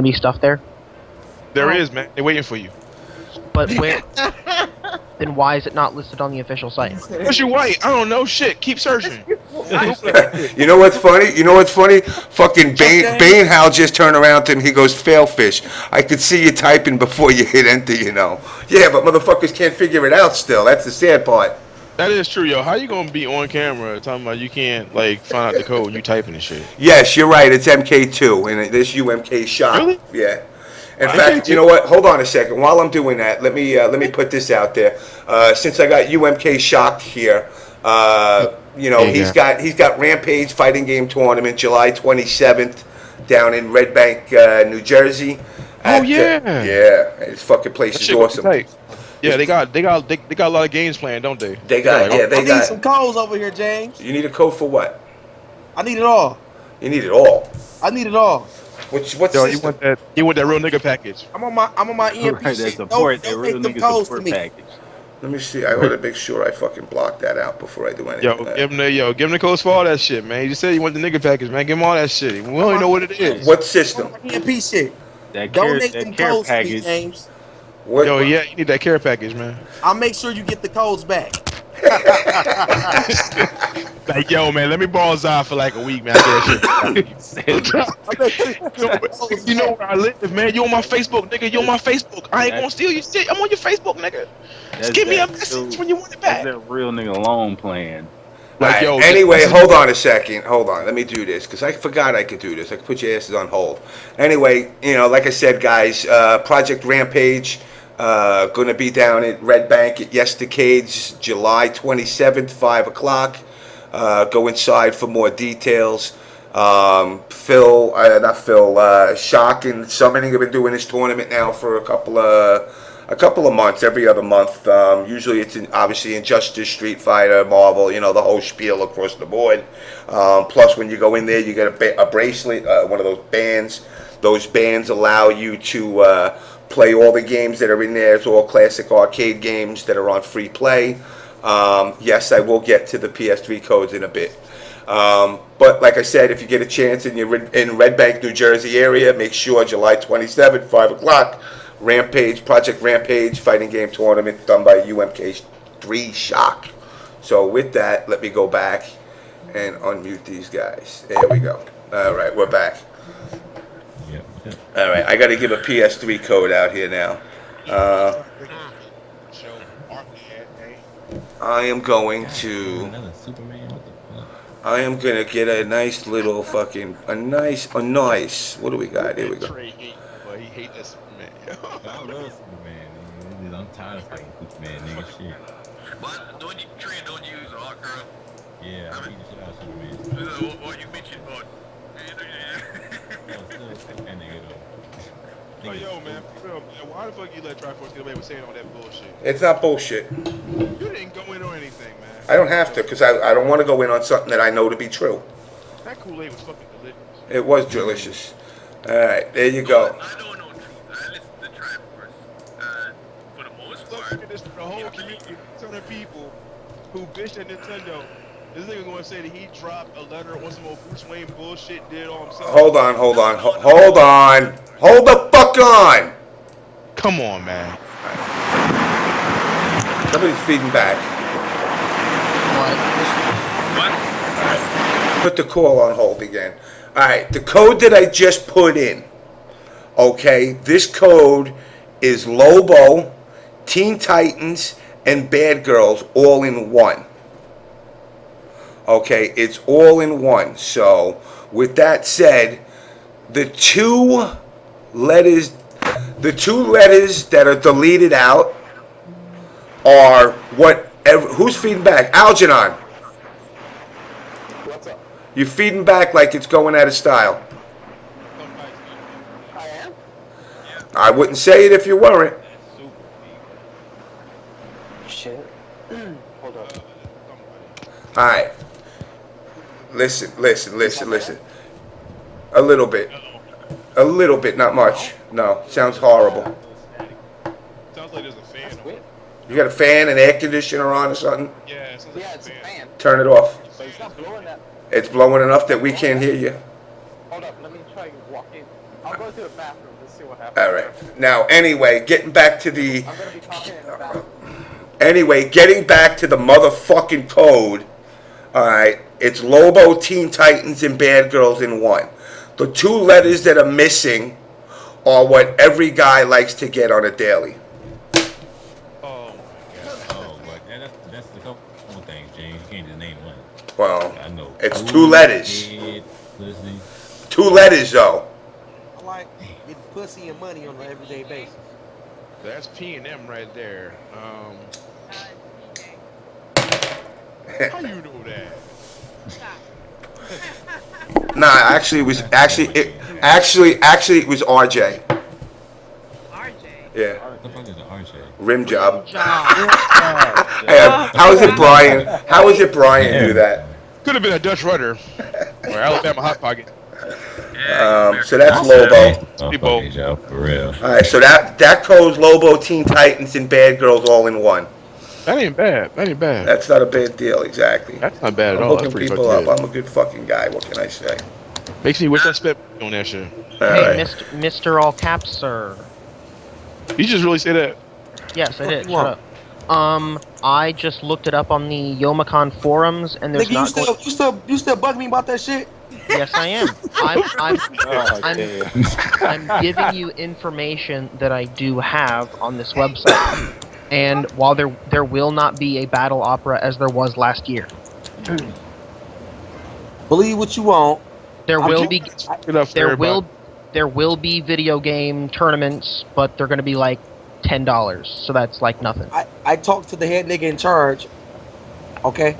be stuff there? There is, man. They're waiting for you. But where? Then why is it not listed on the official site? Because you're white. I don't know. Shit. Keep searching. You know what's funny? You know what's funny? Fucking Bainhow just turned around to him. He goes, "Failfish. I could see you typing before you hit enter. You know." Yeah, but motherfuckers can't figure it out still. That's the sad part. That is true, yo. How you gonna be on camera talking about you can't like find out the code and you typing and shit? Yes, you're right. It's MK2 and this UMK shop. Really? Yeah. In fact, you know what? Hold on a second. While I'm doing that, let me put this out there. Since I got UMK shocked here, you know, he's got Rampage Fighting Game Tournament July 27th down in Red Bank, New Jersey. Oh yeah. Yeah, this fucking place is awesome. Tight. Yeah, they got a lot of games planned, don't they? They got I need some codes over here, James. You need a code for what? I need it all. You need it all. I need it all. What's yo, you want that real nigga package? I'm on my EMP right, shit. Support, Don't real make them nigga codes support to me. package. Let me see. I want to make sure I fucking block that out before I do anything. Yo, give him the codes for all that shit, man. You just said you want the nigga package, man. Give him all that shit. We don't even know what it is. What system? EMP shit. That Donate care them codes to me, package. James. Yo, yeah, you need that care package, man. I'll make sure you get the codes back. Like, yo, man, let me borrow Zai for like a week, man. I get that shit. You know where I live, man. You on my Facebook, nigga. You on my Facebook. I ain't gonna steal your shit. I'm on your Facebook, nigga. Just give me a message when you want it back. That's that real nigga loan plan. Like, yo, anyway, hold on a second. Hold on. Let me do this because I forgot I could do this. I could put your asses on hold. Anyway, you know, like I said, guys, Project Rampage going to be down at Red Bank at Yesterday's July 27th, 5 o'clock. Go inside for more details. Shock and Summoning have been doing this tournament now for a couple of months, every other month. Usually it's obviously Injustice, Street Fighter, Marvel, you know, the whole spiel across the board. Plus, when you go in there, you get a bracelet, one of those bands. Those bands allow you to play all the games that are in there. It's all classic arcade games that are on free play. Yes, I will get to the PS3 codes in a bit. But like I said, if you get a chance and you're in Red Bank, New Jersey area, make sure July 27th, 5 o'clock, Project Rampage Fighting Game Tournament done by UMK3 Shock. So with that, let me go back and unmute these guys. There we go. All right, we're back. All right, I got to give a PS3 code out here now. I am going to get a nice little fucking, a nice, what do we got? Here we go. He hate that Superman. I love Superman, nigga. I'm tired of fighting Superman, nigga. Shit. But don't use AllCaps. Yeah, I beat the shit out of Superman. What you mentioned, but That nigga though. Oh, yo, man, for real, man, why the fuck you let Triforce get away with saying all that bullshit? It's not bullshit. You didn't go in on anything, man. I don't have to, because I don't want to go in on something that I know to be true. That Kool-Aid was fucking delicious. It was delicious. All right, there you go. I don't know Truf. I listen to Triforce. For the most part. Look at this, the whole community, 600 people who bitched at Nintendo. This nigga gonna say that he dropped a letter on some old Bruce Wayne bullshit, did all himself. Hold on. Hold the fuck on. Come on, man. Somebody's feeding back. What? All right. Put the call on hold again. All right, the code that I just put in. Okay, this code is Lobo, Teen Titans, and Bad Girls all in one. Okay, it's all in one. So, with that said, the two letters that are deleted out are whatever. Who's feeding back? Algernon. What's up? You're feeding back like it's going out of style. I am? I wouldn't say it if you weren't. Shit. Hold up. All right. Listen. A little bit, not much. No, sounds horrible. Sounds like there's a fan. That's weird. You got a fan and air conditioner on or something? Yeah, it sounds like Yeah, it's a fan. Turn it off. But it's not blowing that. It's blowing enough that we can't hear you. Hold up, let me try to walk in. I'll go to the bathroom. All right. Now, anyway, getting back to the I'm gonna be talking in about. Anyway, getting back to the motherfucking code, alright, it's Lobo, Teen Titans, and Bad Girls in one. The 2 letters that are missing are what every guy likes to get on a daily. Oh Oh, but that's the couple things, James. You can't just name one. Well, I know. it's 2 letters. Head, pussy. 2 letters, though. I like getting pussy and money on an everyday basis. That's P&M right there. How you know that? Nah, actually, it was it was RJ. Yeah, What the fuck is an RJ? rim job. Job. Hey, how is it, Brian? How is it, Brian? Do that. Could have been a Dutch rudder or Alabama hot pocket. So that's Lobo. People. Motherfuckers, yo, for real. All right, so that code's Lobo, Teen Titans, and Bad Girls all in one. That ain't bad. That ain't bad. That's not a bad deal, exactly. That's not bad at I'm all. That's hooking pretty people fucking up. good. I'm a good fucking guy. What can I say? Makes me wish I spent on that shit. All Hey, right. Mr. All Caps, sir. You just really say that? Yes, I What did. you want? Shut up. I just looked it up on the Yomacon forums, and there's Nigga, not. you still bug me about that shit? Yes, I am. I'm giving you information that I do have on this website. And while there will not be a battle opera as there was last year, Believe what you want. there I'm will just- be Get up for there will be video game tournaments, but they're going to be like $10, so that's like nothing. I talked to the head nigga in charge. Okay,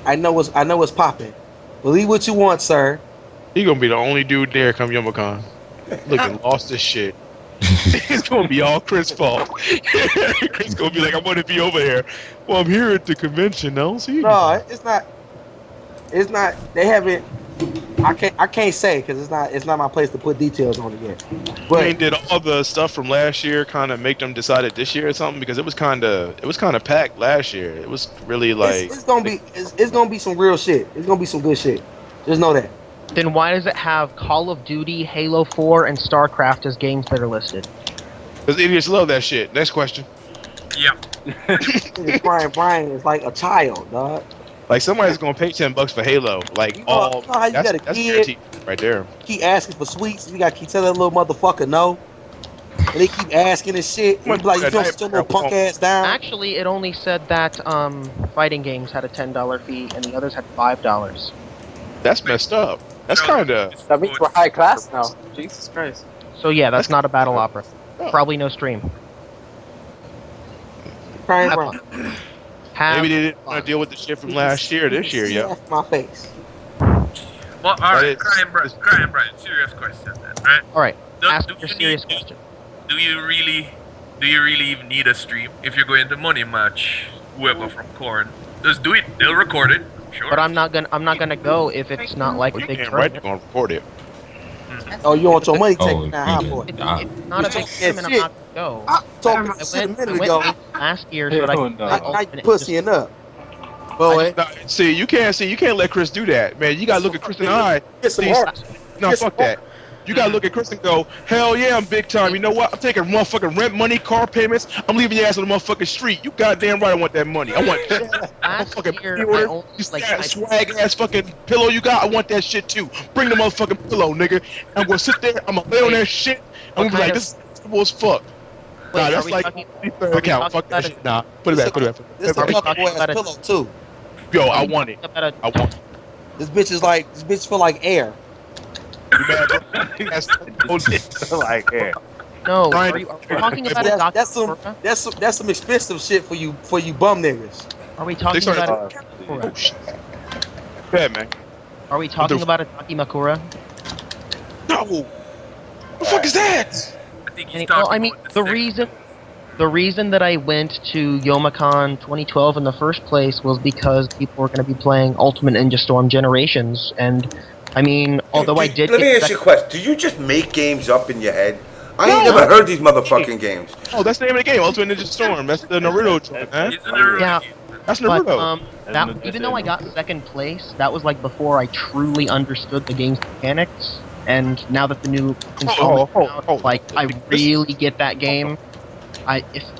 I know what's popping. Believe what you want, sir. He gonna be the only dude there come Yomacon. Looking lost as shit. It's gonna be all Chris' fault. Chris gonna be like, I want to be over here. Well, I'm here at the convention. I don't see you. No, it's not. It's not. They haven't. I can't say because it's not my place to put details on it yet. But Did all the stuff from last year kind of make them decide it this year or something? Because it was kind of packed last year. It was really like it's gonna be some real shit. It's gonna be some good shit. Just know that. Then why does it have Call of Duty, Halo 4, and StarCraft as games that are listed? because idiots love that shit. Next question. Brian is like a child, dog. Like somebody's gonna pay $10 for Halo. Like You know- all you know how you got a that's kid? guaranteed right there. Keep asking for sweets. You gotta keep telling that little motherfucker no. And they keep asking and shit. And you be like, you don't sit your little punk ass down. Actually, it only said that fighting games had a $10 fee and the others had $5. That's messed up. That's kind of That means we're high class now. Jesus Christ. So yeah, that's not a battle opera. Oh. Probably no stream. Brian Have Brown. fun. Have maybe they didn't want to deal with the shit from last year. This year, See yo. off my face. Well, That alright, is- Brian, serious question then, right? All right, Do- ask do your you serious need- question. Do you really even need a stream if you're going to money match whoever from Corn? Just do it. They'll record it. Sure. But I'm not gonna go if it's not like Well, a you big damn right they're tournament. gonna record it. Oh, you want your money Oh, taken now, huh, yeah. boy? It's Ah. not a big Yeah, tournament. I'm shit. not gonna go. I talked I about shit a went minute ago. last year so that I Hell could no. play Now you Ultimate pussying up. Boy, Nah, see, you can't let Chris do that, man. You gotta look at Chris in the eye. get some See, heart. No, Yes, fuck that. You gotta look at Chris and go, hell yeah, I'm big time. You know what? I'm taking motherfucking rent money, car payments. I'm leaving your ass on the motherfucking street. You goddamn right I want that money. I want Last motherfucking year, I pillow. only, You like, that I- swag ass fucking pillow you got. I want that shit too. Bring the motherfucking pillow, nigga. I'm gonna sit there. I'm gonna lay on that shit. I'm gonna be like, this is comfortable as fuck. Wait, Nah, are that's we like talking- third we account. talking Fuck that about shit. Nah, put it back. Put it back. This is a Are we fucking talking boy ass about a- pillow too. Yo, I want it. about a- I want it. This bitch feel like air. You mad, bro? That's like, yeah. No, Brian- are we talking about a That's some expensive shit for you bum niggas. Are we talking 600 about a Oh shit. Bad man. Are we talking about a Takimakura? No. What the fuck is that? I think he's Well, talking I mean, about the second- reason that I went to Yomacon 2012 in the first place was because people were going to be playing Ultimate Ninja Storm Generations, and I mean, although I did. Let me get ask you a question. Do you just make games up in your head? I ain't No. never heard these motherfucking games. Oh, that's the name of the game. Ultimate Ninja Storm. That's the Naruto joint, man. Isn't it Yeah. really? That's But Naruto. even though I got second place, that was like before I truly understood the game's mechanics. And now that the new installment hold. like I really get that game.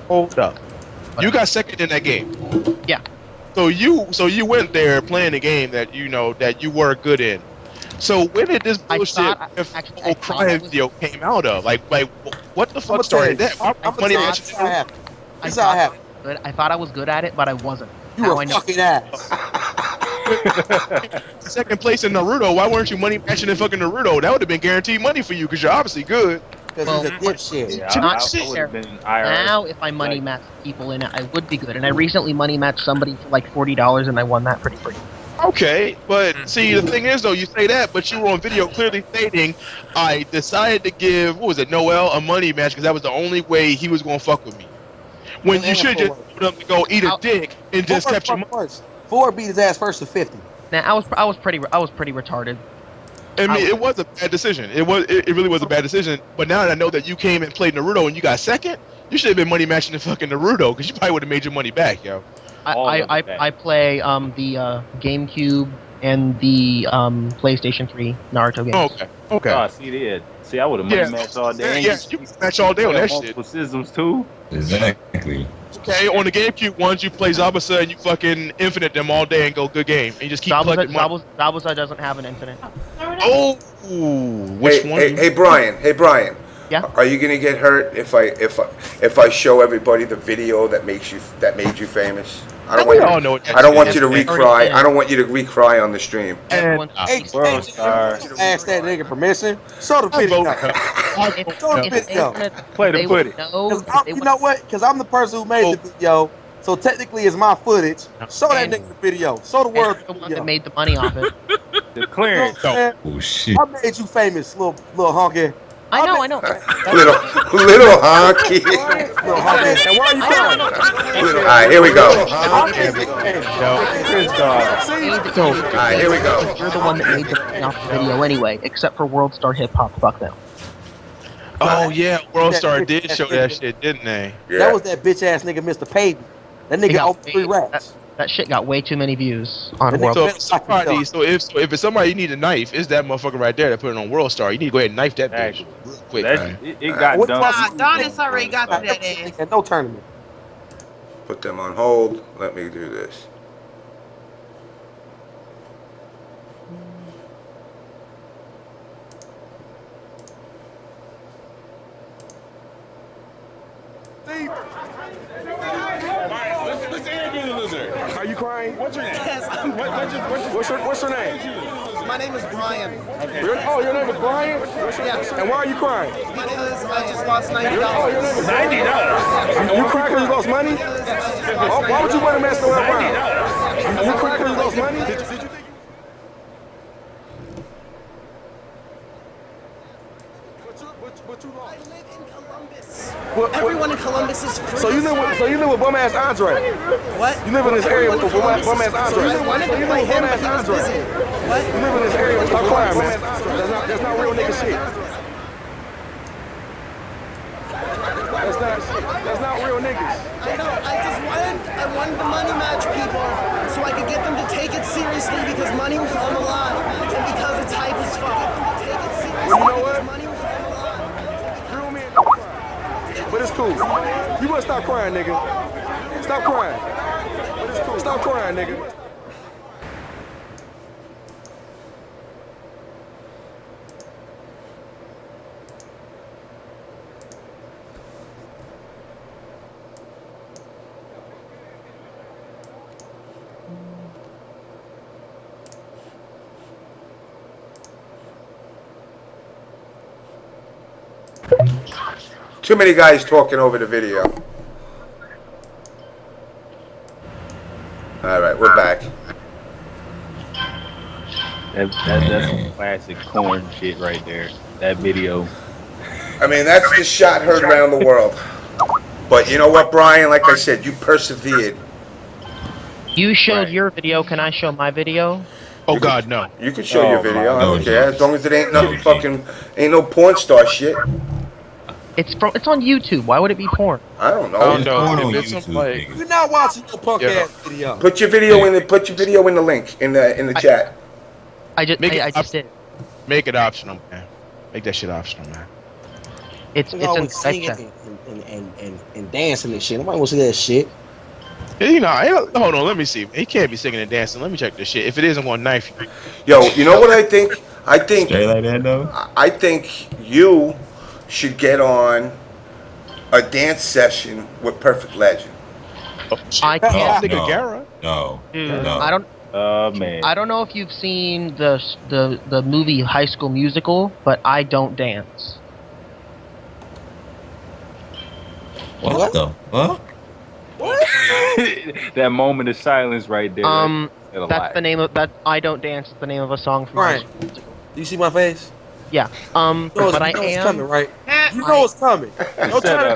Hold up. You got second in that game. Yeah. So you went there playing a game that you know that you were good in. So when did this bullshit cry video came out of? Like what the fuck started that? This how it happened. I thought I was good at it, but I wasn't. You were fucking ass. Second place in Naruto. Why weren't you money matching in fucking Naruto? That would have been guaranteed money for you because you're obviously good. Because he's a dipshit. Yeah, I would have been IRS. Now, if I money match people in it, I would be good. And I recently money matched somebody for like $40, and I won that pretty free. Okay, but see, the thing is though, you say that, but you were on video clearly stating, I decided to give, what was it, Noel a money match because that was the only way he was going to fuck with me. When you should just put him to go eat a dick and just kept your money. Ford beat his ass first to 50. Now I was pretty retarded. I mean, it was a bad decision. It really was a bad decision. But now that I know that you came and played Naruto and you got second, you should have been money matching the fucking Naruto because you probably would have made your money back, yo. I play the GameCube and the PlayStation 3 Naruto games. Okay. Oh, see, I would have money matched all day. Yeah, you match all day on that shit. Systems too. Exactly. Okay, on the GameCube ones, you play Zabuza and you fucking infinite them all day and go good game. And you just keep collecting money. Zabuza doesn't have an infinite. Oh, which one? Hey, Brian. Yeah. Are you gonna get hurt if I show everybody the video that made you famous? I don't want you to recry. I don't want you to recry on the stream. Ask that nigga permission. Show the video. Show the video. Play the footage. You know what? Because I'm the person who made the video. So technically, it's my footage. Show that nigga the video. Show the world the one that made the money off it. The clearance. Oh shit. I made you famous, little honky. I know. Little honky. Little honky. And where are you from? All right, here we go. All right, here we go. You're the one that made the money off the video anyway, except for World Star Hip Hop. Fuck them. Oh yeah, World Star did show that shit, didn't they? Yeah. That was that bitch ass nigga, Mr. Payton. That nigga owed 3 racks. That shit got way too many views on World So if it's somebody you need a knife, it's that motherfucker right there that put it on World Star. You need to go ahead and knife that bitch real quick. It got done. Donis already got to that ass. And no tournament. Put them on hold. Let me do this. Are you crying? What's your name? What's your name? My name is Brian. Oh, your name is Brian? Yes. And why are you crying? My name is, I just lost $90. Oh, your name is $90? You crying because you lost money? Oh, why would you want to mess around? You crying because you lost money? Did you think? What you lost? I live in Columbus. Everyone in Columbus is free. So you live with bum ass Andre? What? You live in this area with bum ass Andre? I wanted to play him, but he was busy. What? You live in this area with stop crying, man. That's not real nigga shit. That's not real niggas. I know. I wanted to money match people so I could get them to take it seriously because money was on the line and because it's hype as fuck. Take it seriously. You know what? Money was on the line. Real men don't cry. But it's cool. You must stop crying, nigga. Stop crying. But it's cool. Stop crying, nigga. Too many guys talking over the video. All right, we're back. That's some classic corn shit right there. That video. I mean, that's the shot heard around the world. But you know what, Brian? Like I said, you persevered. You showed your video. Can I show my video? Oh God, no. You can show your video. I don't care as long as it ain't nothing fucking, ain't no porn star shit. It's on YouTube. Why would it be porn? I don't know. You're not watching your punk ass video. Put your video in the link in the chat. I just did. Make it optional, man. Make that shit optional, man. It's We always singing and dancing and shit. Nobody wants to see that shit. You know, hold on, let me see. He can't be singing and dancing. Let me check this shit. If it is, I'm gonna knife you. Yo, you know what I think? Straight like that though. I think you should get on a dance session with Perfect Legend. I can't. Nigga Gara. No. I don't. Man. I don't know if you've seen the movie High School Musical, but I don't dance. What the fuck? That moment of silence right there. That's the name of that. I don't dance. Is the name of a song from Right. High School Musical. Do you see my face? Yeah. But I it's am coming, right? You know it's coming. Don't try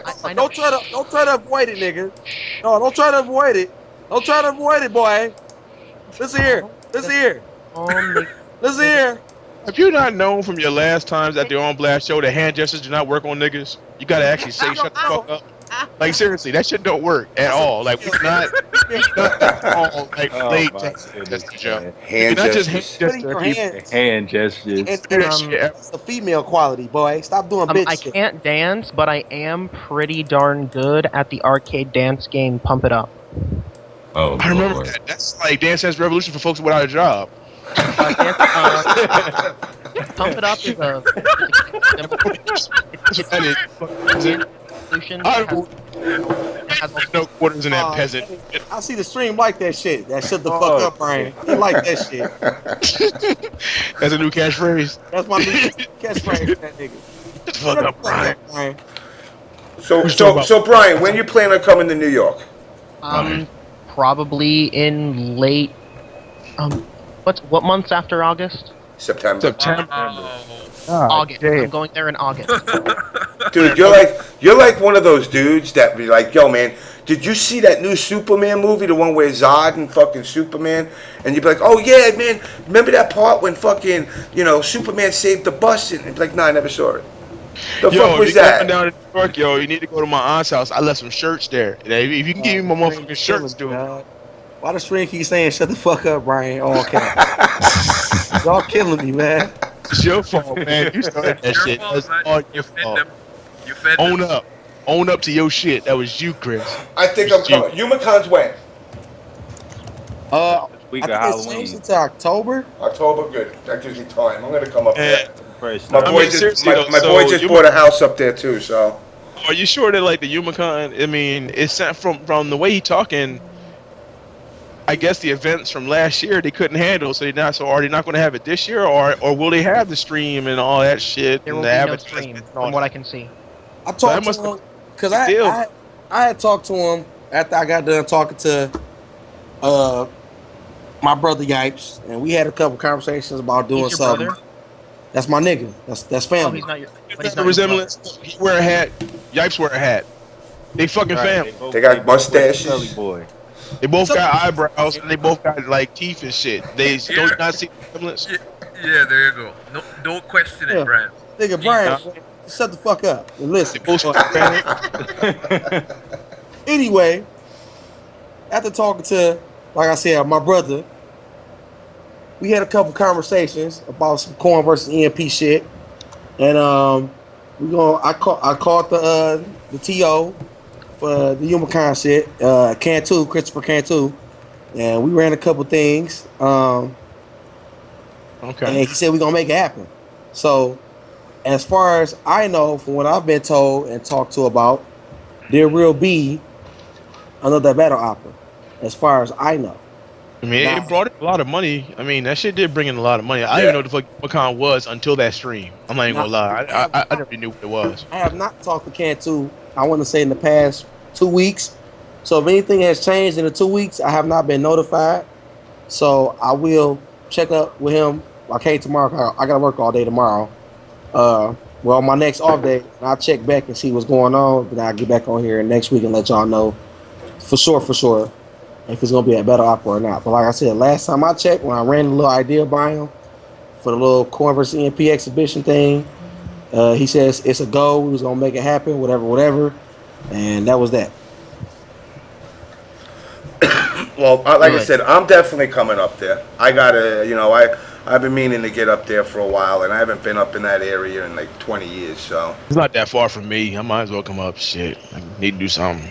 to avoid it, nigga. No, don't try to avoid it. Don't try to avoid it, boy. Listen here. Listen here. Listen here. Have you not known from your last times at the On Blast show that hand gestures do not work on niggas? You gotta actually say shut the fuck up. Like seriously, that shit don't work at all. Like we not all like late gesture, Joe. Hand not just gestures. Hand gestures. It's the female quality, boy. Stop doing bitch I shit. can't dance, but I am pretty darn good at the arcade dance game Pump It Up. Oh, I remember that. That's like Dance Dance Revolution for folks without a job. Pump It Up is a solution. No quarters in that peasant. I see the stream like that shit. That shut the fuck up, Brian. He like that shit. That's a new catchphrase. That's my new catchphrase, that nigga. Shut the fuck up, Brian. So Brian, when you plan on coming to New York? Probably in late. What months after August? September. August. I'm going there in August. Dude, you're like one of those dudes that be like, yo, man, did you see that new Superman movie, the one where Zod and fucking Superman? And you'd be like, oh yeah, man, remember that part when fucking, Superman saved the bus? And be like, nah, I never saw it. The fuck was that? Down to New York, yo, you need to go to my aunt's house. I left some shirts there. If you can give me my motherfucking shirts, dude. Why the stream keep saying shut the fuck up, Brian? Oh, okay. Y'all killing me, man. It's your fault, man. You started that shit. That's all your fault. You fed Own them. up. Own up to your shit. That was you, Chris. I think I'm coming. Yumacon's when? Week I of think it's Halloween. changed into October. October, good. That gives me time. I'm gonna come up there. First My time. boy just bought a house up there too, so. Are you sure that like the Yumacon? I mean, it's sent from the way he talking. I guess the events from last year they couldn't handle, so are they not going to have it this year, or will they have the stream and all that shit? There and will the be no advertisement stream, and all from what that? I can see. I talked to him because I had talked to him after I got done talking to my brother Yipes, and we had a couple conversations about doing He's your something. brother? That's my nigga. That's Oh, family. he's not your. But Is he's that not the your resemblance? He wear a hat. Yipes wear a hat. They fucking family. They got mustaches. Boy. They both got eyebrows and they both got like teeth and shit. They don't not see the resemblance. Yeah, there you go. No, don't question it, Brian. Nigga, Brian, shut the fuck up and listen. Anyway, after talking to, like I said, my brother, we had a couple conversations about some corn versus EMP shit, and I called the TO for the Yumacon shit, Christopher Cantu, and we ran a couple things. Okay. And he said we're gonna make it happen. So, as far as I know, from what I've been told and talked to about, there will be another battle opera. As far as I know. I mean, it brought in a lot of money. I mean, that shit did bring in a lot of money. I didn't know what the fuck Yumacon was until that stream. I'm not even gonna lie. I never knew what it was. I have not talked to Cantu, I want to say, in the past 2 weeks. So if anything has changed in the 2 weeks, I have not been notified. So I will check up with him. I can't tomorrow. I gotta work all day tomorrow. Well, my next off day, and I'll check back and see what's going on. Then I'll get back on here next week and let y'all know for sure, if it's gonna be a battle opera or not. But like I said, last time I checked, when I ran the little idea by him for the little Corn vs. EMP exhibition thing, he says it's a go. We was gonna make it happen, whatever, and that was that. Well, like I said, I'm definitely coming up there. I gotta, I've been meaning to get up there for a while, and I haven't been up in that area in like 20 years. So It's not that far from me. I might as well come up. Shit, I need to do something.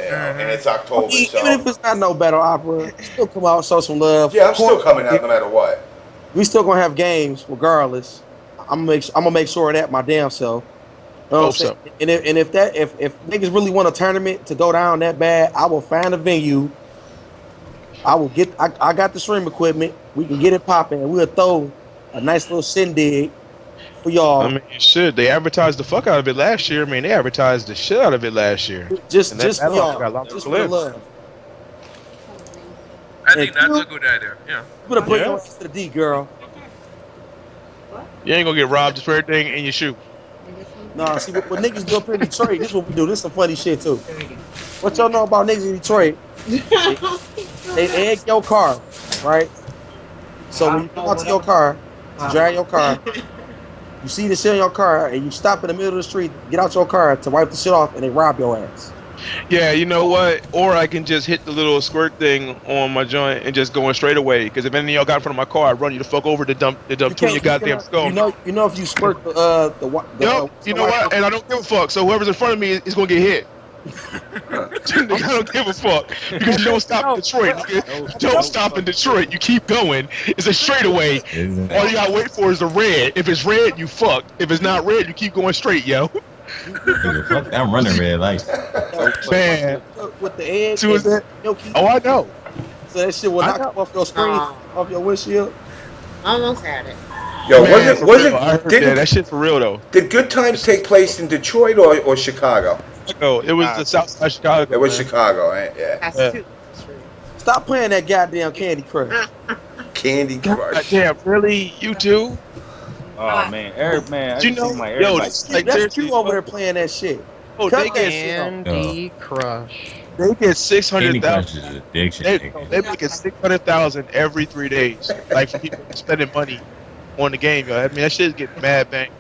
and it's October. So Even if it's not no battle opera, still come out, show some love. yeah, I'm still coming out no matter what. We still gonna have games regardless. I'm gonna make sure of that my damn self. You know what I'm saying? And if niggas really want a tournament to go down that bad, I will find a venue. I got the stream equipment. We can get it popping, and we'll throw a nice little shindig for y'all. I mean, shit. They advertised the fuck out of it last year. I mean, they advertised the shit out of it last year. Just for y'all. got a lot Just of for the clips. love. I think that's a good idea. Yeah. You better put your ass to the D, girl. You ain't gonna get robbed just for everything in your shoe. Nah, see what niggas do up here in Detroit. This is what we do. This is some funny shit too. What y'all know about niggas in Detroit? They egg your car, right? So when you come out to your car, to drive your car, you see the shit in your car, and you stop in the middle of the street, get out your car to wipe the shit off, and they rob your ass. Yeah, you know what? Or I can just hit the little squirt thing on my joint and just go in straight away. Because if any of y'all got in front of my car, I'd run you the fuck over to dump two in your goddamn skull. You know if you squirt the you know what? And I don't give a fuck. So whoever's in front of me is gonna get hit. I don't give a fuck because you don't stop in Detroit. Nigga. You don't stop in Detroit. You keep going. It's a straightaway. All you gotta wait for is a red. If it's red, you fuck. If it's not red, you keep going straight, yo. Fuck, I'm running red lights. Man, with the egg. Oh, I know. So that shit will knock off your screen, off your windshield. Almost had it. Yo, Man, wasn't I heard that shit for real though. Did Good Times take place in Detroit or Chicago? No, it was the South Side Chicago. It was Chicago, right? Yeah. Stop playing that goddamn Candy Crush. Candy Crush. Damn, really? You too? Oh man, Eric, man. You know, yo, that's you over there playing that shit. Oh, Cut they that get shit off. Candy Crush. They get 600,000. Crush is addiction. They make it 600,000 every 3 days. Like for people spending money on the game, yo. I mean, that shit's getting mad bang.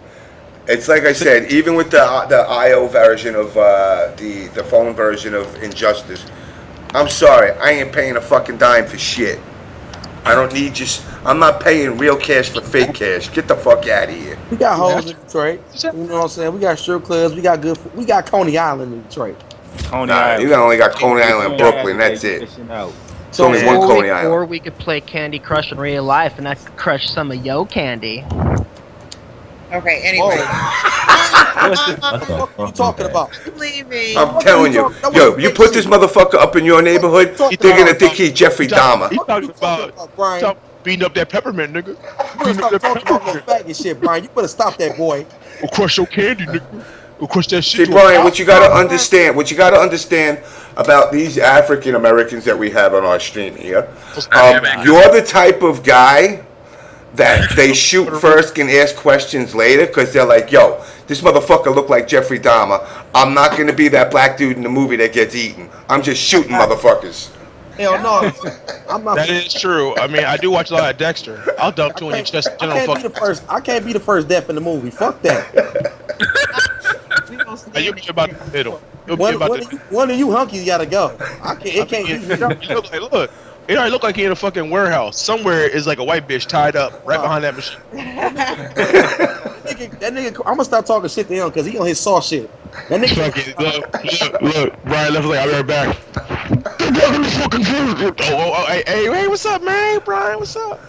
It's like I said, even with the IO version of the phone version of Injustice, I'm sorry, I ain't paying a fucking dime for shit. I don't need I'm not paying real cash for fake cash. Get the fuck out of here. We got hoes in Detroit. You know what I'm saying? We got strip clubs. We got we got Coney Island in Detroit. You only got Coney Island and Brooklyn. That's it. It's only one Coney Island. Or we could play Candy Crush in real life, and I could crush some of yo candy. Okay, anyway. What you talking about? Leave me. I'm telling you, yo, you put this motherfucker up in your neighborhood, they're gonna think he's Jeffrey Dahmer. He talking about beating up that peppermint, nigga. You better stop talking about that faggot shit, Brian. You better stop that, boy. We'll crush your candy, nigga. We'll crush that shit. See, Brian, what you gotta understand about these African Americans that we have on our stream here, you're the type of guy that they shoot first and ask questions later because they're like, yo, this motherfucker look like Jeffrey Dahmer. I'm not going to be that black dude in the movie that gets eaten. I'm just shooting motherfuckers. Hell no. I'm not. That is true. I mean, I do watch a lot of Dexter. I'll dump 2 in your chest. I can't be the first death in the movie. Fuck that. You'll be about the middle. One of you hunkies gotta go. It can't be. Look. It already look like he in a fucking warehouse. Somewhere is like a white bitch tied up right behind that machine. that nigga, I'm gonna stop talking shit to him because he on his saw shit. That nigga. Look, Brian left like, I'll be right back. Hey, what's up, man? Brian, what's up?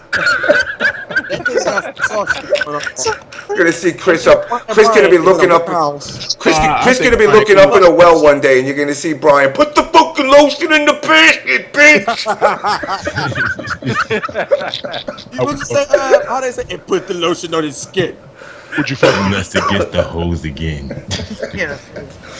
You're gonna see Chris up. Chris gonna be looking up. Chris gonna be looking up in a well one day, and you're gonna see Brian put the fucking lotion in the basket, bitch. You gonna say how they say? And put the lotion on his skin. Would you fucking must get the hose again? Yeah.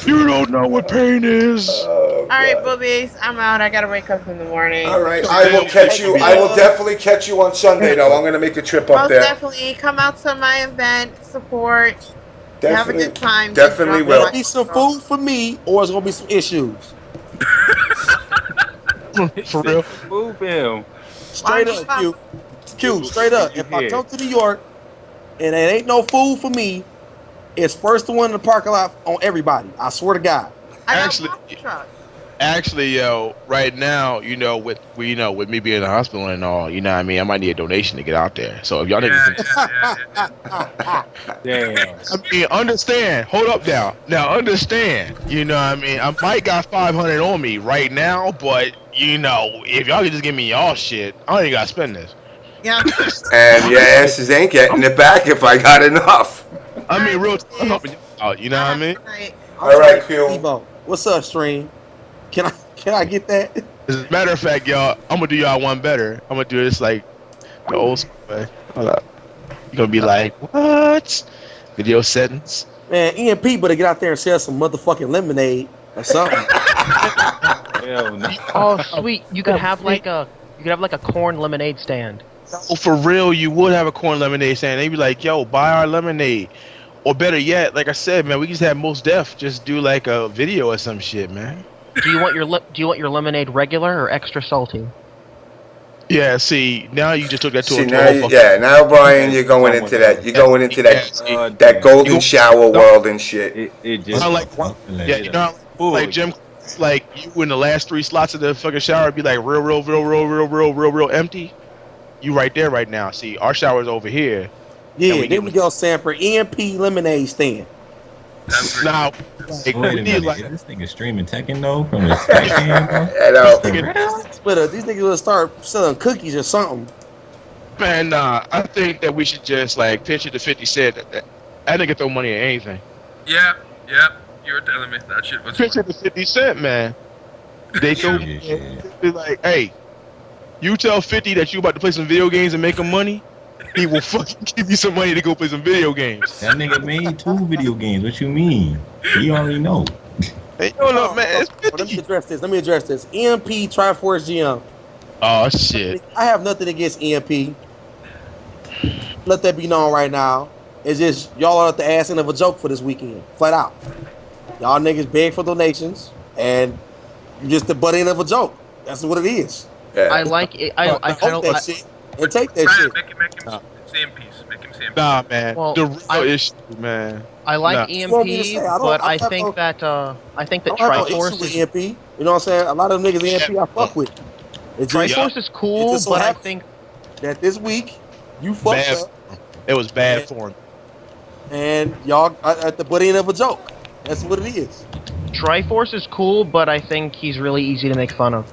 You don't know what pain is. All right, boobies, I'm out. I gotta wake up in the morning. All right, I will catch you. I will definitely catch you on Sunday, though. I'm gonna make a trip up Most there. definitely come out to my event, support, have a good time. Definitely will. It's gonna be some food for me, or it's gonna be some issues. For real? Move him. Straight up, Q. Straight up. If I come to New York and it ain't no food for me, it's first one in the parking lot on everybody. I swear to God. I got a truck. Actually, yo, right now, with me being in the hospital and all, you know what I mean, I might need a donation to get out there. So if y'all niggas Damn. I mean, understand. Hold up now. Now understand. You know what I mean? I might got 500 on me right now, but if y'all could just give me y'all shit, I don't even gotta spend this. Yeah. And your asses ain't getting it back if I got enough. I mean, real I'm helping you out, you know what I mean? Right. All right, Q. Evo, what's up, stream? Can I get that? As a matter of fact, y'all, I'm gonna do y'all one better. I'm gonna do this like the old school way. Hold up. You're gonna be like, what? Video settings? Man, EMP better get out there and sell some motherfucking lemonade or something. Hell no. Oh, sweet! You could have like a corn lemonade stand. Oh, for real, you would have a corn lemonade stand. They'd be like, yo, buy our lemonade. Or better yet, like I said, man, we just have Most Def just do like a video or some shit, man. Do you want your lemonade regular or extra salty? Yeah, see, now you just took that to See, a now, now, Brian, you're going into that. You're going into that golden shower world and shit. It just like Jim, like you in the last 3 slots of the fucking shower be like real empty. You right there right now. See, our shower's over here. Yeah, then we go Sanford EMP lemonade stand. Now, Wait a minute, is this nigga streaming Tekken though from his Tekken, bro? These niggas will start selling cookies or something. Man, I think that we should just like pitch it to 50 Cent. That nigga throw money at anything. Yeah, you were telling me that shit was. Pitch it to 50 Cent, man. They throw be like, hey, you tell 50 that you about to play some video games and make him money. He will fucking give you some money to go play some video games. That nigga made 2 video games. What you mean? You already know. Hey, no, man. It's 50. Let me address this. EMP Triforce GM. Oh shit. I have nothing against EMP. Let that be known right now. It's just y'all are at the ass end of a joke for this weekend. Flat out. Y'all niggas beg for donations and you just the butt end of a joke. That's what it is. Yeah. I like it. I kind of that shit. And take that shit. Make him same piece. Make him same piece. Nah, man. Well, the real issue, man. I like You want me to EMP, say, but I have think that I don't have no Triforce issue with is EMP. You know what I'm saying? A lot of them niggas EMP I fuck with. It's just, Triforce is cool, just so but I happens think that this week you fucked Bad. up It was bad for him. and y'all are at the butt end of a joke. That's what it is. Triforce is cool, but I think he's really easy to make fun of.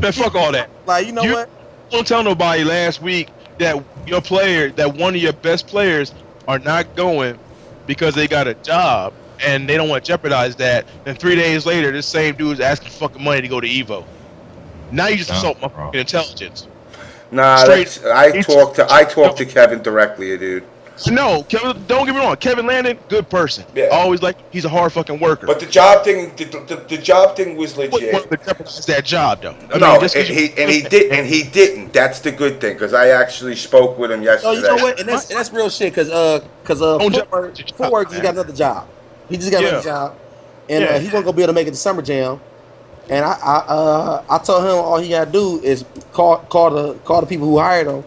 Man, fuck all that. Like, you know what? Don't tell nobody last week that one of your best players are not going because they got a job and they don't want to jeopardize that. Then 3 days later, this same dude's asking fucking money to go to Evo. Now you just insult my fucking intelligence. Nah, I talked to Kevin directly, dude. No, Kevin. Don't get me wrong. Kevin Landon, good person. Yeah. Always he's a hard fucking worker. But the job thing, the job thing was legit. What jeopardize that job though? He didn't. That's the good thing, because I actually spoke with him yesterday. Oh, you know what? And that's real shit. Because FootWurk just got another job. He just got another job, and he wasn't gonna be able to make it to Summer Jam. And I told him all he gotta do is call the people who hired him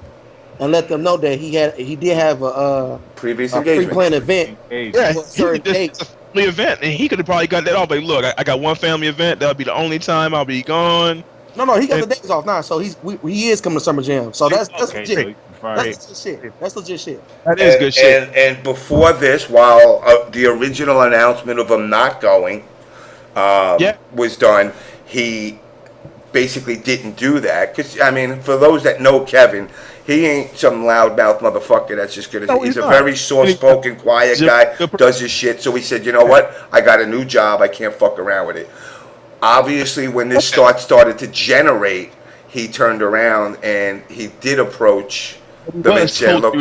and let them know that he did have a previous engagement, pre-planned event. Yeah, it's a family event, and he could have probably got that off. Like, look, I got one family event. That'll be the only time I'll be gone. No, he got the days off now, so he is coming to Summer Jam. So that's legit. That's legit shit. That's legit shit. That is good shit. And before this, while the original announcement of him not going was done, he basically didn't do that. Because, I mean, for those that know Kevin, he ain't some loudmouth motherfucker that's just gonna. He's a very soft-spoken, quiet guy. Does his shit. So he said, you know what? I got a new job. I can't fuck around with it. Obviously, when this started to generate, he turned around and he did approach them and said, "Look."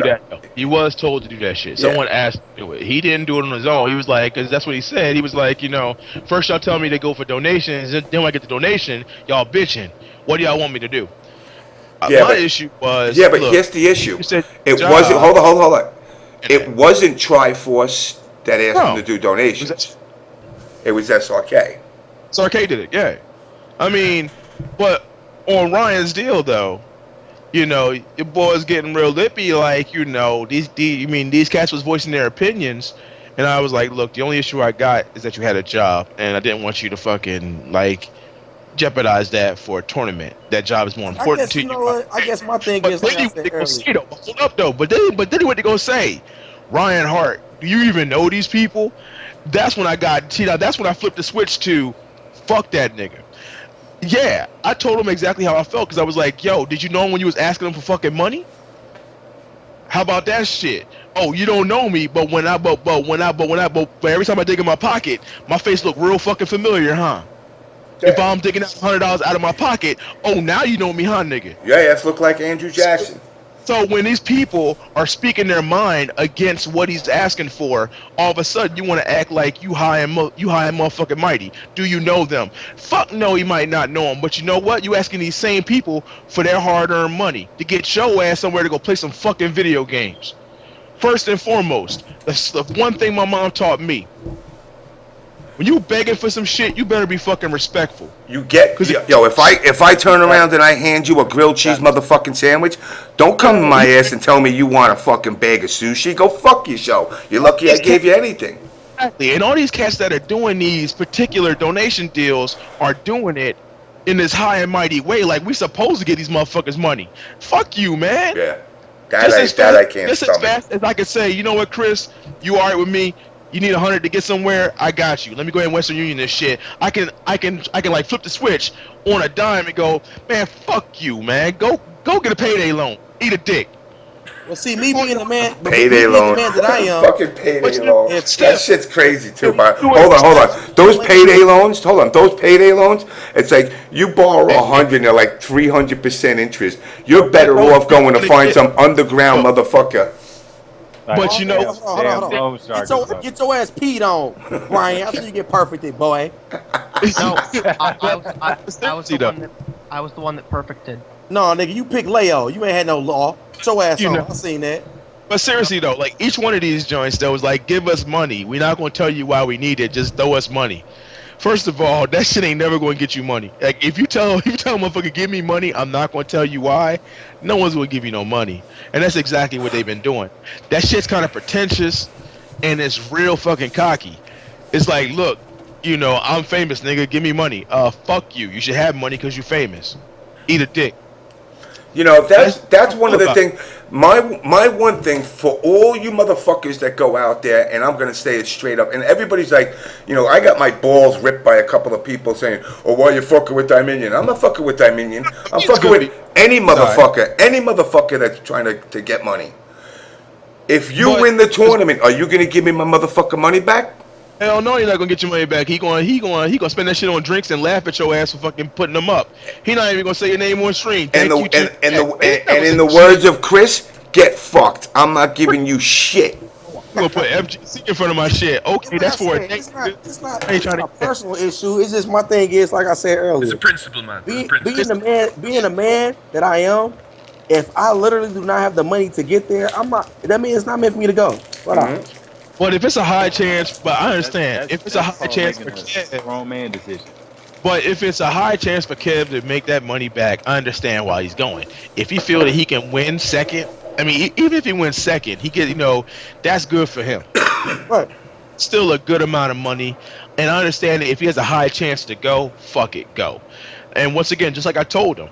He was told to do that shit. Someone asked him to do it. He didn't do it on his own. He was like, because that's what he said. He was like, first y'all tell me to go for donations, then when I get the donation, y'all bitching. What do y'all want me to do? My issue was. Yeah, but here's the issue. It wasn't. Hold on. It wasn't Triforce that asked him to do donations. It was SRK. SRK did it, yeah. I mean, but on Ryan's deal though, your boys getting real lippy. Like, these cats was voicing their opinions, And I was like, look, the only issue I got is that you had a job, and I didn't want you to fucking like jeopardize that for a tournament. That job is more important I guess, to you know what? I guess my thing is, like I said earlier. Hold up though. But then what they gonna say? Ryan Hart, do you even know these people? That's when I got that's when I flipped the switch to fuck that nigga. Yeah, I told him exactly how I felt because I was like, yo, did you know him when you was asking him for fucking money? How about that shit? Oh, you don't know me, but every time I dig in my pocket, my face look real fucking familiar, huh? Yeah. If I'm digging out $100 out of my pocket, oh, now you know me, huh, nigga? Yeah, that's look like Andrew Jackson. So when these people are speaking their mind against what he's asking for, all of a sudden you want to act like you high and motherfucking mighty. Do you know them? Fuck no, he might not know them. But you know what? You asking these same people for their hard-earned money to get your ass somewhere to go play some fucking video games. First and foremost, that's the one thing my mom taught me. When you begging for some shit, you better be fucking respectful. You get if I turn around and I hand you a grilled cheese motherfucking sandwich, don't come to my ass and tell me you want a fucking bag of sushi. Go fuck yourself. You're lucky I gave you anything. Exactly. And all these cats that are doing these particular donation deals are doing it in this high and mighty way. Like we supposed to get these motherfuckers money. Fuck you, man. Yeah. That I can't just stomach. As fast as I can say, you know what, Chris? You alright with me? You need 100 to get somewhere? I got you. Let me go ahead and Western Union this shit. I can like flip the switch on a dime and go, man, fuck you, man. Go get a payday loan. Eat a dick. Well, see, me being the man, payday loan. The man that I am, fucking payday loan. That shit's crazy too, man. Hold on. Those payday loans. It's like you borrow 100 and they're like 300% interest. You're better off going to find some underground motherfucker. But you know, hold on. Get your ass peed on, Brian. After you get perfected, boy. No, I was the one that perfected. No, nigga, you pick Leo. You ain't had no law. Get your ass on. I seen that. But seriously though, like each one of these joints though is like, give us money. We're not gonna tell you why we need it. Just throw us money. First of all, that shit ain't never gonna get you money. Like if you tell a motherfucker give me money, I'm not gonna tell you why. No one's gonna give you no money. And that's exactly what they've been doing. That shit's kind of pretentious and it's real fucking cocky. It's like, look, you know, I'm famous, nigga, give me money. Fuck you. You should have money because you're famous. Eat a dick. You know, that's one of the things. My one thing for all you motherfuckers that go out there, and I'm gonna say it straight up, and everybody's like, you know, I got my balls ripped by a couple of people saying, "Oh, why you fucking with Dominion?" I'm not fucking with Dominion. I'm fucking with any motherfucker that's trying to get money. If you win the tournament, are you gonna give me my motherfucking money back? Hell no, you're not gonna get your money back. He gonna spend that shit on drinks and laugh at your ass for fucking putting them up. He not even gonna say your name on stream. And in the words of Chris, get fucked. I'm not giving you shit. I'm gonna put FGC in front of my shit. Okay, that's for it. It's not a personal issue. It's just my thing is, like I said earlier, it's a principle, man. Being a man that I am, if I literally do not have the money to get there, I'm not. That means it's not meant for me to go. But if it's a high chance, but I understand if it's a high chance for Kev, wrong man decision. But if it's a high chance for Kev to make that money back, I understand why he's going. If he feel that he can win second, I mean, even if he wins second, he get, you know, that's good for him. Right. Still a good amount of money, and I understand that if he has a high chance to go, fuck it, go. And once again, just like I told him,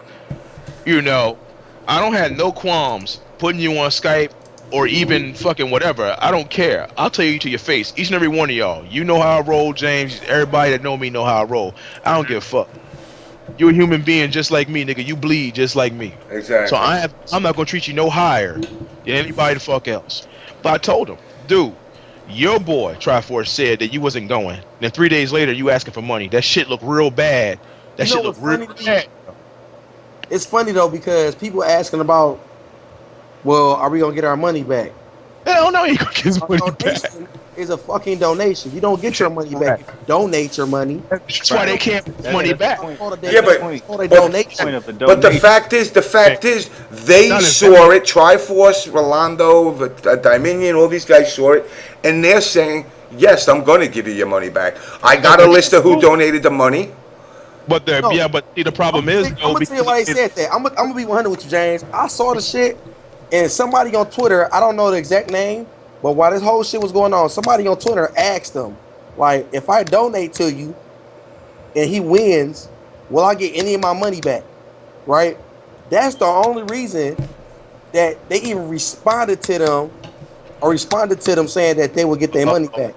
you know, I don't have no qualms putting you on Skype. Or even fucking whatever. I don't care. I'll tell you to your face. Each and every one of y'all. You know how I roll, James. Everybody that know me know how I roll. I don't give a fuck. You're a human being just like me, nigga. You bleed just like me. Exactly. So I'm not gonna treat you no higher than anybody the fuck else. But I told him, dude, your boy Triforce said that you wasn't going. Then 3 days later, you asking for money. That shit look real bad. That shit look real bad. It's funny though because people asking about, well, are we gonna get our money back? Hell no, you gonna get his money back. Is a fucking donation. You don't get your money back. If you donate your money. That's why they can't get money back. Yeah, but the fact is, they saw it. Triforce, Rolando, Dominion, all these guys saw it, and they're saying, yes, I'm gonna give you your money back. I got a list of who donated the money. But the problem is, I'm gonna tell you why they said that. I'm gonna be 100 with you, James. I saw the shit. And somebody on Twitter, I don't know the exact name, But while this whole shit was going on, somebody on Twitter asked him, like, if I donate to you and he wins, will I get any of my money back? Right? That's the only reason that they even responded to them saying that they would get their money back.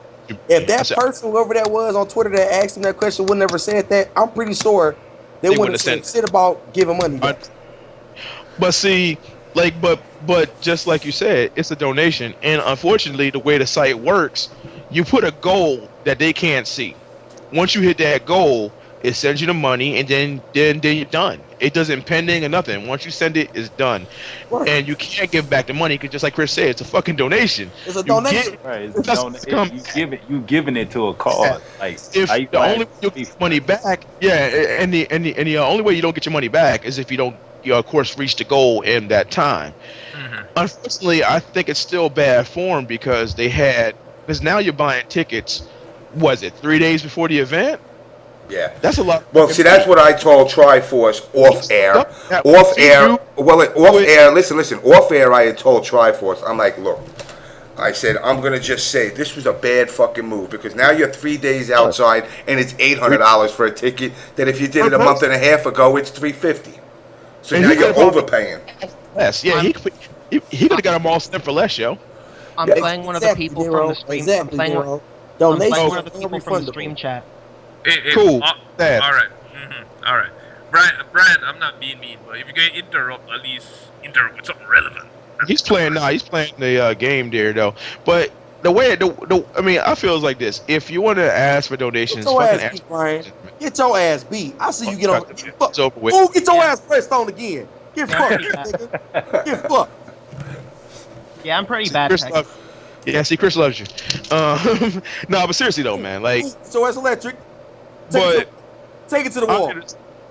If that person, whoever that was on Twitter that asked him that question, would never said that, I'm pretty sure they wouldn't have said shit about giving money back. But see, like, but just like you said, it's a donation, and unfortunately, the way the site works, you put a goal that they can't see. Once you hit that goal, it sends you the money, and then you're done. It doesn't pending or nothing. Once you send it, it's done. Right. And you can't give back the money because, just like Chris said, it's a fucking donation. It's a donation. Right. It's you giving it to a cause. Like, if the only way you get money back, and the only way you don't get your money back is if you don't, of course, reach the goal in that time. Mm-hmm. Unfortunately, I think it's still bad form because now you're buying tickets. Was it 3 days before the event? Yeah, that's a lot. Well, see, that's what I told Triforce off air. Off air. Listen. Off air, I had told Triforce. I'm like, look, I said I'm gonna just say this was a bad fucking move because now you're 3 days outside and it's $800 for a ticket. That if you did it a month and a half ago, it's $350. So now you're overpaying. Less, yeah. He could have got them all sent for less, yo. I'm playing one of the people from the stream. I'm playing one of the people from the stream chat. Cool. All right. Mm-hmm. All right. Brian, I'm not being mean, but if you're going to interrupt, at least interrupt with something relevant. He's playing the game there, though. But the way, I mean, I feel like this. If you want to ask for donations, get your ass beat, Brian. Get your ass beat. I see you get on. Get your ass pressed on again. Get fucked, nigga. Get fucked. Yeah, I'm pretty bad. Yeah, see, Chris loves you. No, but seriously though, man, like. So it's electric. Take it to the wall.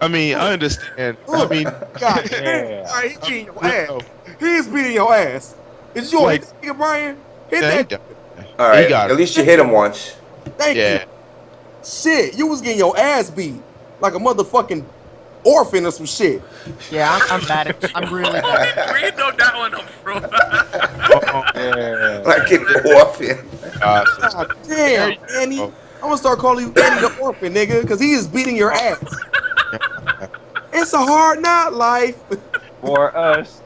I mean, I understand. I mean, God damn. All right, he's beating your ass. He's beating your ass. Is you hit that nigga, Brian? Hit that. All right, at least you hit him once. Thank you. Shit, you was getting your ass beat like a motherfucking orphan or some shit. Yeah, I'm bad at. I'm really bad. Where you know that one up from? Like an orphan. God damn, Annie. I'm gonna start calling you Annie the orphan, nigga, because he is beating your ass. It's a hard knock life. For us.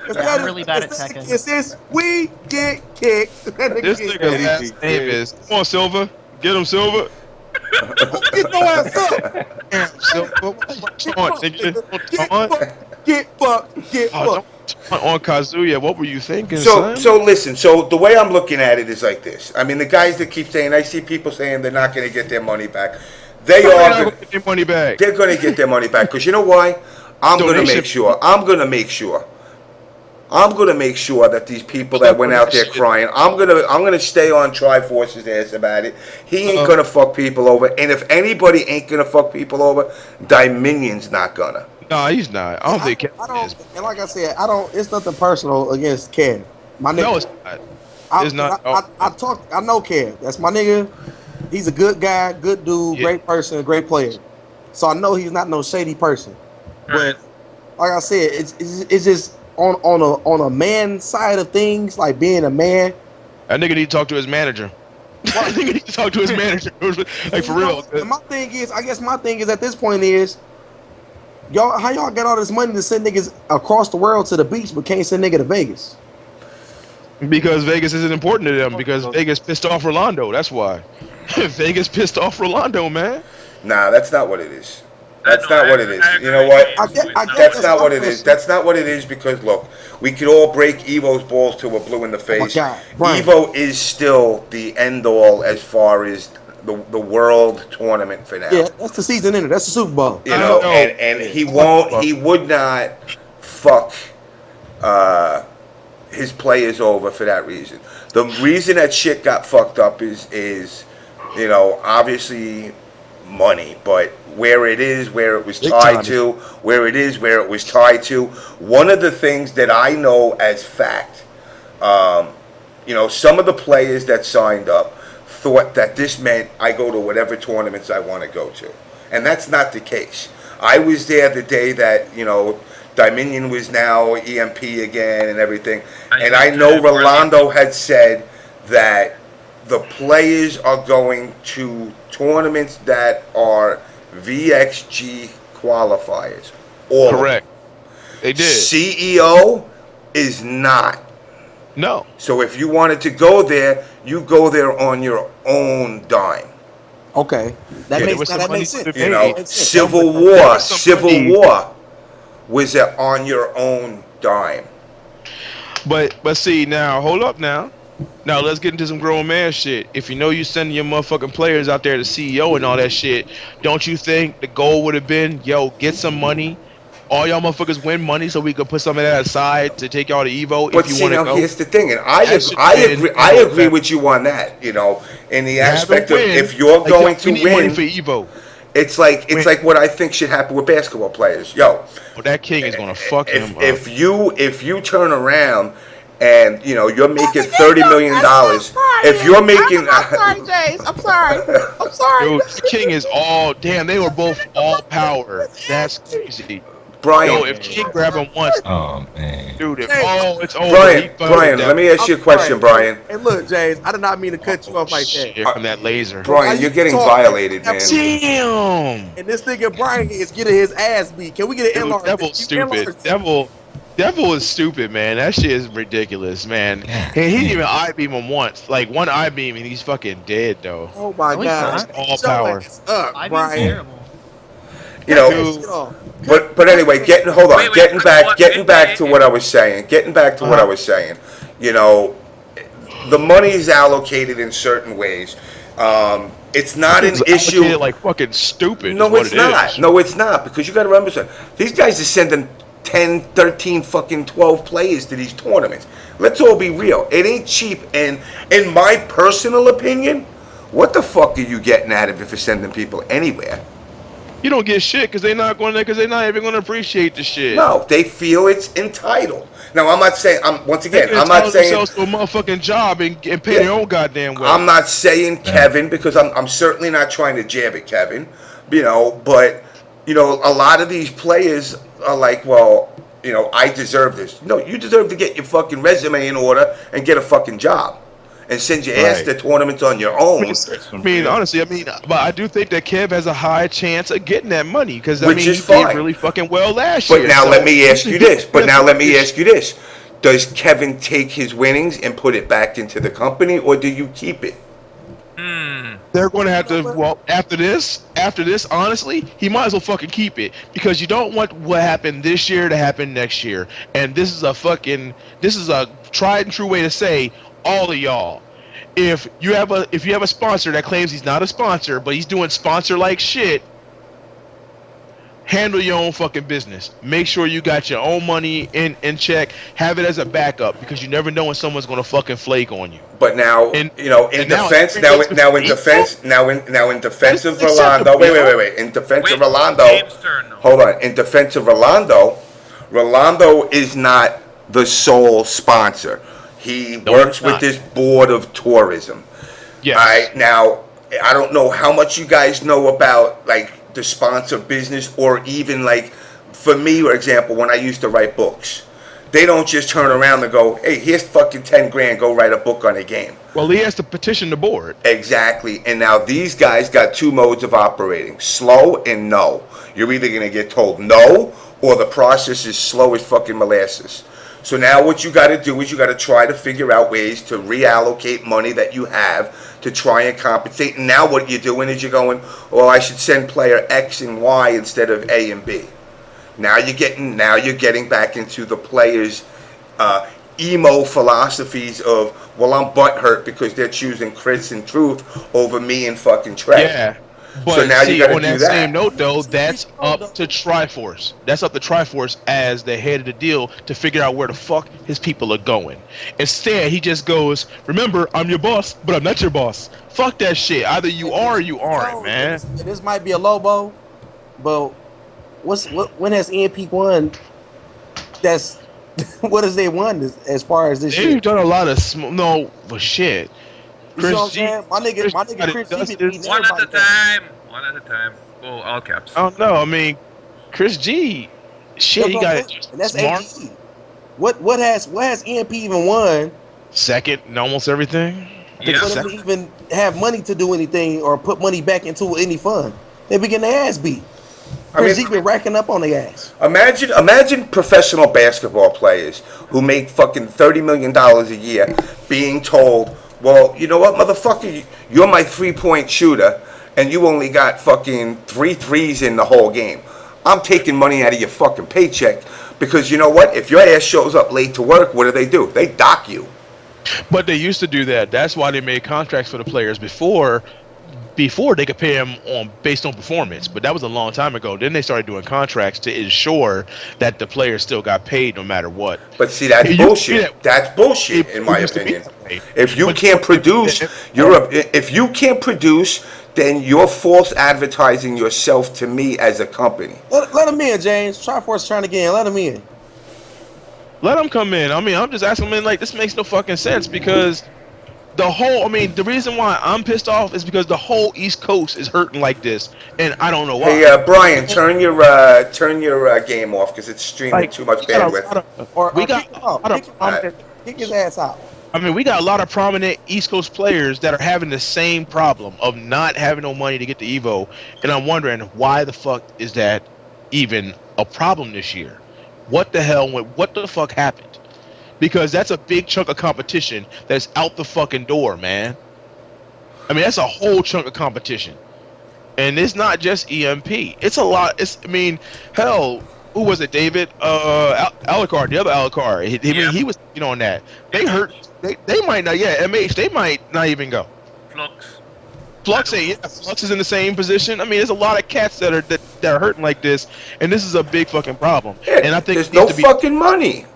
I'm really bad at Tekken. It says we get kicked. This nigga's last name is. Come on, Silver. Get him, Silver. Get your ass up. Get fucked. On Kazuya, what were you thinking? So listen. So the way I'm looking at it is like this. I mean, the guys that keep saying, I see people saying they're not going to get their money back. They are going to get their money back. They're going to get their money back because you know why? I'm going to make sure. I'm going to make sure that these people that went out there crying, I'm gonna stay on Triforce's ass about it. He ain't gonna fuck people over, and if anybody ain't gonna fuck people over, Dominion's not gonna. No, he's not. I don't think Kev is. And like I said, it's nothing personal against Kev. My nigga. No, it's not. It's not. I know Kev. That's my nigga. He's a good guy, good dude, great person, great player. So I know he's not no shady person. But like I said, it's just on a man side of things, like being a man. That nigga need to talk to his manager. That nigga need to talk to his manager. Like for real. My thing is at this point is, how y'all get all this money to send niggas across the world to the beach, but can't send nigga to Vegas? Because Vegas isn't important to them. Because Vegas pissed off Rolando. That's why. Vegas pissed off Rolando, man. Nah, that's not what it is. That's not what it is. You know what? That's not what it is. That's not what it is because, look, we could all break Evo's balls till we're blue in the face. Evo is still the end-all as far as the world tournament for now. Yeah, that's the season in it. That's the Super Bowl. You know, and he would not fuck his players over for that reason. The reason that shit got fucked up is you know, obviously money, but where it was tied to, one of the things that I know as fact, you know, some of the players that signed up thought that this meant I go to whatever tournaments I want to go to, and that's not the case. I was there the day that, you know, Dominion was now EMP again and everything, and I know Rolando had said that the players are going to tournaments that are VXG qualifiers. All Correct. Of them. They did. CEO is not. No. So if you wanted to go there, you go there on your own dime. Okay, that makes sense. You know, Civil War was on your own dime. But see now, hold up now. Now let's get into some grown man shit. If you know you sending your motherfucking players out there to CEO and all that shit, don't you think the goal would have been, yo, get some money, all y'all motherfuckers win money so we could put some of that aside to take y'all to Evo but if you see, want to now go? here's the thing, and I agree with you on that. You know, in the aspect of if you're going to win money for Evo. It's like what I think should happen with basketball players. Yo, well, that king is gonna fuck him up. If you turn around and you know you're making $30 million, if you're making, I'm sorry, Jace. I'm sorry. Dude, the king is all damn. They were both all power. That's crazy. Brian, yo, if King grab him once, oh man, dude, it's over. Brian, let me ask you a question, Brian. Hey, look, James, I did not mean to cut you off like that. From that laser, Brian, you're getting violated, man. Damn. And this nigga Brian is getting his ass beat. Can we get an LR? Devil's stupid. Devil is stupid, man. That shit is ridiculous, man. And he didn't even eye beam him once. Like one eye beam, and he's fucking dead though. Oh my god, all power. Up, Brian. You know, but anyway, getting back to what I was saying. You know, the money is allocated in certain ways. It's not an issue. Like fucking stupid. No, it's not. No, it's not, because you got to remember something. These guys are sending 10, 13, fucking 12 players to these tournaments. Let's all be real. It ain't cheap. And in my personal opinion, what the fuck are you getting out of it for sending people anywhere? You don't get shit because they're not even going to appreciate the shit. No, they feel it's entitled. Now, I'm not saying, I'm not saying themselves to a motherfucking job and pay their own goddamn way. I'm not saying Kevin, because I'm certainly not trying to jab at Kevin, you know, but, you know, a lot of these players are like, well, you know, I deserve this. No, you deserve to get your fucking resume in order and get a fucking job. And send your ass to tournaments on your own. I mean, honestly, but I do think that Kev has a high chance of getting that money because he did really fucking well last year. But now let me ask you this. Does Kevin take his winnings and put it back into the company, or do you keep it? They're going to have to. Well, after this, honestly, he might as well fucking keep it because you don't want what happened this year to happen next year. And this is a tried and true way to say. All of y'all, if you have a sponsor that claims he's not a sponsor but he's doing sponsor like shit, handle your own fucking business. Make sure you got your own money in check. Have it as a backup because you never know when someone's gonna fucking flake on you. But now, in defense of Rolando. Wait. In defense of Rolando, hold on. In defense of Rolando is not the sole sponsor. He works with this board of tourism. Yes. All right. Now, I don't know how much you guys know about like the sponsor business, or even like for me, for example, when I used to write books, they don't just turn around and go, "Hey, here's fucking 10 grand. Go write a book on a game." Well, he has to petition the board. Exactly. And now these guys got two modes of operating: slow and no. You're either gonna get told no, or the process is slow as fucking molasses. So now what you got to do is you got to try to figure out ways to reallocate money that you have to try and compensate. And now what you're doing is you're going, well, I should send player X and Y instead of A and B. Now you're getting back into the players' emo philosophies of, well, I'm butthurt because they're choosing Chris and Truf over me and fucking Trey. Yeah. But so now you got to do that. Same note, though, that's up to Triforce. That's up to Triforce as the head of the deal to figure out where the fuck his people are going. Instead, he just goes, "Remember, I'm your boss, but I'm not your boss." Fuck that shit. Either you are or you aren't, man. This might be a Lobo, but when has EMP won? That's what has they won as far as this shit? They've done a lot of but shit. You know what I'm saying? My nigga Chris G beating one at a time. Oh, AllCaps. Oh no, I mean, Chris G. Shit, he got it. And that's smart. AGE. What has EMP even won? Second in almost everything. Yeah. For them to even have money to do anything or put money back into any fund. They be getting their ass beat. Chris been racking up on their ass. Imagine professional basketball players who make fucking $30 million a year being told, well, you know what, motherfucker, you're my 3-point shooter, and you only got fucking 3 threes in the whole game. I'm taking money out of your fucking paycheck because you know what? If your ass shows up late to work, what do? They dock you. But they used to do that. That's why they made contracts for the players before they could pay them based on performance. But that was a long time ago. Then they started doing contracts to ensure that the players still got paid no matter what. But see, that's bullshit. That's bullshit, in my opinion. If you can't produce, if you can't produce, then you're false advertising yourself to me as a company. Let him in, James. Triforce trying to get in. Let him in. Let them come in. I mean, I'm just asking them, like, this makes no fucking sense because the reason why I'm pissed off is because the whole East Coast is hurting like this, and I don't know why. Hey, Brian, turn your game off because it's streaming too much bandwidth. Kick his ass out. I mean, we got a lot of prominent East Coast players that are having the same problem of not having no money to get to Evo, and I'm wondering why the fuck is that even a problem this year? What the fuck happened? Because that's a big chunk of competition that's out the fucking door, man. I mean, that's a whole chunk of competition. And it's not just EMP. It's a lot. Hell, who was it, David? Alucard, the other Alucard. He was on that. They hurt. They might not, MH, they might not even go. Flux is in the same position. I mean, there's a lot of cats that are hurting like this, and this is a big fucking problem. And I think there's no fucking money.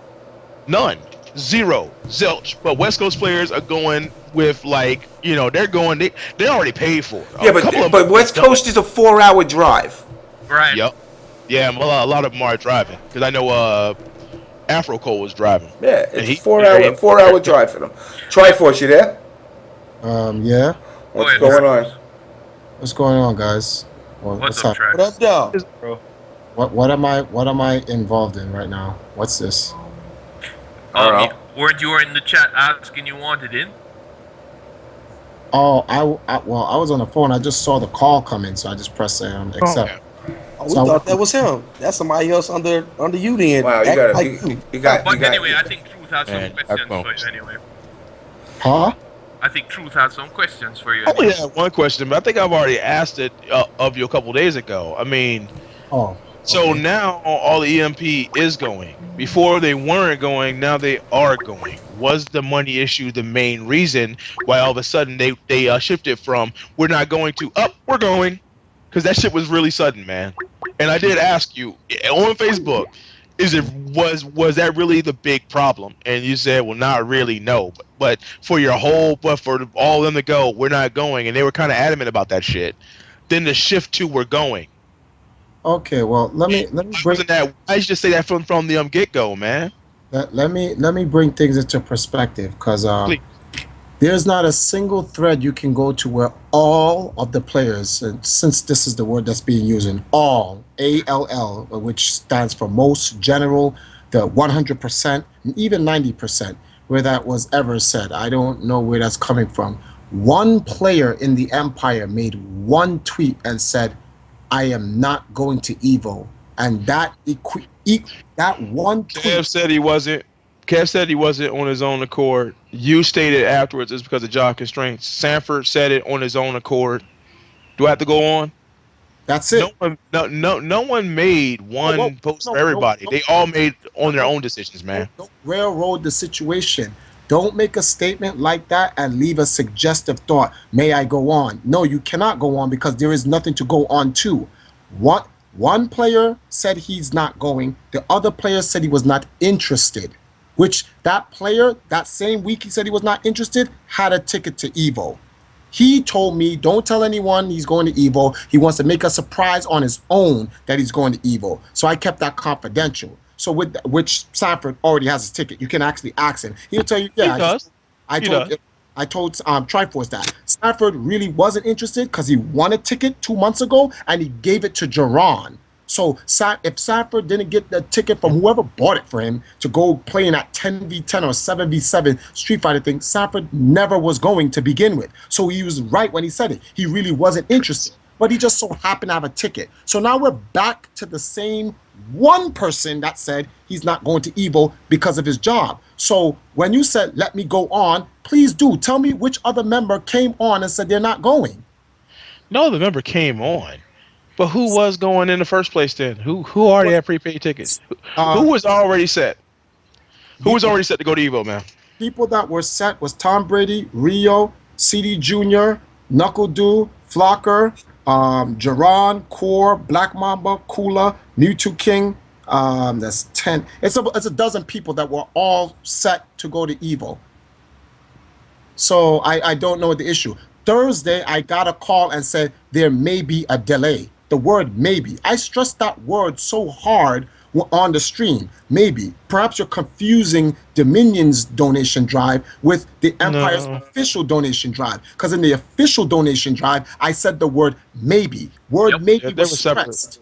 None. Zero. Zilch. But West Coast players are going with they're going. They already paid for it. Yeah, but West Coast is a 4-hour drive. Right. Yep. Yeah, a lot of them are driving because I know Afro Cole was driving. Yeah, it's a 4-hour drive for them. Triforce, you there? Yeah. What's going on? What's going on, guys? What's up, Travis? What up, though? What am I involved in right now? What's this? Weren't you in the chat asking you wanted in? Oh, I was on the phone. I just saw the call come in, so I just pressed accept. Oh, we thought that was him. That's somebody else under you then. Wow, you got. But anyway, I think Truth has some questions for you anyway. Huh? I think Truth has some questions for you. I only had one question, but I think I've already asked it of you a couple days ago. I mean, so now all the EMP is going. Before they weren't going, now they are going. Was the money issue the main reason why all of a sudden they shifted from we're not going to we're going? Because that shit was really sudden, man. And I did ask you on Facebook, was that really the big problem? And you said, well, not really, no. But for all of them to go, we're not going, and they were kind of adamant about that shit. Then the shift to we're going. Okay, well, let me bring that. I should just say that from the get go, man. Let me bring things into perspective, because there's not a single thread you can go to where all of the players, and since this is the word that's being used in all, ALL, which stands for most, general, the 100%, and even 90%, where that was ever said. I don't know where that's coming from. One player in the Empire made one tweet and said, I am not going to Evo. And that one tweet. Kev said he wasn't. Kev said he wasn't on his own accord. You stated afterwards it's because of job constraints. Sanford said it on his own accord. Do I have to go on? That's it. No one made one post for everybody. They all made on their own decisions, man. Don't railroad the situation. Don't make a statement like that and leave a suggestive thought. May I go on? No, you cannot go on because there is nothing to go on to. One player said he's not going. The other player said he was not interested. Which that player, that same week he said he was not interested, had a ticket to Evo. He told me, don't tell anyone he's going to Evo. He wants to make a surprise on his own that he's going to Evo. So I kept that confidential. So which Sanford already has his ticket. You can actually ask him. He'll tell you, yeah. I told Triforce that. Sanford really wasn't interested because he won a ticket 2 months ago and he gave it to Jerron. So if Sanford didn't get the ticket from whoever bought it for him to go play in that 10v10 or 7v7 Street Fighter thing, Sanford never was going to begin with. So he was right when he said it. He really wasn't interested, but he just so happened to have a ticket. So now we're back to the same one person that said he's not going to EVO because of his job. So when you said, let me go on, please do. Tell me which other member came on and said they're not going. No other member came on. But who was going in the first place then? Who already had prepaid tickets? Who was already set? Who was already set to go to EVO, man? People that were set was Tom Brady, Rio, CD Jr., Knuckle Doo, Flocker, Jerron, Core, Black Mamba, Kula, Mewtwo King. That's 10. It's a dozen people that were all set to go to EVO. So I don't know the issue. Thursday, I got a call and said there may be a delay. The word maybe. I stressed that word so hard on the stream. Maybe. Perhaps you're confusing Dominion's donation drive with the Empire's official donation drive. Because in the official donation drive, I said the word maybe. Maybe was stressed.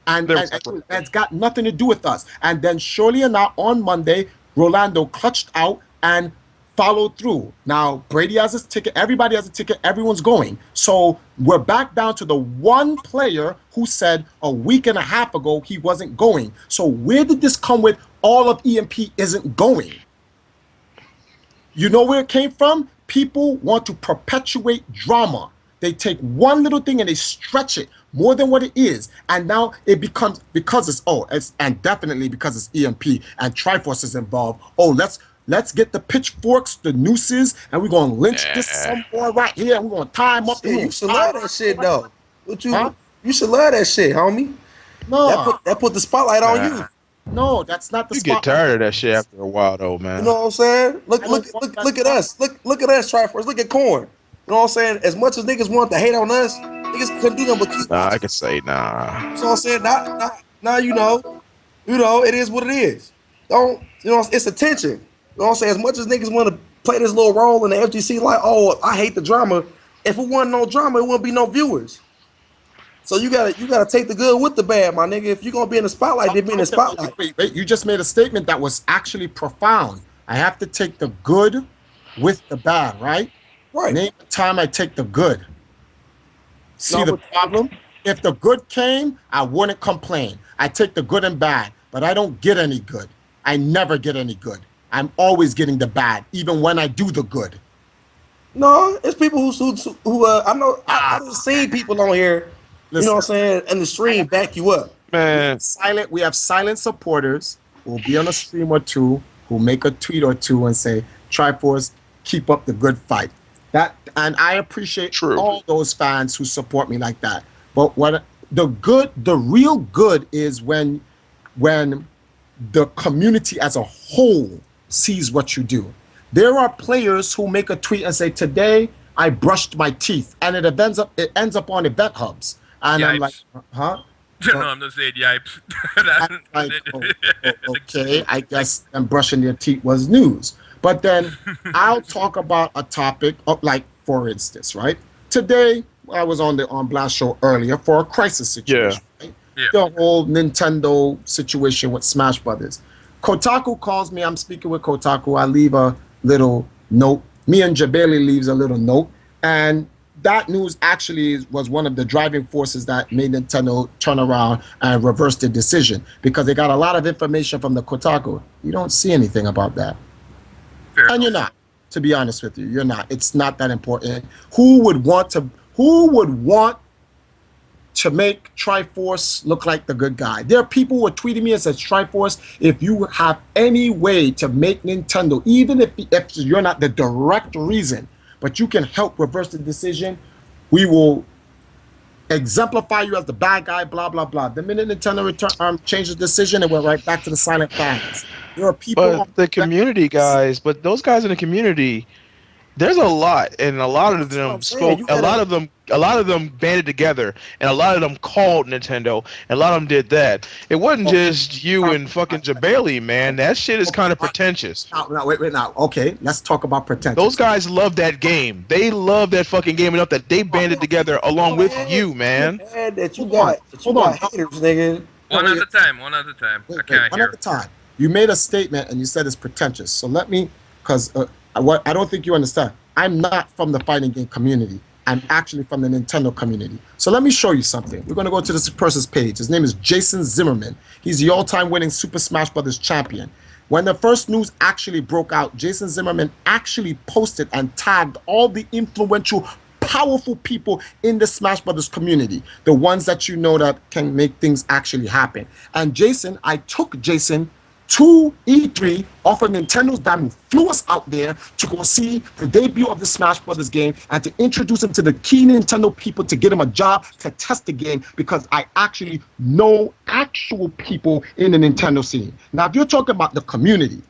And it's got nothing to do with us. And then surely enough, on Monday, Rolando clutched out and followed through. Now, Brady has his ticket. Everybody has a ticket. Everyone's going. So we're back down to the one player who said a week and a half ago he wasn't going. So where did this come with all of EMP isn't going? You know where it came from? People want to perpetuate drama. They take one little thing and they stretch it more than what it is. And now it becomes, because and definitely because it's EMP and Triforce is involved. Let's get the pitchforks, the nooses, and we're gonna lynch this some boy right here. We're gonna tie him up. You should love that shit though. You should love that shit, homie. No, that put the spotlight on you. No, that's not the spotlight. You get tired of that shit after a while, though, man. You know what I'm saying? Look at us. Look at us, Triforce. Look at Corn. You know what I'm saying? As much as niggas want to hate on us, niggas couldn't do nothing but keep. Nah, I can say nah. You know what I'm saying? Now you know, it is what it is. It's attention. You know what I'm saying? As much as niggas want to play this little role in the FGC, like, oh, I hate the drama. If it wasn't no drama, it wouldn't be no viewers. So you gotta take the good with the bad, my nigga. If you're gonna be in the spotlight, then be in the spotlight. Wait, you just made a statement that was actually profound. I have to take the good with the bad, right? Right. Name the time I take the good. See the problem? If the good came, I wouldn't complain. I take the good and bad, but I don't get any good. I never get any good. I'm always getting the bad, even when I do the good. No, it's people who I know. I've seen people on here. Listen, you know what I'm saying? And the stream back you up, man. We have silent supporters who will be on a stream or two, who make a tweet or two and say, "Triforce, keep up the good fight." And I appreciate all those fans who support me like that. But what the real good is when the community as a whole sees what you do. There are players who make a tweet and say, "Today I brushed my teeth," and it ends up on event hubs. And yipes. I'm like, huh? No, I'm not saying yipes. Okay, I guess them brushing their teeth was news. But then I'll talk about a topic of, like, for instance, right? Today I was on Blast Show earlier for a crisis situation. Yeah. Right? Yeah. The whole Nintendo situation with Smash Brothers. Kotaku calls me. I'm speaking with Kotaku. I leave a little note. Me and Jabali leaves a little note, and that news actually was one of the driving forces that made Nintendo turn around and reverse the decision, because they got a lot of information from the Kotaku. You don't see anything about that. Fair and enough. You're not, to be honest with you, you're not. It's not that important. Who would want to make Triforce look like the good guy? There are people who are tweeting me and says, "Triforce, if you have any way to make Nintendo, even if you're not the direct reason, but you can help reverse the decision, we will exemplify you as the bad guy, blah, blah, blah." The minute Nintendo changed the decision, it went right back to the silent fans. There are people... But the community guys, but those guys in the community, there's a lot, and a lot of them spoke, a lot of them banded together, and a lot of them called Nintendo, and a lot of them did that. It wasn't just you and fucking Jabali, man. That shit is kind of pretentious. Wait, now. Okay, let's talk about pretentious. Those guys love that game. They love that fucking game enough that they banded together along with you, man. That you got haters, nigga. One at a time. I can't One hear. at a time. You made a statement and you said it's pretentious. So let me, because what I don't think you understand. I'm not from the fighting game community. I'm actually from the Nintendo community. So let me show you something. We're going to go to this person's page. His name is Jason Zimmerman. He's the all-time winning Super Smash Brothers champion. When the first news actually broke out, Jason Zimmerman actually posted and tagged all the influential, powerful people in the Smash Brothers community, the ones that you know that can make things actually happen. And Jason, I took Jason to E3 off of Nintendo's dime, who flew us out there to go see the debut of the Smash Brothers game and to introduce him to the key Nintendo people to get him a job to test the game, because I actually know actual people in the Nintendo scene. Now, if you're talking about the community,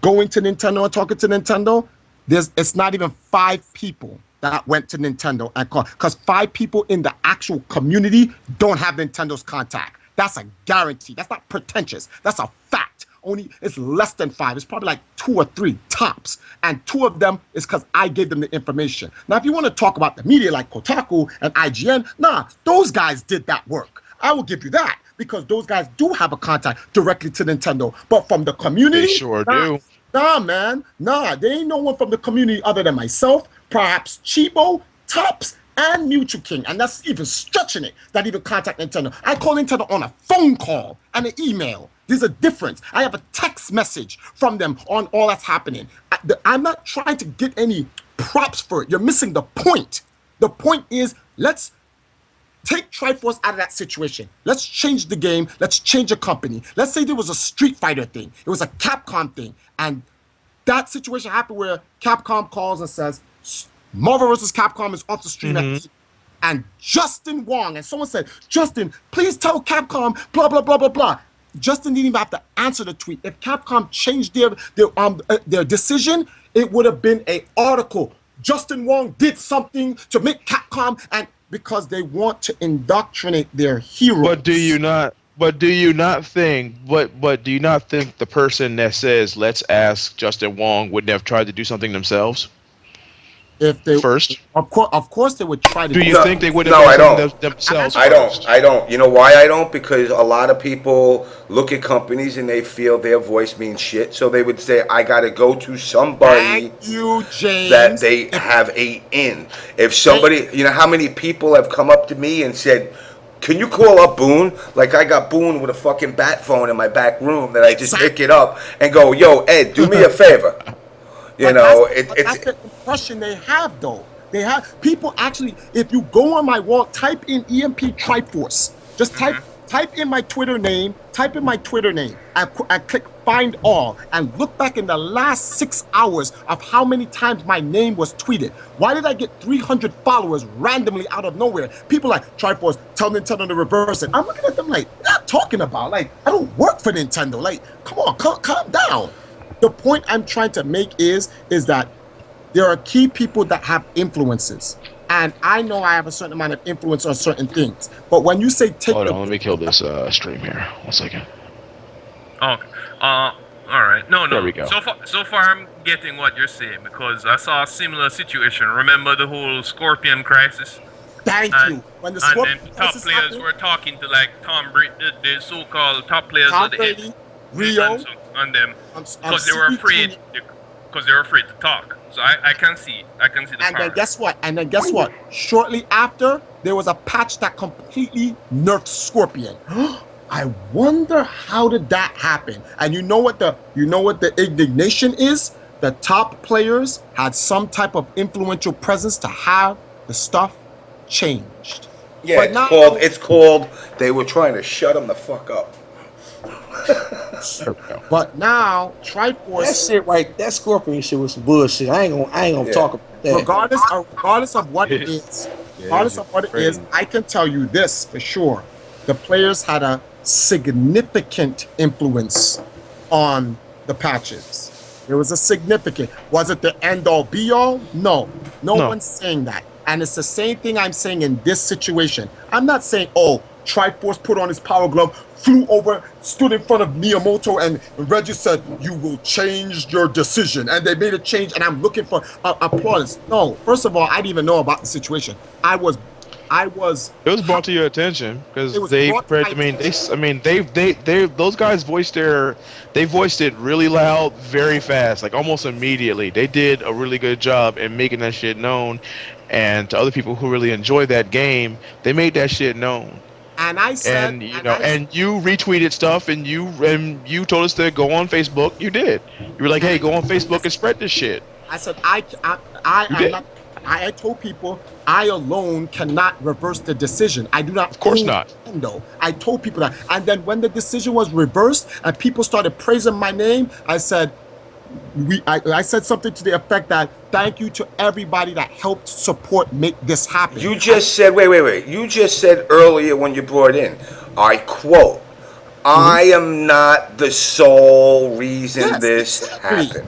going to Nintendo and talking to Nintendo, it's not even 5 people that went to Nintendo and called, because 5 people in the actual community don't have Nintendo's contact. That's a guarantee. That's not pretentious. That's a fact. Only it's less than 5. It's probably like 2 or 3 tops, and 2 of them is because I gave them the information. Now, if you want to talk about the media like Kotaku and IGN, nah, those guys did that work. I will give you that, because those guys do have a contact directly to Nintendo. But from the community, They sure do. Nah, man, nah. There ain't no one from the community other than myself, perhaps Chibo, Tops, and Mutual King, and that's even stretching it, that even contact Nintendo. I call Nintendo on a phone call and an email. There's a difference. I have a text message from them on all that's happening. I'm not trying to get any props for it. You're missing the point. The point is, let's take Triforce out of that situation. Let's change the game. Let's change a company. Let's say there was a Street Fighter thing. It was a Capcom thing. And that situation happened where Capcom calls and says, Marvel vs. Capcom is off the stream at 8. And Justin Wong, and someone said, Justin, please tell Capcom, blah, blah, blah, blah, blah. Justin didn't even have to answer the tweet. If Capcom changed their decision, it would have been an article. Justin Wong did something to make Capcom, and because they want to indoctrinate their heroes. But do you not think the person that says let's ask Justin Wong wouldn't have tried to do something themselves? If they first, of course they would try to. Do you think they would have done something themselves? I don't. You know why I don't? Because a lot of people look at companies and they feel their voice means shit, so they would say, "I got to go to somebody that they have a in." If somebody, you know, how many people have come up to me and said, "Can you call up Boone?" Like I got Boone with a fucking bat phone in my back room that I just pick it up and go, "Yo, Ed, do me a favor." You know, that's the impression they have, though. They have people actually. If you go on my wall, type in EMP Triforce. Just type in my Twitter name. I click Find All and look back in the last 6 hours of how many times my name was tweeted. Why did I get 300 followers randomly out of nowhere? People like Triforce, tell Nintendo to reverse it. I'm looking at them like, what are you talking about? Like, I don't work for Nintendo. Like, come on, calm down. The point I'm trying to make is that there are key people that have influences. And I know I have a certain amount of influence on certain things. But when you say take... Hold on, let me kill this stream here. 1 second. Okay. All right. No. There we go. So far, I'm getting what you're saying, because I saw a similar situation. Remember the whole Scorpion crisis? Thank you. When the Scorpion crisis top players were talking to like Tom Brady, the so-called top players of the Brady, Rio, on them, because they were afraid. Because they were afraid to talk. So I can see the and then guess what? Shortly after, there was a patch that completely nerfed Scorpion. I wonder how did that happen? And you know what the indignation is? The top players had some type of influential presence to have the stuff changed. Yeah, it's called they were trying to shut them the fuck up. But now Triforce, that Scorpion shit was some bullshit. I ain't gonna talk about that. Regardless of what it is, I can tell you this for sure: the players had a significant influence on the patches. There was a significant. Was it the end all be all? No one's saying that. And it's the same thing I'm saying in this situation. I'm not saying, Triforce put on his power glove, flew over, stood in front of Miyamoto, and Reggie said, "You will change your decision." And they made a change, and I'm looking for applause. No, first of all, I didn't even know about the situation. I was It was brought to your attention because those guys voiced it really loud, very fast, like almost immediately. They did a really good job in making that shit known, and to other people who really enjoy that game, they made that shit known. And I said, and you retweeted stuff, and you told us to go on Facebook. You did. You were like, "Hey, go on Facebook and spread this shit." I said, I told people I alone cannot reverse the decision. I do not. Of course not. Nintendo. I told people that, and then when the decision was reversed and people started praising my name, I said, I said something to the effect that thank you to everybody that helped support make this happen. You just said, wait. You just said earlier when you brought in, I quote, I am not the sole reason this happened.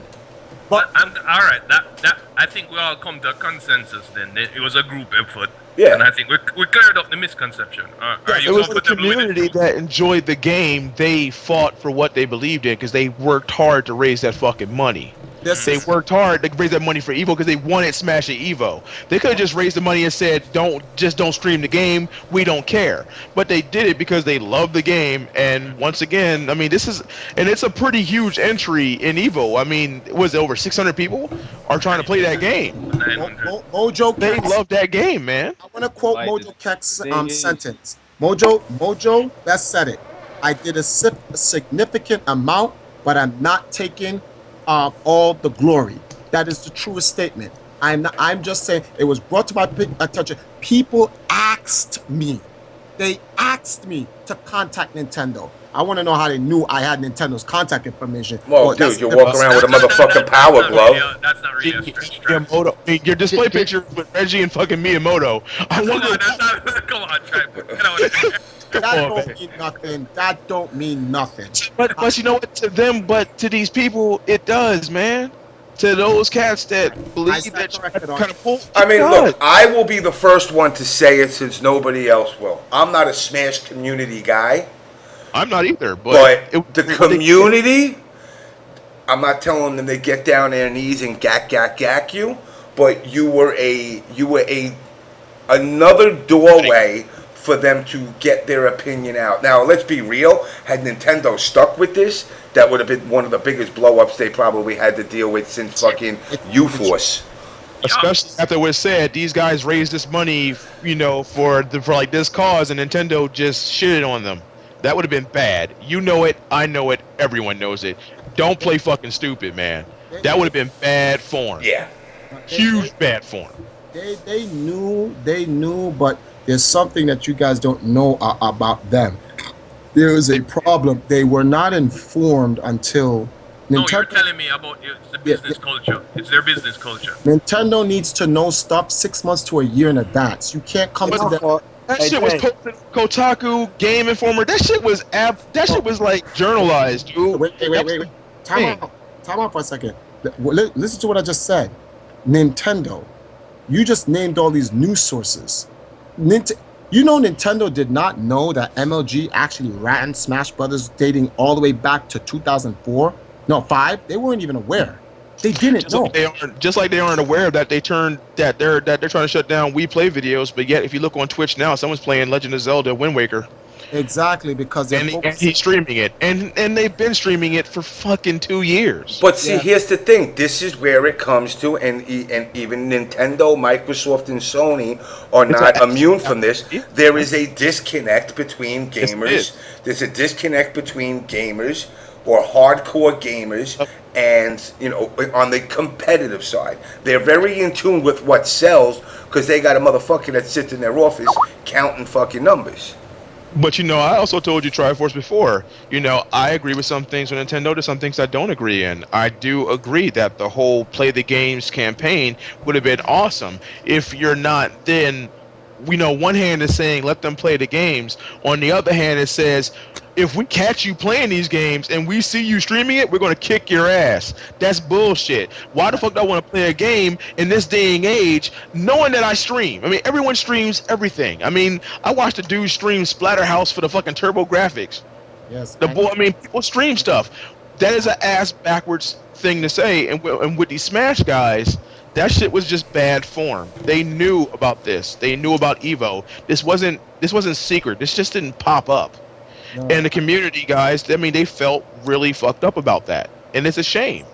But all right, that I think we all come to a consensus. Then it was a group effort. Yeah. And I think we cleared up the misconception. It was the community that enjoyed the game. They fought for what they believed in because they worked hard to raise that fucking money. They worked hard to raise that money for Evo because they wanted Smash at Evo. They could have just raised the money and said, don't stream the game. We don't care. But they did it because they love the game. And once again, I mean, it's a pretty huge entry in Evo. I mean, was it over 600 people are trying to play that game? Mojo, they love that game, man. I want to quote Mojo Keck's sentence. Mojo best said it. I did a significant amount, but I'm not taking all the glory. That is the truest statement. I'm just saying it was brought to my attention. People asked me. They asked me to contact Nintendo. I want to know how they knew I had Nintendo's contact information. Well, dude, you walk around with a motherfucking power glove. That's not really a stretch. Your display picture with Reggie and fucking Miyamoto. Come on, Truf. That don't mean nothing. But you know what? To them, but to these people, it does, man. To those cats that believe that kind of pull. I mean, look, I will be the first one to say it since nobody else will. I'm not a Smash community guy. I'm not either. But the community, I'm not telling them to get down their knees and gack you. But you were another doorway for them to get their opinion out. Now, let's be real. Had Nintendo stuck with this, that would have been one of the biggest blow-ups they probably had to deal with since fucking U-Force. Especially after it was said, these guys raised this money, for like this cause, and Nintendo just shitted on them. That would have been bad. You know it. I know it. Everyone knows it. Don't play fucking stupid, man. That would have been bad form. Yeah. Huge bad form. They knew, but there's something that you guys don't know about them. There is a problem. They were not informed until Nintendo. No, you're telling me about the business culture. It's their business culture. Nintendo needs to know stuff 6 months to a year in advance. You can't come to them. That shit was posted on Kotaku, Game Informer. That shit was like journalized, dude. Wait. Time out for a second. Listen to what I just said. Nintendo. You just named all these news sources. Nintendo did not know that MLG actually ran Smash Brothers dating all the way back to 2004? No, 5? They weren't even aware. They didn't know. Just like they aren't aware that they're trying to shut down We Play videos, but yet if you look on Twitch now, someone's playing Legend of Zelda Wind Waker. Exactly, because and he's streaming it, and they've been streaming it for fucking 2 years. But see, here's the thing: this is where it comes to, and even Nintendo, Microsoft, and Sony are not immune from this. There is a disconnect between gamers. There's a disconnect between gamers or hardcore gamers, and on the competitive side, they're very in tune with what sells because they got a motherfucker that sits in their office counting fucking numbers. But I also told you Triforce before. I agree with some things with Nintendo. There's some things I don't agree in. I do agree that the whole Play the Games campaign would have been awesome. If you're not, then one hand is saying let them play the games. On the other hand, it says if we catch you playing these games and we see you streaming it, we're going to kick your ass. That's bullshit. Why the fuck do I want to play a game in this day and age knowing that I stream? I mean, everyone streams everything. I mean, I watched a dude stream Splatterhouse for the fucking turbo graphics. Yes. People stream stuff. That is an ass backwards thing to say. And with these Smash guys, that shit was just bad form. They knew about this. They knew about Evo. This wasn't secret. This just didn't pop up. No. And the community guys, I mean, they felt really fucked up about that, and it's a shame.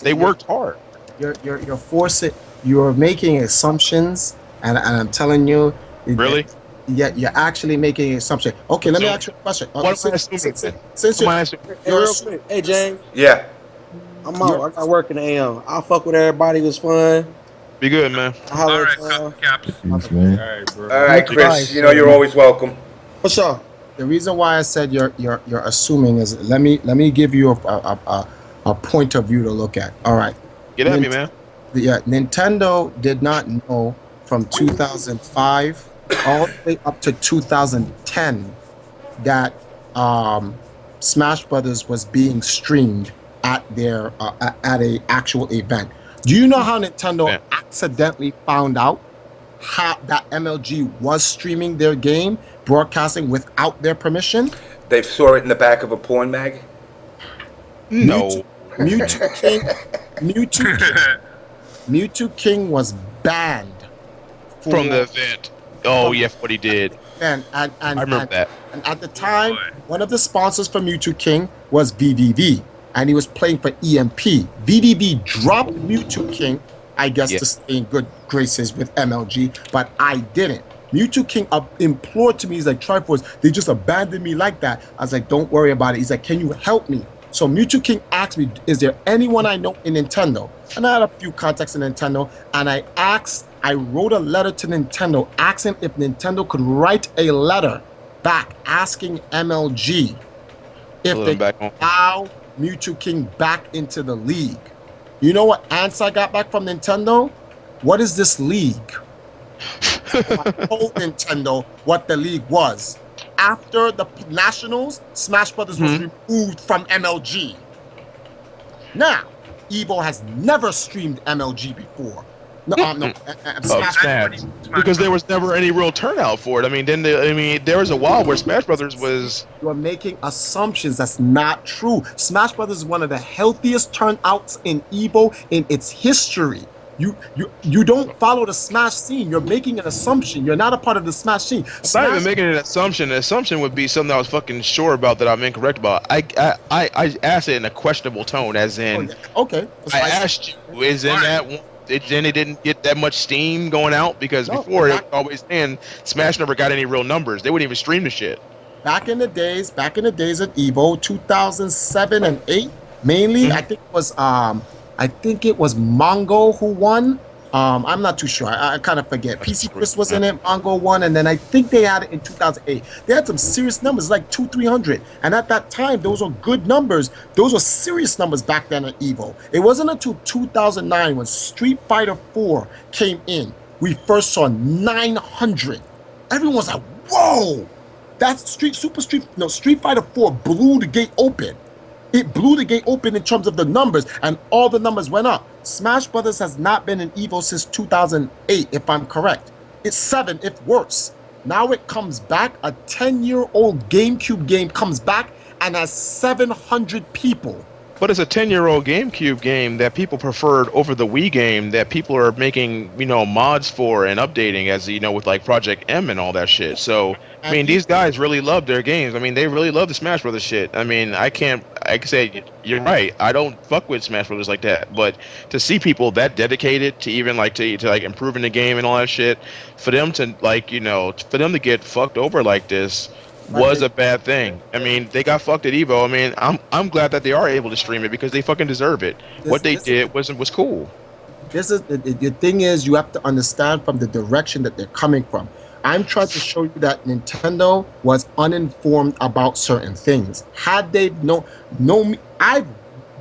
They worked hard. You're forcing. You're making assumptions, and I'm telling you. Really? Yeah, you're actually making an assumption. Okay, let me ask you a question. What am I assuming? Since Hey, James. Yeah. I'm out. I got work in the AM. I'll fuck with everybody. It was fun. Be good, man. All right, Caps. Thanks, man. All right, bro. All right, Chris. You know you're always welcome. What's up? The reason why I said you're assuming is let me give you a point of view to look at. All right. Get at me, man. Yeah, Nintendo did not know from 2005 all the way up to 2010 that Smash Brothers was being streamed at their at a actual event. Do you know how Nintendo accidentally found out how that MLG was streaming their game, broadcasting without their permission? They saw it in the back of a porn mag? No. Mewtwo King was banned from the event. Oh, yeah, what he did. And I remember that. And at the time, one of the sponsors for Mewtwo King was VVV, and he was playing for EMP. VVV dropped Mewtwo King, I guess, to stay in good graces with MLG, but I didn't. Mewtwo King implored to me, he's like, Triforce, they just abandoned me like that. I was like, don't worry about it. He's like, can you help me? So Mewtwo King asked me, is there anyone I know in Nintendo? And I had a few contacts in Nintendo, and I wrote a letter to Nintendo asking if Nintendo could write a letter back asking MLG if they could allow Mewtwo King back into the league. You know what answer I got back from Nintendo? What is this league? I told Nintendo what the league was. After the Nationals, Smash Brothers was removed from MLG. Now, Evo has never streamed MLG before. Smash. Because there was never any real turnout for it. I mean, there was a while where Smash Brothers was. You are making assumptions. That's not true. Smash Brothers is one of the healthiest turnouts in Evo in its history. You don't follow the Smash scene. You're making an assumption. You're not a part of the Smash scene. I'm not even making an assumption. An assumption would be something I was fucking sure about that I'm incorrect about. I asked it in a questionable tone, as in. Okay. I asked you, is in that one. Then it didn't get that much steam going out because before it was always saying Smash never got any real numbers. They wouldn't even stream the shit. Back in the days of Evo, 2007 and 8, mainly, I think it was Mongo who won. I'm not too sure. I kind of forget. PC Chris was in it. Mongo won, and then I think they had it in 2008. They had some serious numbers, like 200-300. And at that time, those were good numbers. Those were serious numbers back then at Evo. It wasn't until 2009 when Street Fighter 4 came in, we first saw 900. Everyone was like, "Whoa, that's Street Fighter 4 blew the gate open." It blew the gate open in terms of the numbers, and all the numbers went up. Smash Brothers has not been in Evo since 2008, if I'm correct. It's 7, if worse. Now it comes back, a 10-year-old GameCube game comes back and has 700 people. But it's a 10-year-old GameCube game that people preferred over the Wii game that people are making, mods for and updating, as with like Project M and all that shit. So, I mean, these guys really love their games. I mean, they really love the Smash Brothers shit. I mean, I can say you're right. I don't fuck with Smash Brothers like that. But to see people that dedicated to even like to improving the game and all that shit, for them to for them to get fucked over like this was a bad thing. I mean, they got fucked at Evo. I mean, I'm glad that they are able to stream it because they fucking deserve it. What they did was cool. This is the thing is, you have to understand from the direction that they're coming from. I'm trying to show you that Nintendo was uninformed about certain things. Had they known me, I've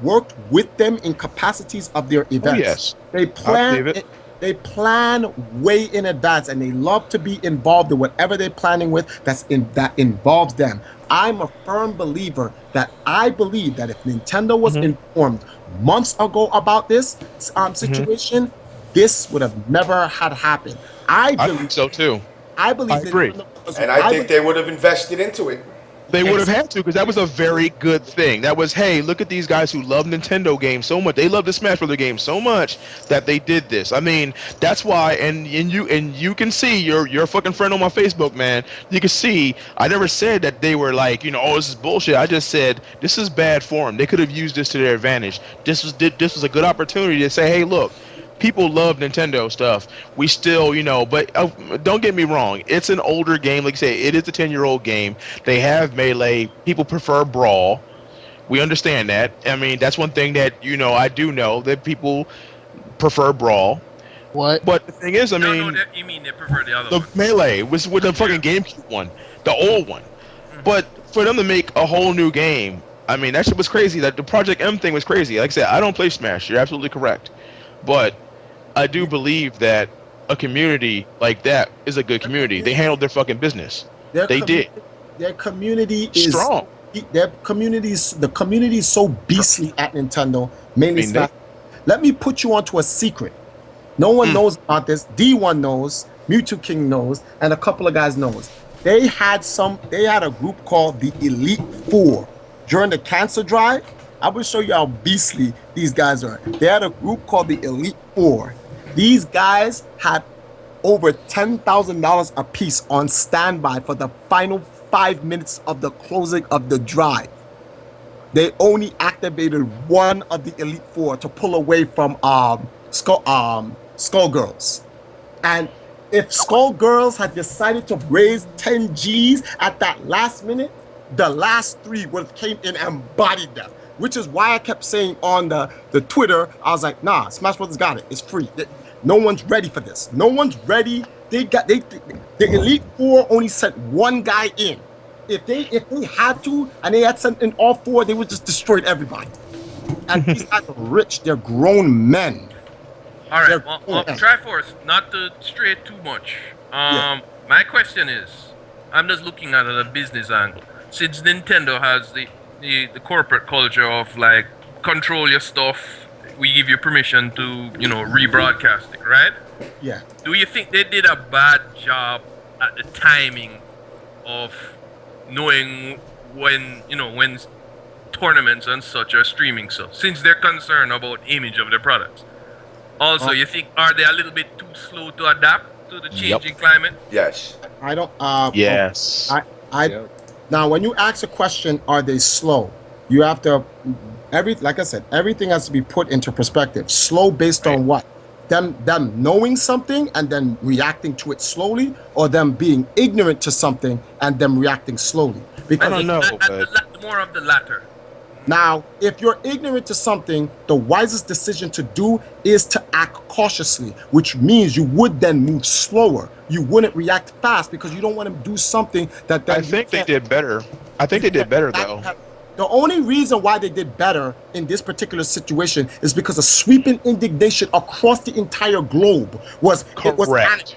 worked with them in capacities of their events. Oh, yes. They plan way in advance, and they love to be involved in whatever they're planning with that involves them. I'm a firm believer that I believe that if Nintendo was informed months ago about this situation, this would have never had happened. I believe so too. I believe. I agree. And I think they would have invested into it. They would have had to, because that was a very good thing. That was, hey, look at these guys who love Nintendo games so much. They love the Smash Bros. Game so much that they did this. I mean, that's why. And you can see your fucking friend on my Facebook, man. You can see I never said that they were like, oh, this is bullshit. I just said this is bad form. They could have used this to their advantage. This was a good opportunity to say, hey, look. People love Nintendo stuff. We still, but don't get me wrong. It's an older game. Like I say, it is a 10-year-old game. They have Melee. People prefer Brawl. We understand that. I mean, that's one thing that, I do know that people prefer Brawl. What? But the thing is, I mean... No, you mean they prefer the other one. Melee was with the fucking GameCube one. The old one. But for them to make a whole new game, I mean, that shit was crazy. That the Project M thing was crazy. Like I said, I don't play Smash. You're absolutely correct. But... I do believe that a community like that is a good community. They handled their fucking business. They did. Their community is strong. The community is so beastly at Nintendo. Mainly Smash. Let me put you onto a secret. No one knows about this. D1 knows. Mewtwo King knows, and a couple of guys knows. They had a group called the Elite Four during the cancer drive. I will show you how beastly these guys are. They had a group called the Elite Four. These guys had over $10,000 a piece on standby for the final 5 minutes of the closing of the drive. They only activated one of the Elite Four to pull away from Skullgirls. And if Skullgirls had decided to raise 10 G's at that last minute, the last three would have came in and bodied them. Which is why I kept saying on the Twitter, I was like, nah, Smash Brothers got it. It's free. No one's ready for this. No one's ready. The Elite Four only sent one guy in. If they had to, and they had sent in all four, they would just destroyed everybody. And these guys are rich. They're grown men. All right. Well, Triforce, not to stray too much. My question is, I'm just looking at a business angle. Since Nintendo has the corporate culture of like control your stuff, we give you permission to rebroadcast it, right? Yeah. Do you think they did a bad job at the timing of knowing when tournaments and such are streaming, so since they're concerned about image of their products? Also, you think are they a little bit too slow to adapt to the changing climate? Yes. I don't yes. Now, when you ask a question, are they slow? You have to, like I said, everything has to be put into perspective. Slow based on what? Them knowing something and then reacting to it slowly, or them being ignorant to something and them reacting slowly? Because I don't know. More of the latter. Now, if you're ignorant to something, the wisest decision to do is to act cautiously, which means you would then move slower. You wouldn't react fast because you don't want to do something that. I think they did better. I think they did better though. The only reason why they did better in this particular situation is because of sweeping indignation across the entire globe was correct.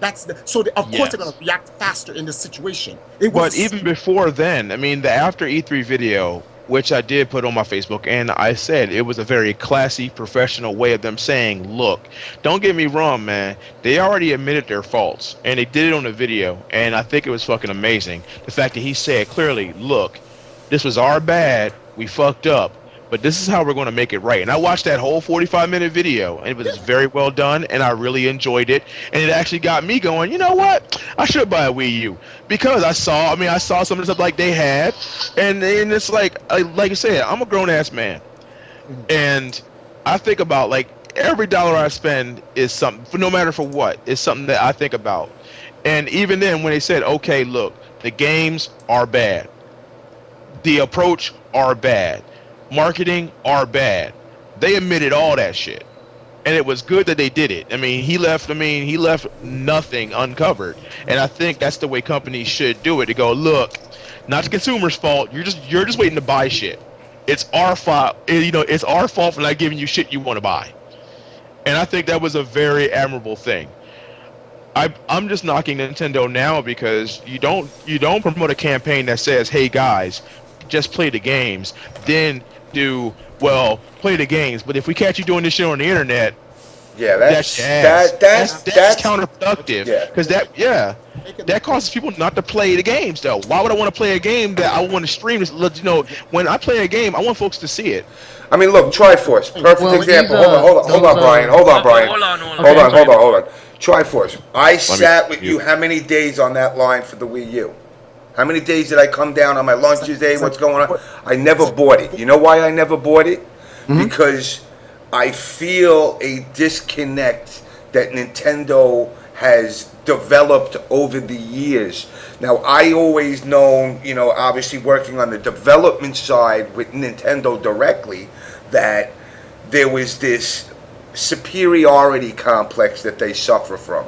Of course they're going to react faster in this situation. But even before then, I mean, the after E3 video, which I did put on my Facebook, and I said it was a very classy, professional way of them saying, look, don't get me wrong, man. They already admitted their faults, and they did it on the video, and I think it was fucking amazing. The fact that he said clearly, look, this was our bad, we fucked up, but this is how we're going to make it right. And I watched that whole 45-minute video, and it was very well done, and I really enjoyed it. And it actually got me going, you know what? I should buy a Wii U. Because I saw some of the stuff like they had, and it's like you said, I'm a grown-ass man. And I think about, like, every dollar I spend is something, no matter for what, is something that I think about. And even then, when they said, okay, look, the games are bad. The approach are bad. Marketing are bad. They admitted all that shit. And it was good that they did it. I mean, he left nothing uncovered. And I think that's the way companies should do it. To go, look, not the consumer's fault. You're just waiting to buy shit. It's our fault. It's our fault for not giving you shit you want to buy. And I think that was a very admirable thing. I'm just knocking Nintendo now because you don't promote a campaign that says, hey guys, just play the games. Then play the games, but if we catch you doing this shit on the internet, Yeah, that's counterproductive. Yeah. Because that causes people not to play the games though. Why would I want to play a game that I want to stream? You know, when I play a game, I want folks to see it. I mean, look, Triforce, perfect example. Hold on, Brian. Hold on. Triforce. I sat with you how many days on that line for the Wii U? How many days did I come down on my lunches day? What's going on? I never bought it. You know why I never bought it? Because I feel a disconnect that Nintendo has developed over the years. Now, I always known, you know, obviously working on the development side with Nintendo directly, that there was this superiority complex that they suffer from,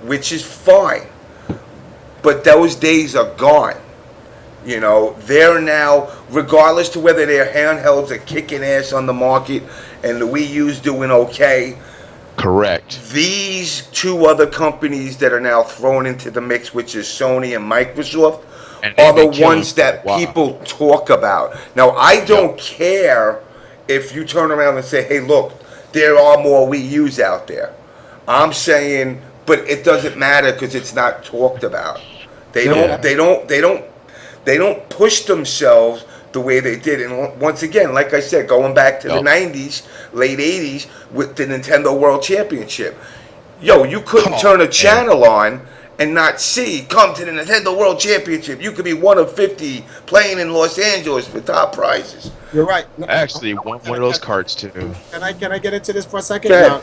which is fine. But those days are gone. You know, they're now, regardless to whether their handhelds are kicking ass on the market and the Wii U's doing okay. Correct. These two other companies that are now thrown into the mix, which is Sony and Microsoft, are the ones that people talk about. Now, I don't care if you turn around and say, hey, look, there are more Wii U's out there. I'm saying, but it doesn't matter because it's not talked about. They don't push themselves the way they did. And once again, like I said, going back to the 90s, late 80s with the Nintendo World Championship. Yo, you couldn't turn a channel on and not see, come to the Nintendo World Championship. You could be one of 50 playing in Los Angeles for top prizes. You're right. I actually want one of those cards too. Can I get into this for a second? Yeah.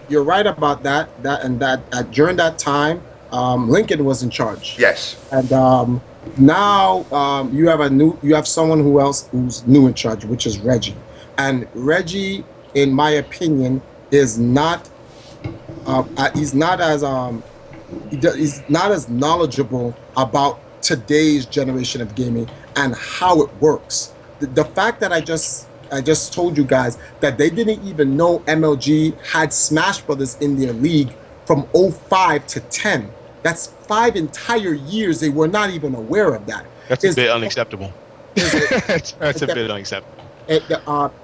You're right about that. During that time, Lincoln was in charge. Yes. And now you have someone who's new in charge, which is Reggie. And Reggie, in my opinion, is not he's not as knowledgeable about today's generation of gaming and how it works. The fact that I just told you guys that they didn't even know MLG had Smash Brothers in their league from 05 to 10. That's 5 entire years they were not even aware of that. That's a bit unacceptable. That's a bit unacceptable.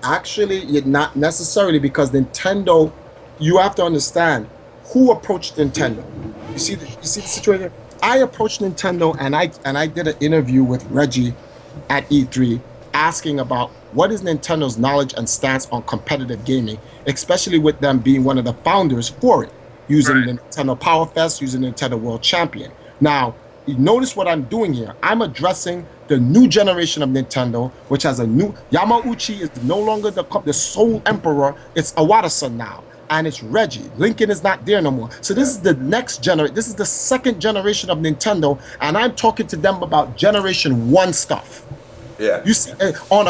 Actually, not necessarily, because Nintendo, you have to understand who approached Nintendo. You see the situation. I approached Nintendo and I did an interview with Reggie at E3 asking about what is Nintendo's knowledge and stance on competitive gaming, especially with them being one of the founders for it, using the Nintendo Power Fest, using Nintendo World Champion. Now, you notice what I'm doing here. I'm addressing the new generation of Nintendo, which has a new Yamauchi is no longer the sole emperor. It's Iwata-san now, and it's Reggie. Lincoln is not there no more. So this is the next generation. This is the second generation of Nintendo, and I'm talking to them about Generation 1 stuff. Yeah. You see, on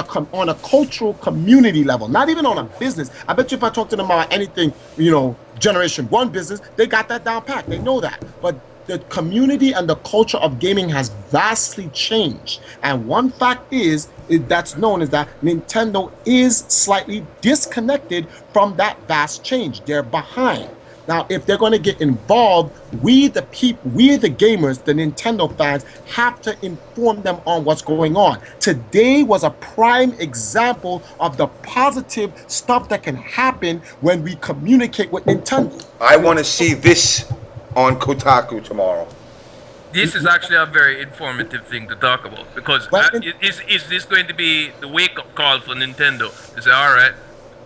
a cultural community level, not even on a business. I bet you if I talk to them about anything, Generation 1 business, they got that down pat. They know that. But the community and the culture of gaming has vastly changed. And one fact that's known is that Nintendo is slightly disconnected from that vast change. They're behind. Now, if they're going to get involved, we the gamers, the Nintendo fans, have to inform them on what's going on. Today was a prime example of the positive stuff that can happen when we communicate with Nintendo. I want to see this on Kotaku tomorrow. This is actually a very informative thing to talk about, because is this going to be the wake-up call for Nintendo to say, all right,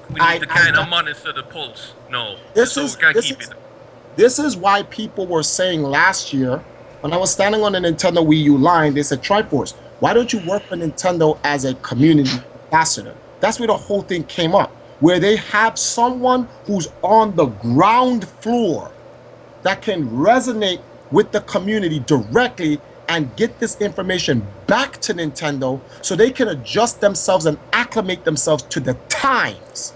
we need to kind of monitor the pulse? No. This is why people were saying last year, when I was standing on the Nintendo Wii U line, they said, Triforce, why don't you work for Nintendo as a community ambassador? That's where the whole thing came up, where they have someone who's on the ground floor that can resonate with the community directly and get this information back to Nintendo so they can adjust themselves and acclimate themselves to the times.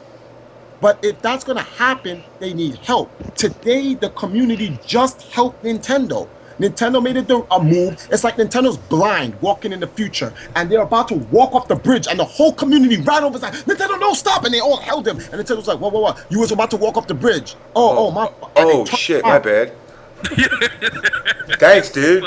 But if that's going to happen, they need help. Today, the community just helped Nintendo. Nintendo made a move. It's like Nintendo's blind, walking in the future, and they're about to walk off the bridge, and the whole community ran over and said, Nintendo, no, stop! And they all held him. And Nintendo's like, whoa, you was about to walk off the bridge. Oh, shit, my bad. Thanks, dude.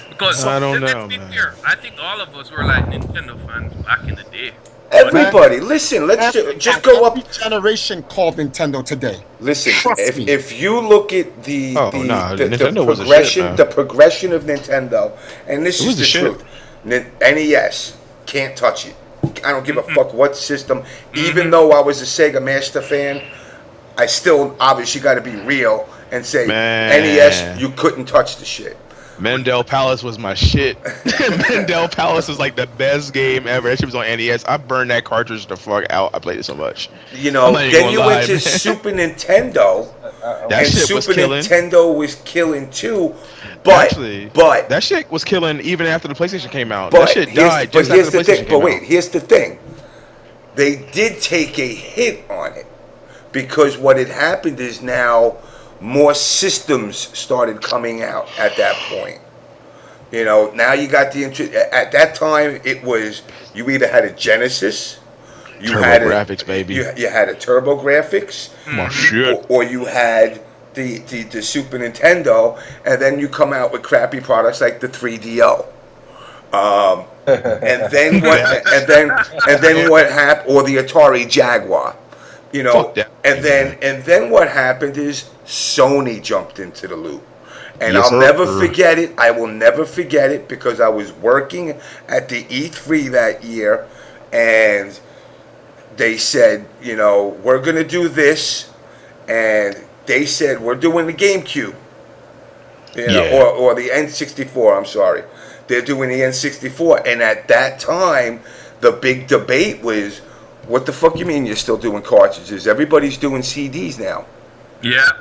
Because I don't know, let's be fair. I think all of us were like Nintendo fans back in the day. Everybody, listen. Let's just go up. Every generation called Nintendo today. Listen, Trust me. if you look at the progression, the progression of Nintendo, and this is the truth, NES can't touch it. I don't give a fuck what system. Even though I was a Sega Master fan, I still obviously got to be real and say NES, you couldn't touch the shit. Mendel Palace was my shit. Mendel Palace is like the best game ever. That shit was on NES. I burned that cartridge the fuck out. I played it so much. You know, then you went to Super Nintendo, and Super Nintendo was killing too. But that shit was killing even after the PlayStation came out. That shit died just after the PlayStation came out. But wait, here's the thing. They did take a hit on it because what had happened is now more systems started coming out at that point. You know, now you got at that time it was you either had a Genesis, you had graphics, baby. You had a TurboGrafx, or you had the Super Nintendo, and then you come out with crappy products like the 3DO. And then what happened, or the Atari Jaguar. You know, and then what happened is Sony jumped into the loop. And I'll never forget it. I will never forget it because I was working at the E3 that year, and they said, you know, we're going to do this, and they said, we're doing the GameCube, you know, or the N64, I'm sorry. They're doing the N64, and at that time, the big debate was, what the fuck you mean you're still doing cartridges? Everybody's doing CDs now. Yeah.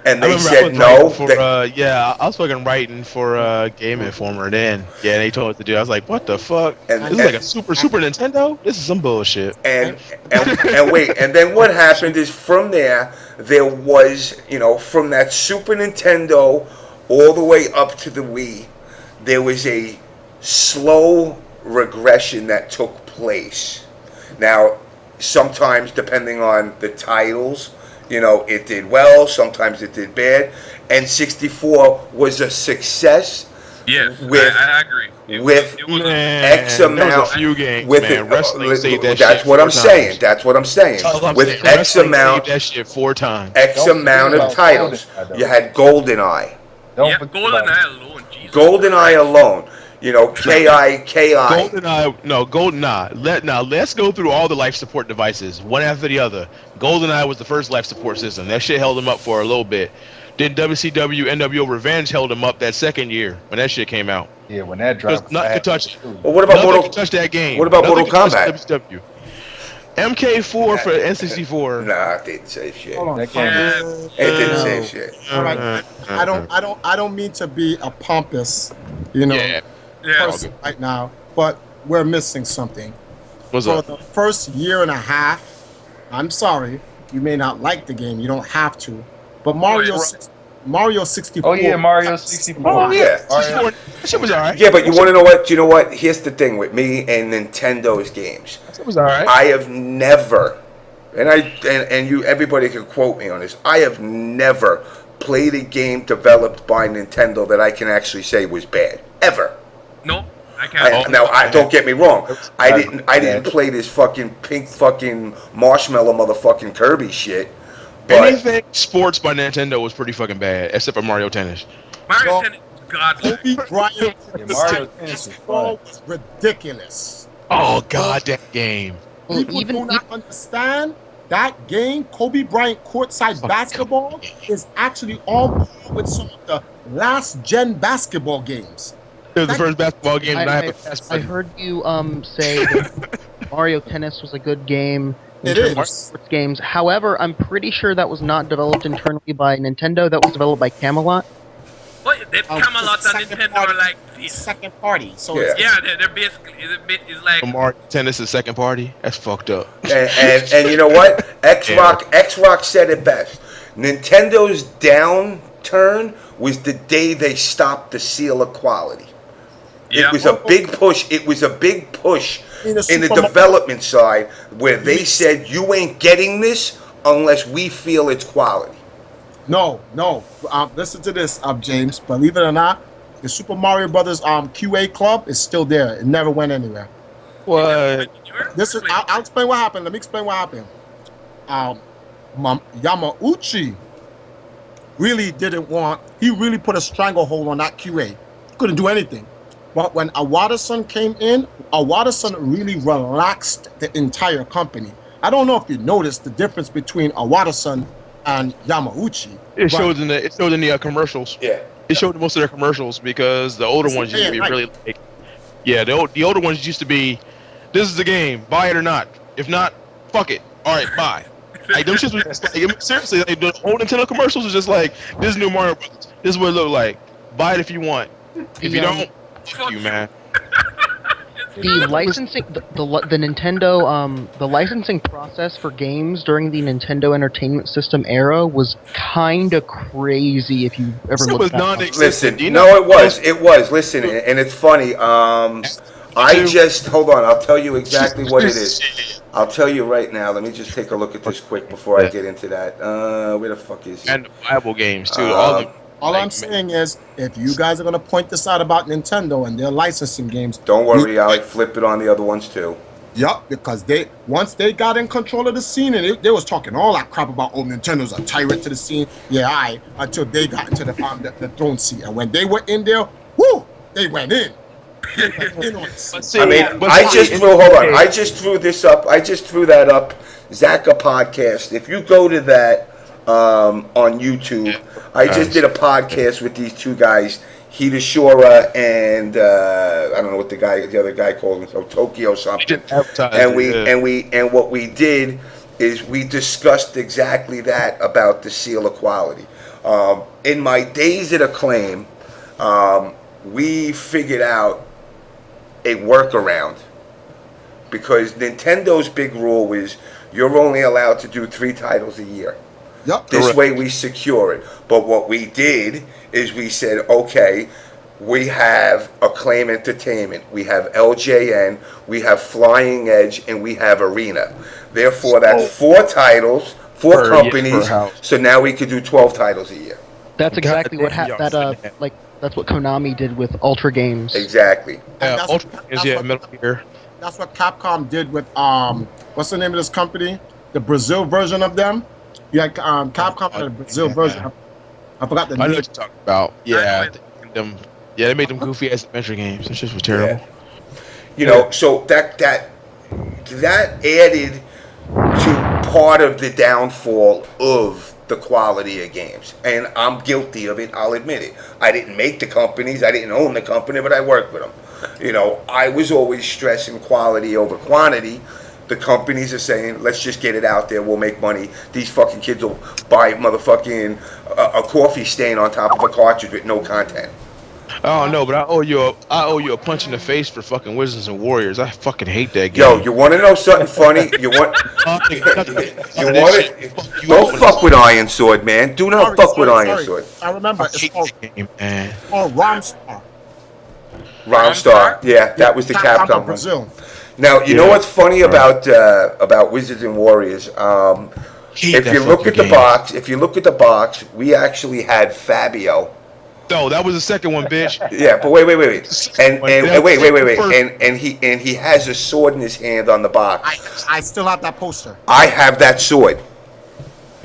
And they said no. I was fucking writing for Game Informer then. Yeah, they told us to do it. I was like, what the fuck? This is like a Super Nintendo? This is some bullshit. And wait, and then what happened is from there was, you know, from that Super Nintendo all the way up to the Wii, there was a slow regression that took place. Now, sometimes depending on the titles, you know, it did well, sometimes it did bad. N64 was a success. Yes, with, I agree. With X amount. There was a few games, man. Wrestling saved that that's shit what I'm times. saying. That's what I'm saying. With X amount. That shit 4 times. X amount of titles. You had GoldenEye. Yeah, GoldenEye alone. Jesus GoldenEye alone. You know, KI. GoldenEye. Let's go through all the life support devices, one after the other. GoldenEye was the first life support system. That shit held them up for a little bit. Then WCW NWO Revenge held them up that second year when that shit came out. Yeah, when that dropped. Nothing could touch it. Well, what about Nothing could touch that game? What about Mortal Kombat? WCW. MK4 for N64. Nah, it didn't say shit. Hold on. It didn't say shit. All right. I don't mean to be a pompous, you know, person right now, but we're missing something. What's For up? the first year and a half, I'm sorry, you may not like the game, you don't have to, but Mario 64. Oh yeah, Mario 64. Oh yeah, that shit was alright. Yeah, but you want to know what? You know what? Here's the thing with me and Nintendo's games. That was alright. I have never, and you, everybody can quote me on this. I have never played a game developed by Nintendo that I can actually say was bad ever. No, I can't. Now, don't get me wrong. I didn't play this fucking pink fucking marshmallow motherfucking Kirby shit. But anything sports by Nintendo was pretty fucking bad, except for Mario Tennis. Mario Tennis, godlike. Kobe Bryant Mario Tennis was ridiculous. Oh god, that game. People do not understand that game. Kobe Bryant courtside basketball is actually on par with some of the last gen basketball games. It was the first basketball game that I heard you say that Mario Tennis was a good game. It is. Sports games. However, I'm pretty sure that was not developed internally by Nintendo. That was developed by Camelot. Well, Camelot and Nintendo are like second party. So yeah, they're basically it's like Mario Tennis is second party. That's fucked up. And you know what? X-Rock said it best. Nintendo's downturn was the day they stopped the seal of quality. It was a big push. It was a big push in the development side where they said you ain't getting this unless we feel it's quality. No. Listen to this, James. Believe it or not, the Super Mario Brothers QA club is still there. It never went anywhere. What? This is. I'll explain what happened. Let me explain what happened. Yamauchi really didn't want. He really put a stranglehold on that QA. Couldn't do anything. But when Awada-san came in, Awada-san really relaxed the entire company. I don't know if you noticed the difference between Awada-san and Yamauchi. It shows in the commercials. Yeah. It showed most of their commercials because the older ones used to be really like, yeah, the older ones used to be, this is the game, buy it or not. If not, fuck it. All right, bye. Like them shits was just like, seriously, like the old Nintendo commercials was just like, this is new Mario Bros. This is what it looked like. Buy it if you want. If you don't, fuck you, man. The licensing, the Nintendo, the licensing process for games during the Nintendo Entertainment System era was kind of crazy. If you ever looked at it. Listen, no, it was. Listen, and it's funny. I just hold on. I'll tell you exactly what it is. I'll tell you right now. Let me just take a look at this quick before I get into that. Where the fuck is he? And Bible games too. All I'm saying is, if you guys are gonna point this out about Nintendo and their licensing games, don't worry, I'll flip it on the other ones too. Yup, because once they got in control of the scene and they was talking all that crap about Nintendo's a tyrant to the scene. Yeah, until they got into the throne seat, and when they were in there, whoo, they went in. I just threw this up. I just threw that up. Zaka podcast. If you go to that on YouTube, I just did a podcast with these two guys, Hideshura and I don't know what the other guy called himself, Tokyo something. And what we did is we discussed exactly that about the seal of quality. In my days at Acclaim, we figured out a workaround because Nintendo's big rule was you're only allowed to do 3 titles a year. Yep. This way we secure it. But what we did is we said, okay, we have Acclaim Entertainment, we have LJN, we have Flying Edge, and we have Arena. Therefore, that's 4 titles, 4 companies. So now we could do 12 titles a year. That's exactly what happened. That's what Konami did with Ultra Games. Exactly. That's what Capcom did with what's the name of this company? The Brazil version of them. Yeah, Capcom had a Brazil version. I forgot the name. I know what you're talking about. Yeah, they made them goofy ass adventure games. That shit was terrible. Yeah. You know, so that added to part of the downfall of the quality of games, and I'm guilty of it. I'll admit it. I didn't make the companies, I didn't own the company, but I worked with them. You know, I was always stressing quality over quantity. The companies are saying, let's just get it out there, we'll make money. These fucking kids will buy motherfucking a coffee stain on top of a cartridge with no content. Oh no, but I owe you a punch in the face for fucking Wizards and Warriors. I fucking hate that game. Yo, you want to know something funny? Don't fuck with Iron Sword, man. Do not fuck with Iron Sword. I remember. It's called Romstar. Romstar. Yeah, that was the Capcom Brazil. Now, you know what's funny about Wizards and Warriors? If you look at the box, we actually had Fabio. No, that was the second one, bitch. Yeah, but wait. And he has a sword in his hand on the box. I still have that poster. I have that sword.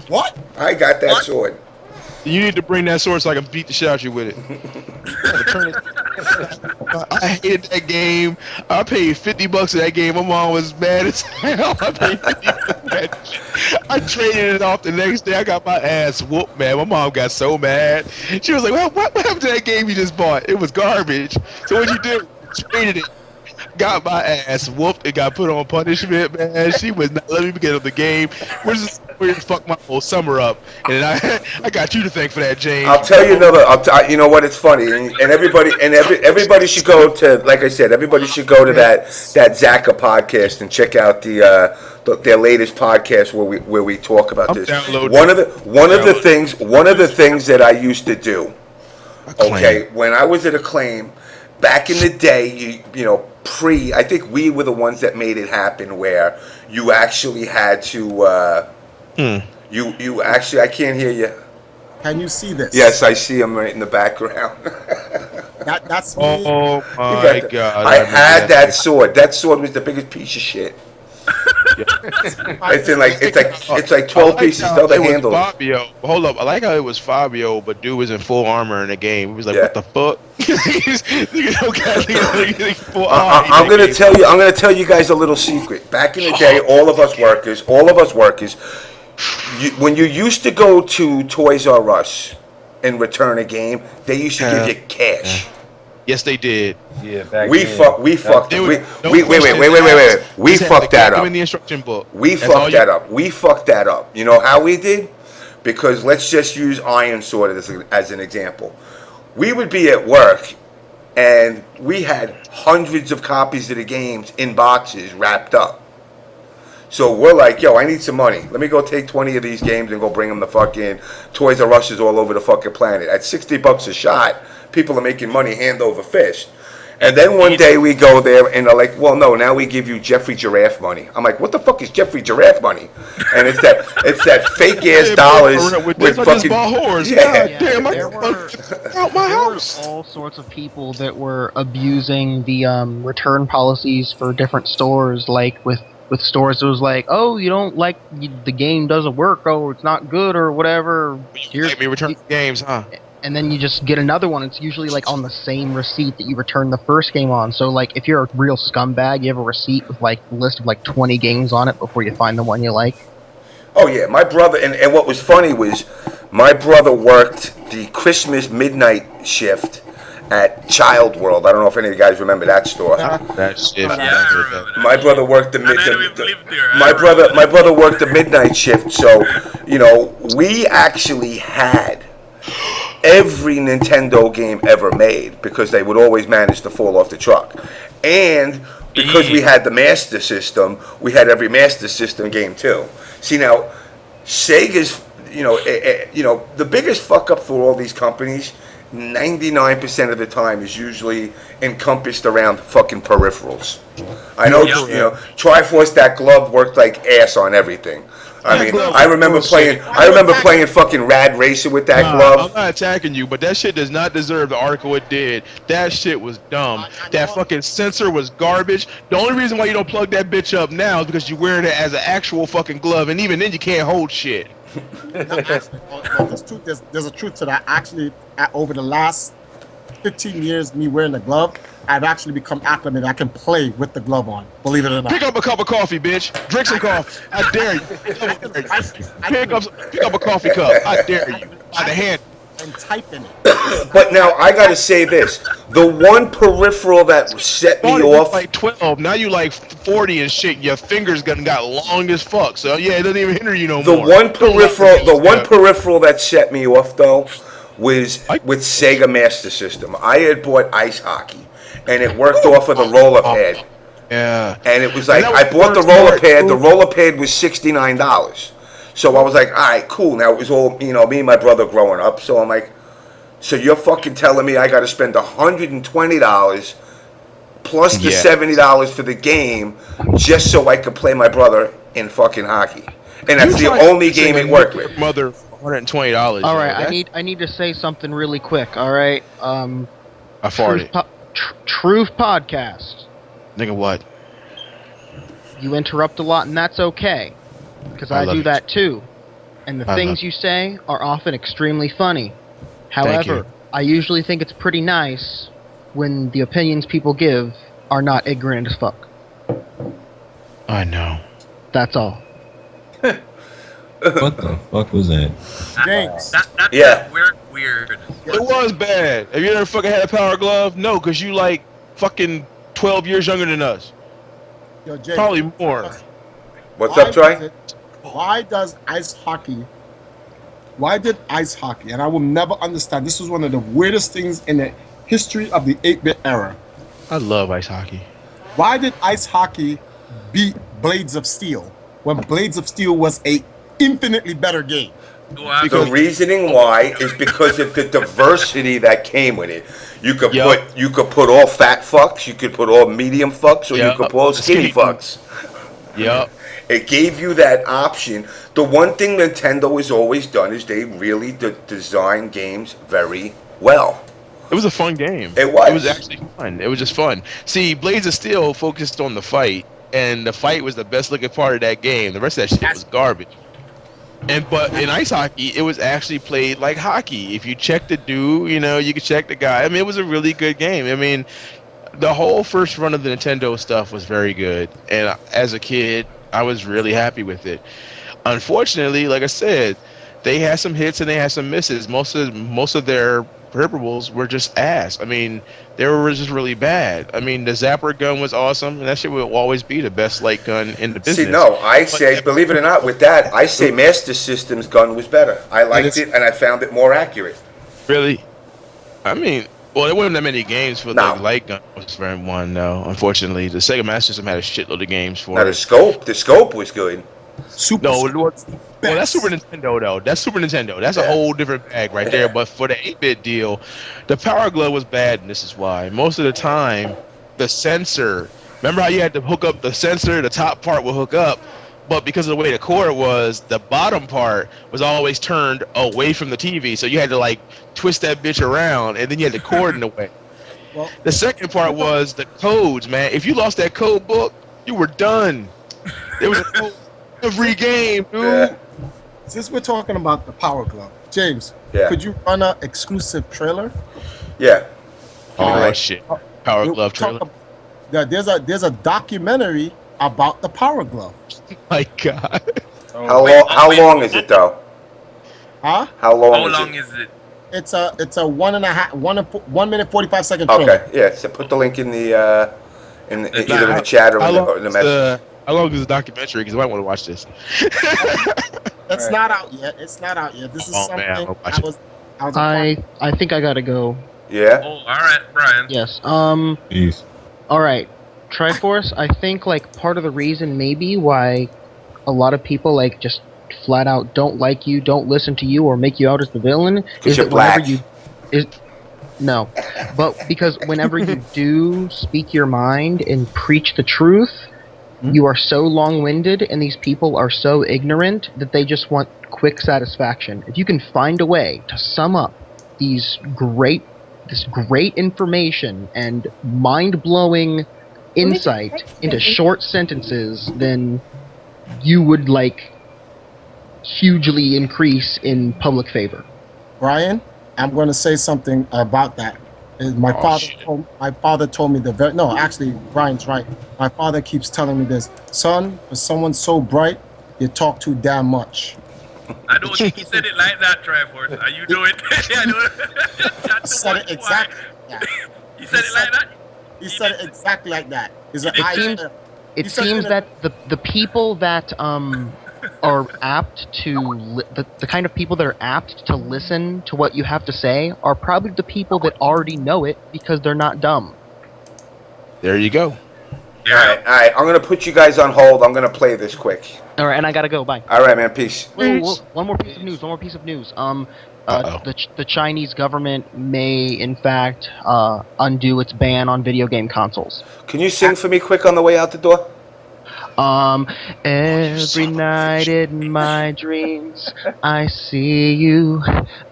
What? I got that sword. You need to bring that sword so I can beat the shit out of you with it. I hated that game. I paid $50 for that game. My mom was mad as hell. I paid $50. I traded it off the next day. I got my ass whooped, man. My mom got so mad. She was like, well, what happened to that game you just bought? It was garbage. So what'd you do? Traded it. Got my ass whooped and got put on punishment, man. She was not letting me get up the game. We're just fuck my whole summer up, and I got you to thank for that, James. I'll tell you another. You know what? It's funny, and everybody should go to. Like I said, everybody should go to that Zaka podcast and check out their latest podcast where we talk about this. One of the things that I used to do. Okay, when I was at Acclaim. Back in the day, you know, I think we were the ones that made it happen where you actually had to, you actually, I can't hear you. Can you see this? Yes, I see him right in the background. That's me. Oh my god! I had that sword. That sword was the biggest piece of shit. It's like 12 pieces. Still the handle. Fabio. Hold up. I like how it was Fabio, but dude was in full armor in the game. He was like, "What the fuck?" I'm gonna tell you guys a little secret. Back in the day, all of us workers, when you used to go to Toys R Us and return a game, they used to give you cash. Yes, they did. Yeah, back We then. fucked that up. In the instruction book. We fucked that up. We fucked that up. You know how we did? Because let's just use Iron Sword as an example. We would be at work, and we had hundreds of copies of the games in boxes wrapped up. So we're like, yo, I need some money. Let me go take 20 of these games and go bring them to fucking Toys R Us all over the fucking planet. At $60 a shot, people are making money hand over fist. And then one day we go there and they're like, well, no, now we give you Jeffrey Giraffe money. I'm like, what the fuck is Jeffrey Giraffe money? And it's that fake ass dollars with fucking horse. Yeah. Damn, There were all sorts of people that were abusing the return policies for different stores, like with stores, it was like, oh, you don't like the game doesn't work, oh, it's not good or whatever. Here's me return games, huh? And then you just get another one. It's usually like on the same receipt that you returned the first game on. So like if you're a real scumbag, you have a receipt with like a list of like 20 games on it before you find the one you like. Oh yeah, my brother, and what was funny was my brother worked the Christmas midnight shift at Child World. I don't know if any of you guys remember that store. That shit. My brother worked my brother worked the midnight shift, so we actually had every Nintendo game ever made because they would always manage to fall off the truck. And because we had the Master System, we had every Master System game too. See now, Sega's, the biggest fuck up for all these companies, 99% of the time is usually encompassed around fucking peripherals. I know, Triforce, that glove worked like ass on everything. I mean, I remember playing fucking Rad Racer with that glove. I'm not attacking you, but that shit does not deserve the article it did. That shit was dumb. That fucking sensor was garbage. The only reason why you don't plug that bitch up now is because you're wearing it as an actual fucking glove, and even then you can't hold shit. There's a truth to that. Actually, over the last 15 years, me wearing the glove, I've actually become acclimated. I can play with the glove on. Believe it or not. Pick up a cup of coffee, bitch. Drink some coffee. I dare you. Pick up a coffee cup. I dare you. By the hand. And type in it. But now I gotta say this: the one peripheral that set me off. Like 12. Now you like 40 and shit. Your fingers got long as fuck. So yeah, it doesn't even hinder you no more. The one peripheral that set me off though was with Sega Master System. I had bought ice hockey, and it worked off of the roller pad. Yeah. And it was like I bought the roller pad. The roller pad was $69. So I was like, all right, cool. Now it was all me and my brother growing up. So I'm like, so you're fucking telling me I got to spend $120 plus the $70 for the game just so I could play my brother in fucking hockey, and that's the only game it worked with. Mother. $120. All right, I need to say something really quick. All right, I farted. Truf podcast. Nigga, what? You interrupt a lot, and that's okay, because I do that too. And the things you say are often extremely funny. However, I usually think it's pretty nice when the opinions people give are not ignorant as fuck. I know. That's all. What the fuck was that? James. That's weird. It was bad. Have you ever fucking had a power glove? No, because you like fucking 12 years younger than us. Yo, James, probably more. What's up, Troy? Why did ice hockey, and I will never understand, this was one of the weirdest things in the history of the 8-bit era. I love ice hockey. Why did ice hockey beat Blades of Steel when Blades of Steel was a infinitely better game? The reasoning why is because of the diversity that came with it. You could put all fat fucks, you could put all medium fucks, or you could put all skinny fucks. Yep. It gave you that option. The one thing Nintendo has always done is they really design games very well. It was a fun game. It was. It was actually fun. It was just fun. See, Blades of Steel focused on the fight, and the fight was the best looking part of that game. The rest of that shit was garbage. But in ice hockey, it was actually played like hockey. If you check the dude, you know, you could check the guy. I mean, it was a really good game. I mean, the whole first run of the Nintendo stuff was very good, and as a kid, I was really happy with it. Unfortunately, like I said, they had some hits and they had some misses. Most of their peripherals were just ass. I mean, they were just really bad. I mean, the Zapper gun was awesome, and that shit will always be the best light gun in the business. See, no, I say, believe it or not, with that, I say Master System's gun was better. I liked it, and I found it more accurate. Really? I mean, well, there weren't that many games for the light gun was for one, though. Unfortunately, the Sega Master System had a shitload of games for it. The scope was good. Well, that's Super Nintendo, though. That's Super Nintendo. That's a whole different bag right there. But for the 8-bit deal, the Power Glove was bad, and this is why. Most of the time, the sensor, remember how you had to hook up the sensor? The top part would hook up, but because of the way the cord was, the bottom part was always turned away from the TV. So you had to, like, twist that bitch around, and then you had the cord in the way. Well, the second part was the codes, man. If you lost that code book, you were done. There was a code every game, dude. Yeah. Since we're talking about the Power Glove, James, Yeah. could you run an exclusive trailer? Yeah. Oh shit! Power Glove trailer. There's a documentary about the Power Glove. My God. How long is it though? Huh? How long is it? It's a 1 minute 45 second trailer. Okay, yeah. So put the link in the either in the chat or in the message. How long is the documentary? Because I might want to watch this. It's not out yet. It's not out yet. This is something I think I gotta go. Yeah. Oh, all right, Brian. Yes. Peace. All right. Triforce. I think like part of the reason maybe why a lot of people like just flat out don't like you, don't listen to you, or make you out as the villain is that whenever you no, but because whenever you do speak your mind and preach the truth, you are so long-winded and these people are so ignorant that they just want quick satisfaction. If you can find a way to sum up this great information and mind-blowing insight into short sentences, then you would like hugely increase in public favor. Brian, I'm going to say something about that. My father told me actually, Brian's right. My father keeps telling me this. Son, for someone so bright, you talk too damn much. I don't think he said it like that, Triforce. Are you doing it? Said it exactly. Yeah. He said it like that? He said it exactly like that. It seems that the people that are apt to the kind of people that are apt to listen to what you have to say are probably the people that already know it because they're not dumb. There you go. All right. I'm gonna put you guys on hold. I'm gonna play this quick. All right, and I gotta go. Bye. All right, man. Peace. Whoa. One more piece of news. The Chinese government may, in fact, undo its ban on video game consoles. Can you sing for me quick on the way out the door? Every night in my dreams, I see you,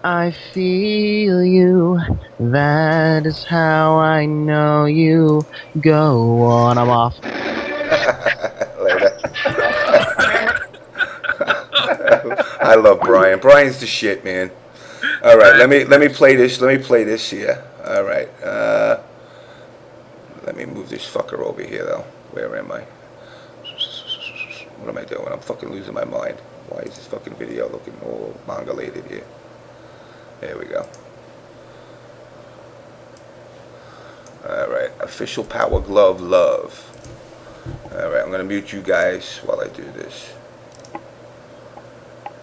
I feel you. That is how I know you. Go on, I'm off. Later. I love Brian. Brian's the shit, man. All right, let me play this. Let me play this here. All right. Let me move this fucker over here, though. Where am I? What am I doing? I'm fucking losing my mind. Why is this fucking video looking all manga-lated here? There we go. Alright, official Power Glove love. Alright, I'm gonna mute you guys while I do this.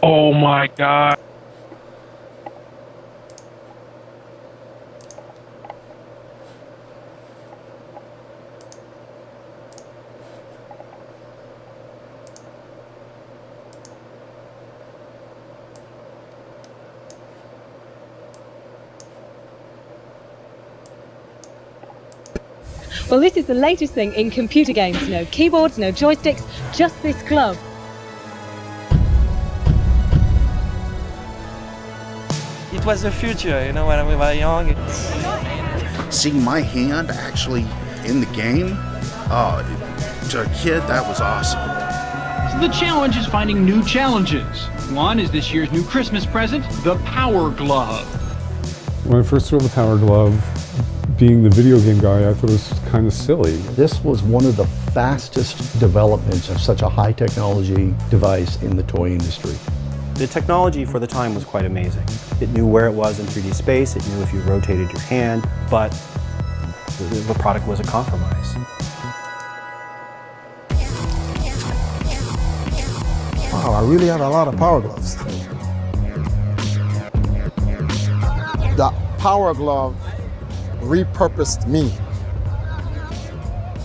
Oh my God. Well, this is the latest thing in computer games. No keyboards, no joysticks, just this glove. that was the future, you know, when we were young. Seeing my hand actually in the game, to a kid, that was awesome. So the challenge is finding new challenges. One is this year's new Christmas present, the Power Glove. When I first saw the Power Glove, being the video game guy, I thought it was kind of silly. This was one of the fastest developments of such a high technology device in the toy industry. The technology for the time was quite amazing. It knew where it was in 3D space, it knew if you rotated your hand, but the product was a compromise. Wow, I really had a lot of Power Gloves. The Power Glove repurposed me.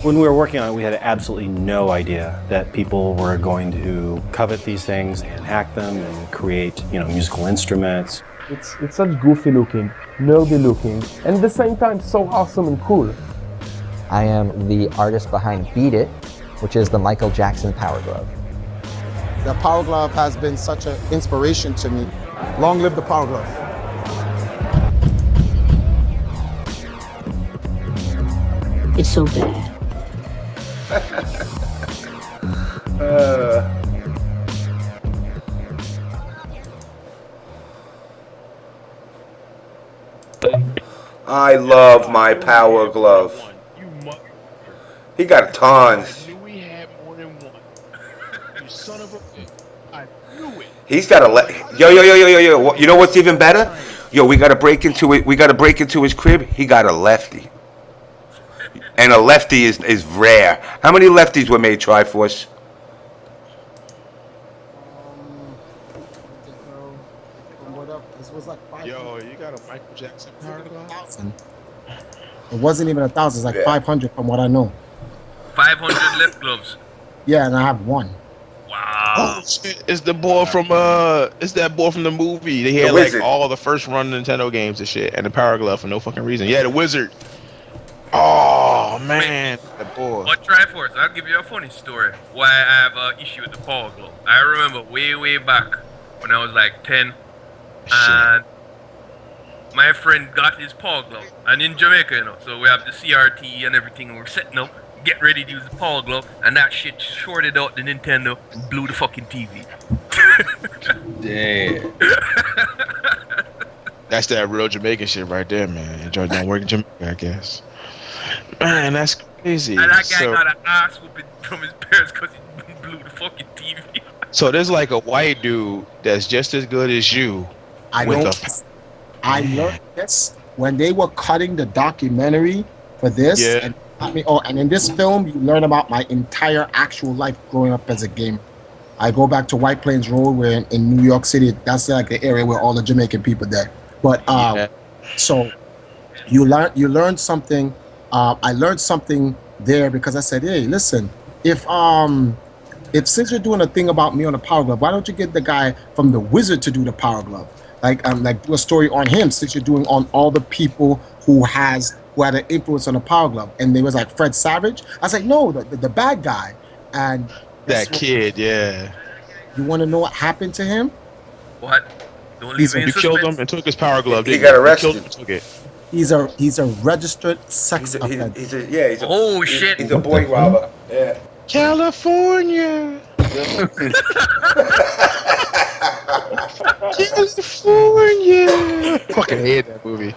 When we were working on it, we had absolutely no idea that people were going to covet these things and hack them and create, musical instruments. It's such goofy looking, nerdy looking, and at the same time so awesome and cool. I am the artist behind Beat It, which is the Michael Jackson Power Glove. The Power Glove has been such an inspiration to me. Long live the Power Glove. It's so bad. I love my Power Glove. He got tons. He's got a yo. You know what's even better? Yo, we gotta break into it. We gotta break into his crib. He got a lefty, and a lefty is rare. How many lefties were made, Triforce? Yo, you got a Michael Jackson Power Glove? It wasn't even 1,000. It's like 500 from what I know. 500 left gloves. Yeah, and I have one. Wow. Oh shit! It's the boy from it's that boy from the movie. They had like all the first run Nintendo games and shit, and the Power Glove for no fucking reason. Yeah, the Wizard. Oh man, that boy. But Triforce, I'll give you a funny story. Why I have an issue with the Power Glove. I remember way back when I was like 10, and my friend got his Power Glove, and in Jamaica, so we have the CRT and everything, and we're setting up, get ready to use the Power Glove, and that shit shorted out the Nintendo and blew the fucking TV. Damn. That's that real Jamaican shit right there, man. It don't work in Jamaica, I guess. Man, that's crazy. And that guy got an ass whooping from his parents because he blew the fucking TV. So there's like a white dude that's just as good as you. I learned this when they were cutting the documentary for this. Yeah. And in this film, you learn about my entire actual life growing up as a gamer. I go back to White Plains Road, where in New York City, that's like the area where all the Jamaican people there. But so you learn something. I learned something there because I said, hey, listen, if since you're doing a thing about me on the Power Glove, why don't you get the guy from the Wizard to do the Power Glove? Like do a story on him, since you're doing on all the people who had an influence on the Power Glove. And they was like Fred Savage. I was like, no, the bad guy. And that kid, yeah. You want to know what happened to him? What? He killed him and took his Power Glove. He got arrested. He killed him and took it. He's a registered sex offender. He's a shit. He's a boy robber. Yeah. California. California. Fucking hate that movie.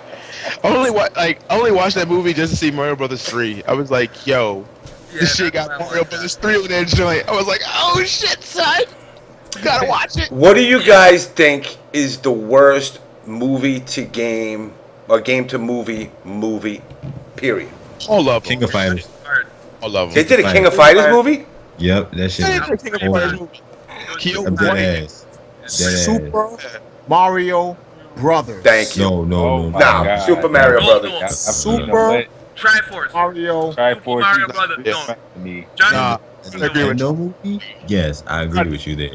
I only watched that movie just to see Mario Brothers 3. I was like, yo, this shit got Mario Brothers 3 on that joint. I was like, oh shit, son. Gotta watch it. What do you guys think is the worst movie to game or game to movie period? All of them. King of Fighters. All of them. They did a King of Fighters movie? Yep, that shit. I'm dead ass. Super Mario Brothers. Thank you. No. Nah, Super Mario Brothers. Super Triforce. Mario. Triforce. Mario Brothers. Nah, I agree with movie? Yes, I agree with you there.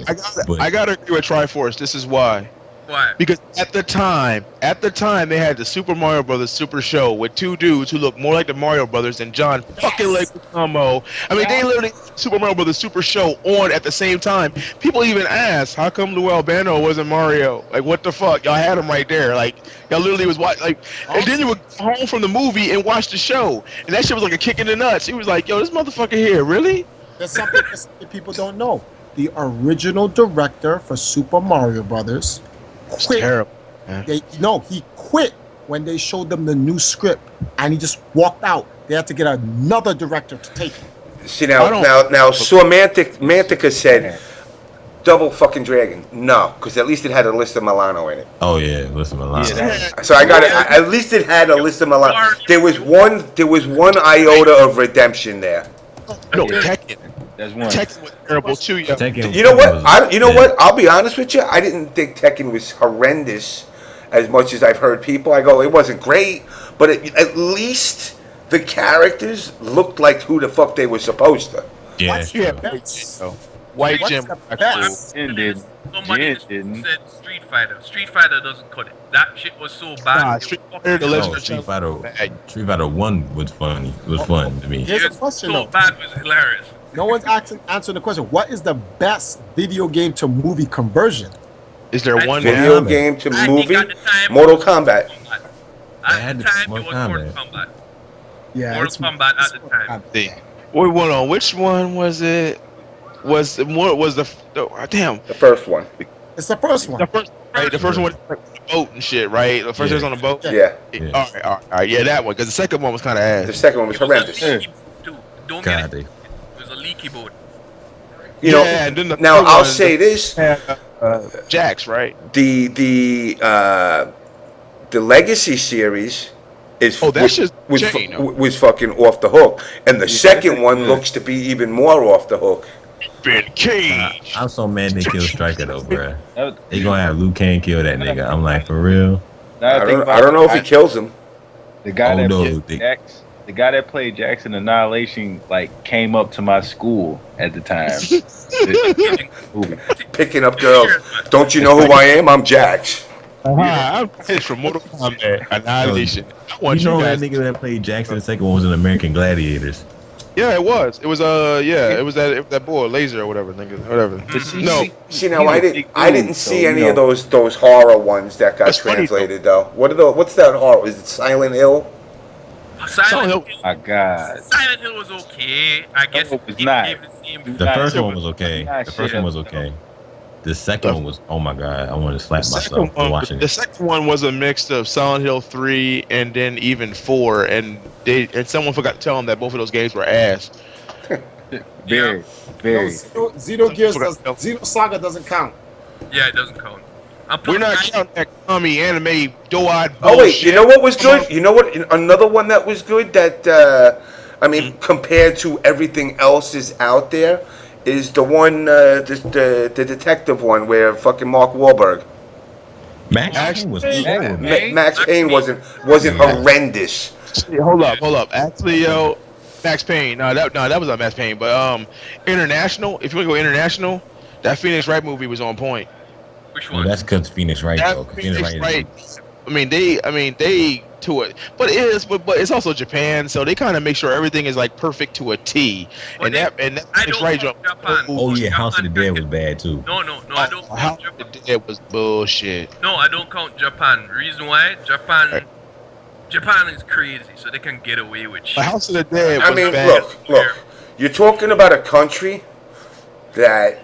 I gotta agree with Triforce. This is why. Why? Because at the time they had the Super Mario Brothers Super Show with two dudes who looked more like the Mario Brothers than John fucking Leguizamo. I mean, they literally Super Mario Brothers Super Show on at the same time. People even asked, how come Lou Albano wasn't Mario? Like, what the fuck? Y'all had him right there. Like, y'all literally was watching. Like, and then you would go home from the movie and watch the show, and that shit was like a kick in the nuts. He was like, yo, this motherfucker here, really? There's something people don't know. The original director for Super Mario Brothers quit. Terrible. He quit when they showed them the new script, and he just walked out. They had to get another director to take it. See now Mantica said Double fucking Dragon. No, because at least it had Alyssa Milano in it. Oh yeah, Alyssa Milano. So I got it. At least it had Alyssa Milano. There was one iota of redemption there. No, Tekken. That's one. Tekken was terrible too. You know what? What? I'll be honest with you. I didn't think Tekken was horrendous as much as I've heard people. I go, it wasn't great, but at least the characters looked like who the fuck they were supposed to. Yeah. White Jim. Somebody said Street Fighter. Street Fighter doesn't cut it. That shit was so bad. Street Fighter 1 was funny. It was fun to me. Here's a question though. Bad was hilarious. No one's answering the question. What is the best video game to movie conversion? Is there one video game to movie? Mortal Kombat. At the time, it was Mortal Kombat. Yeah, Mortal Kombat at the time. Wait, hold on. Which one was it? Was the first one. It's the first one. The first one was the boat and shit, right? The first one was on the boat. Yeah. All right. Yeah, that one. Because the second one was kind of ass. The second one was horrendous. Don't get it. It was a leaky boat. You know. And then now I'll say this. Jax, right? The Legacy series is was fucking off the hook, and the second one looks to be even more off the hook. I'm so mad they killed Striker though, bruh. They gonna have Liu Kang kill that nigga. I'm like, for real? I don't know if he kills him. The guy the guy that played Jackson Annihilation came up to my school at the time. Picking up girls. Don't you know who I am? I'm Jax. I'm from Mortal Kombat Annihilation. You know that nigga that played Jackson the second one was in American Gladiators. Yeah, it was. It was it was that boy Laser or whatever, nigga. Whatever. See now I didn't see any of those horror ones that got translated though. What's that horror? Is it Silent Hill? Silent Hill. My God. Silent Hill was okay. I guess it was not. The first one was okay. The first one was okay. The second one was, oh my God, I wanted to slap myself for watching it. The second one was a mix of Silent Hill 3 and then even 4, and someone forgot to tell them that both of those games were ass. Very. Xenosaga doesn't count. Yeah, it doesn't count. We're not counting that Kami anime doe-eyed bullshit. Oh wait, you know what was good? You know what? Another one that was good that compared to everything else is out there is the one the detective one where fucking Mark Wahlberg. Max Payne was good. Max Payne wasn't horrendous. Hold up. Actually, Max Payne. No, that was not Max Payne. But international. If you want to go international, that Phoenix Wright movie was on point. Which one? Well, that's because Phoenix Wright though. Phoenix Wright. I mean, they to it, but it's also Japan, so they kind of make sure everything is perfect to a T. And that Phoenix Wright. Oh yeah, House of the Dead was bad too. No, I don't. House of the Dead was bullshit. No, I don't count Japan. Reason why? Japan is crazy, so they can get away with shit. House of the Dead was bad. Look. You're talking about a country that,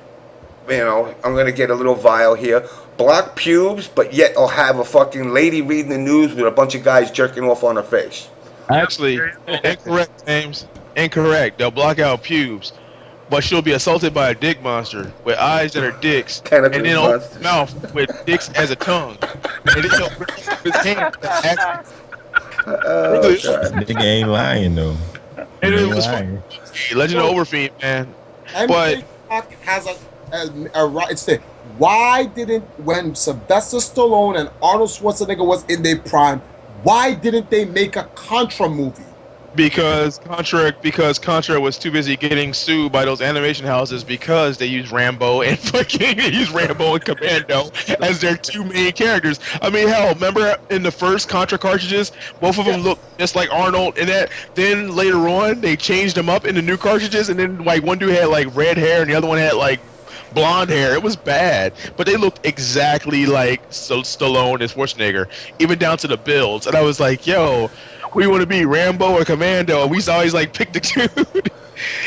I'm gonna get a little vile here. Black pubes, but yet I'll have a fucking lady reading the news with a bunch of guys jerking off on her face. Actually, incorrect, James. Incorrect. They'll block out pubes, but she'll be assaulted by a dick monster with eyes that are dicks, and then open his mouth with dicks as a tongue. And then he'll rip his hand. Nigga ain't lying though. And it was fun. Legend of Overfiend, man. But has a right. It's the why didn't when Sylvester Stallone and Arnold Schwarzenegger was in their prime? Why didn't they make a Contra movie? because Contra was too busy getting sued by those animation houses because they use Rambo and Commando as their two main characters. I mean, hell, remember in the first Contra cartridges, both of them looked just like Arnold, and that. Then later on, they changed them up in the new cartridges, and then like one dude had like red hair and the other one had like blonde hair. It was bad, but they looked exactly like Stallone and Schwarzenegger, even down to the builds. And I was like, yo, we want to be Rambo or Commando. We always like pick the dude.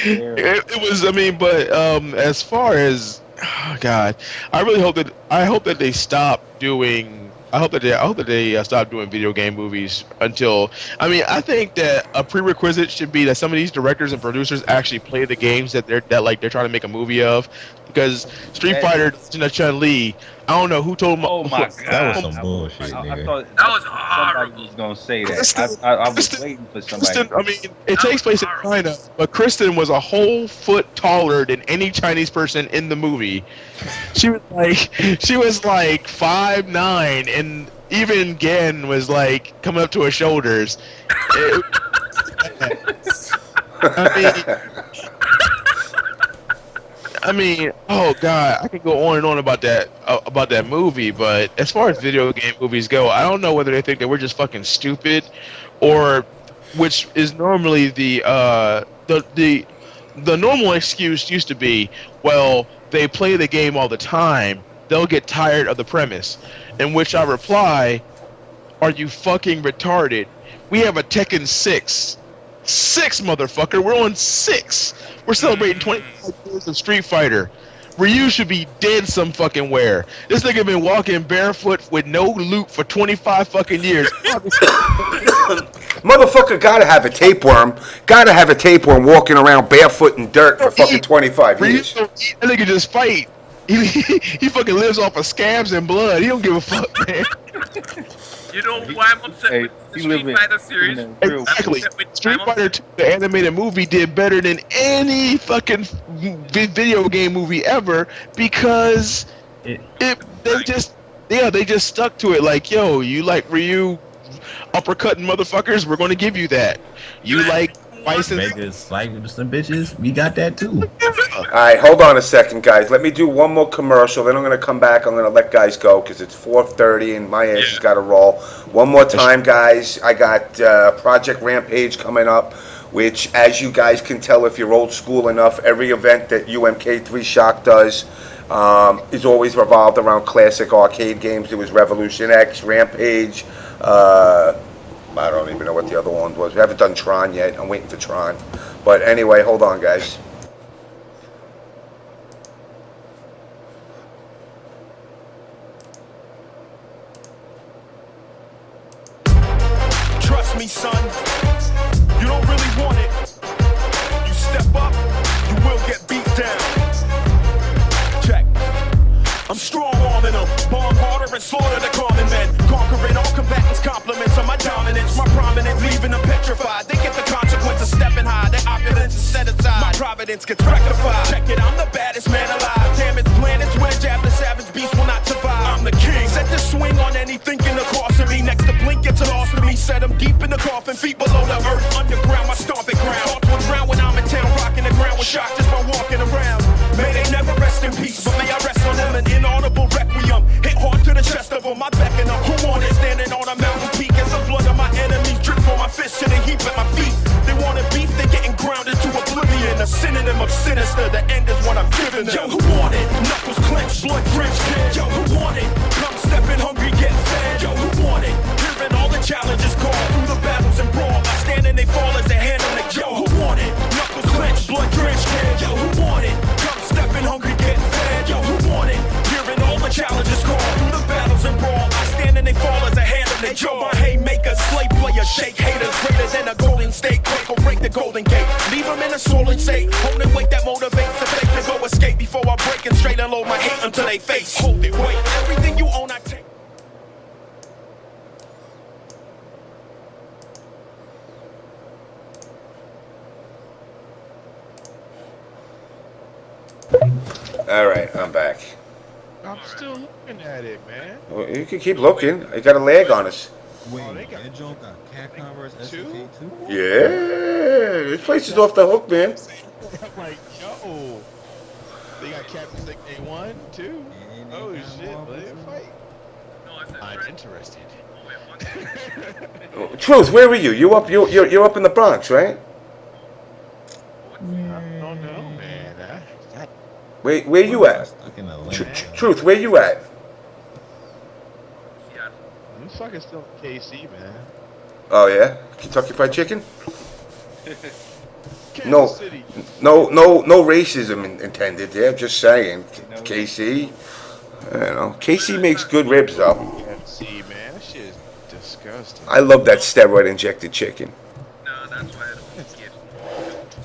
It was, I mean, but as far as, oh God, I hope that they stop doing. I hope that they stop doing video game movies until. I mean, I think that a prerequisite should be that some of these directors and producers actually play the games that they're trying to make a movie of. Because Street Fighter, Chun-Li, I don't know who told him. Oh my God, that was some bullshit. I thought that was horrible. Somebody was gonna say that. I was waiting for somebody. I mean, it takes place in China, but Kristen was a whole foot taller than any Chinese person in the movie. She was like 5'9", and even Gen was like coming up to her shoulders. I mean, oh God, I can go on and on about that movie, but as far as video game movies go, I don't know whether they think that we're just fucking stupid, or which is normally the normal excuse used to be, well, they play the game all the time, they'll get tired of the premise. In which I reply, are you fucking retarded? We have a Tekken 6. 6, motherfucker. We're on 6. We're celebrating 25 years of Street Fighter. Ryu should be dead some fucking where. This nigga been walking barefoot with no loot for 25 fucking years. Motherfucker gotta have a tapeworm. Gotta have a tapeworm walking around barefoot in dirt for fucking 25 years. That nigga just fight. He fucking lives off of scabs and blood. He don't give a fuck, man. You know why I'm upset with the Street Fighter series? Exactly. Street Fighter 2, the animated movie, did better than any fucking video game movie ever because they just stuck to it. Like, yo, you like Ryu uppercutting motherfuckers? We're going to give you that. You like Vegas, like some bitches, we got that too. Alright, hold on a second, guys. Let me do one more commercial, then I'm going to come back. I'm going to let guys go because it's 4:30 and my ass has got to roll. One more time, guys. I got Project Rampage coming up, which, as you guys can tell if you're old school enough, every event that UMK3 Shock does is always revolved around classic arcade games. It was Revolution X, Rampage, I don't even know what the other one was. We haven't done Tron yet. I'm waiting for Tron. But anyway, hold on, guys. Trust me, son. You don't really want it. You step up, you will get beat down. Check. I'm strong-arming them, bomb harder and slaughter the common men. Conquering all combatants, compliments on my dominance. My prominence, leaving them petrified. They get the consequence of stepping high. Their opulence is set aside. My providence gets rectified. Check it, I'm the baddest man alive. Damn, it's planets where the savage beast will not survive. I'm the king. Set the swing on anything in the cross of me. Next to blink gets lost to me. Set them deep in the coffin, feet below the earth. Underground, my stomping ground. Thoughts will drown when I'm in town, rocking the ground with shock just by walking around. May they never rest in peace, but may I rest on them an inaudible requiem. Hit hard to the chest of them, I beckon them. Who want it? Standing on a mountain peak as the blood of my enemies drip from my fists to the heap at my feet. They want a beef, they're getting grounded to oblivion. A synonym of sinister, the end is what I'm giving them. Yo, who want it? Knuckles clenched, blood drenched. Yo, who want it? Come stepping hungry, get fed. Yo, who want it? Hearing all the challenges called through the battles and brawl. I stand and they fall as they hand them the yo, who want it? Knuckles clenched, blood drenched. Yo, who want it? Come stepping hungry, get fed. Yo, who want it? Hearing all the challenges called through the battles and brawl. I stand and they fall as I hand them the jaw. My haymaker, slave player, shake haters greater than a golden state. Quake will break the golden gate. Leave them in a swollen state. Holding weight that motivates the faith to go escape before I break and straight and load my hate until they face. Hold it, wait. Everything you own, I take. Alright, I'm back. I'm still looking at it, man. Well, you can keep looking. You got a lag on us. Wait, that joint got cat converse SFA too? Yeah, this place is off the hook, man. I'm like, yo, they got Captain Stick A1 too. Oh shit, let it fight. I'm interested. Truth, where were you? You're up in the Bronx, right? I don't know, man. Where you at? Truth, where you at? I'm fucking still in KC, man. Oh yeah, Kentucky Fried Chicken. Kansas City. No racism intended. Yeah, just saying. KC, I don't know. KC makes good ribs though. KC, man, that shit is disgusting. I love that steroid injected chicken. No, that's why I don't get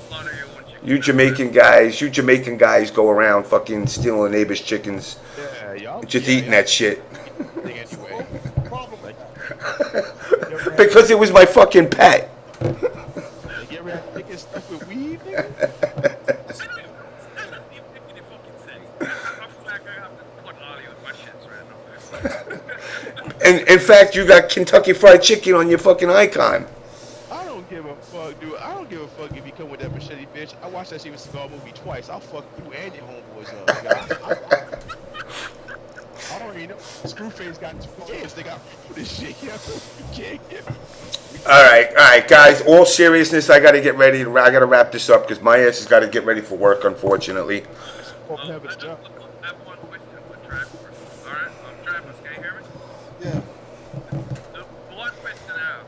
slaughter your own chicken. You Jamaican guys go around fucking stealing neighbors' chickens. Yeah, y'all. Just eating that shit. Anyway. Because it was my fucking pet. You ever had chicken stuff with weed, nigga? And in fact, you got Kentucky Fried Chicken on your fucking icon. I don't give a fuck, dude. I don't give a fuck if you come with that machete, bitch. I watched that Steven Seagal movie twice. I'll fuck you and your homeboys up. I already know. Screwface got 2 years. They got this shit. You can't get me. All right, guys. All seriousness, I gotta get ready. I gotta wrap this up because my ass has got to get ready for work, unfortunately. I have one question for Triforce. Alright, Triforce, can you hear me? Yeah. The one question I have,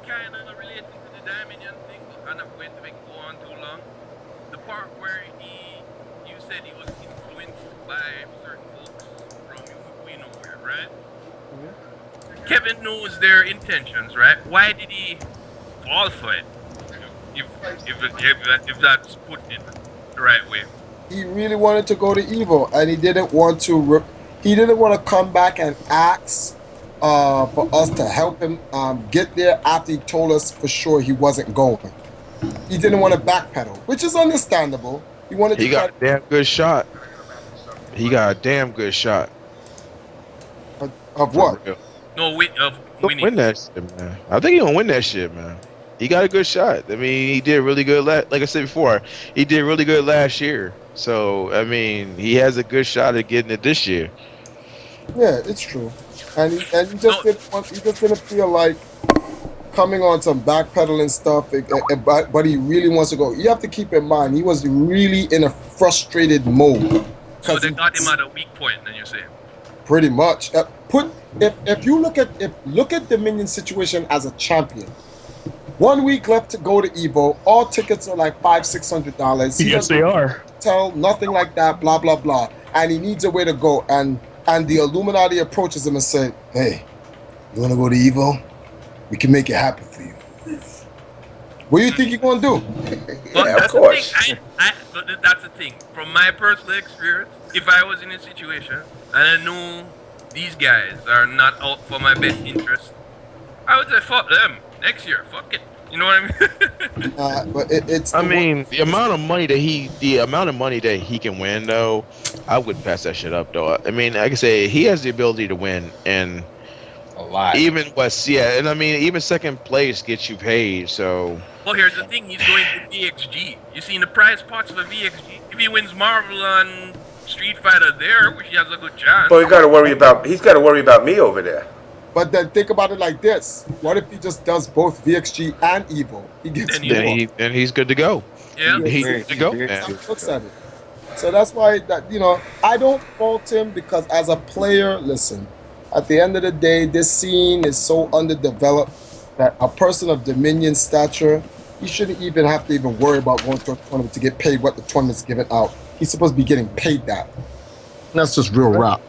kind of relating to the Dominion thing, but I'm not going to make it go on too long. The part where you said he was influenced by certain folks from we know where, right? Yeah. Kevin knows their intentions, right? Why did he fall for it? If that's put in the right way. He really wanted to go to evil, and he didn't want to. He didn't want to come back and ask for us to help him get there after he told us for sure he wasn't going. He didn't want to backpedal, which is understandable. He wanted. He got a damn good shot. He got a damn good shot. Of what? No, winning. Win that shit, man. I think he gonna win that shit, man. He got a good shot. I mean, he did really good. Like I said before, he did really good last year. So I mean, he has a good shot at getting it this year. Yeah, it's true. And he just didn't feel like coming on some backpedaling stuff. But he really wants to go. You have to keep in mind he was really in a frustrated mode. So they got him at a weak point, then you say. Pretty much. If you look at Dominion's situation as a champion. 1 week left to go to Evo. All tickets are like $500-$600. Yes, they are. Tell nothing like that. Blah blah blah. And he needs a way to go. And the Illuminati approaches him and say, "Hey, you want to go to Evo? We can make it happen for you." What do you think you're gonna do? Yeah, of course. But that's the thing. From my personal experience, if I was in a situation and I knew these guys are not out for my best interest, I would say fuck them. Next year, fuck it. You know what I mean? But it's. I mean, the amount of money that he can win, though, I wouldn't pass that shit up, though. I mean, like I say, he has the ability to win, and a lot. Even and I mean, even second place gets you paid. So. Well, here's the thing: he's going to VXG. You seen the prize pots for VXG? If he wins Marvel on Street Fighter, there, which he has a good chance. But he's got to worry about me over there. But then think about it like this: what if he just does both VXG and Evo? He gets more. Then he's good to go. Yeah, he's good to go. Looks at it. So that's why I don't fault him because as a player, listen. At the end of the day, this scene is so underdeveloped that a person of Dominion stature, he shouldn't even have to worry about going to a tournament to get paid what the tournament's giving out. He's supposed to be getting paid that. And that's just real rap.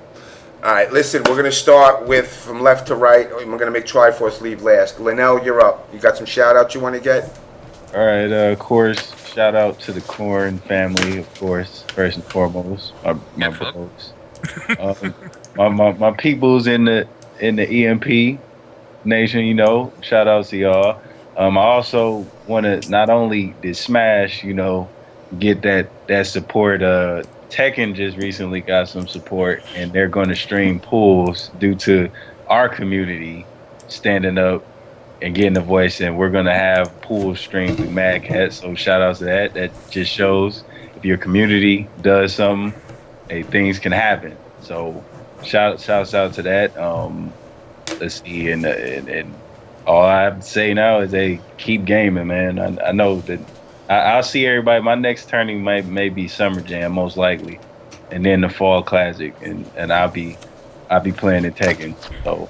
All right, listen, we're going to start with from left to right. We're going to make Triforce leave last. Lenell, you're up. You got some shout-outs you want to get? All right, of course, shout out to the Corn family, of course, first and foremost. My bros. My peoples in the EMP nation, shout out to y'all. I also want to not only did Smash, get that support. Tekken just recently got some support, and they're going to stream pools due to our community. standing up and getting the voice, and we're gonna have pool streams with Mad Cat. So shout out to that. That just shows if your community does something, hey, things can happen. So shout out to that. Let's see, and all I have to say now is they keep gaming, man. I know that I'll see everybody. My next tournament may be Summer Jam, most likely, and then the Fall Classic, and I'll be playing in Tekken. So.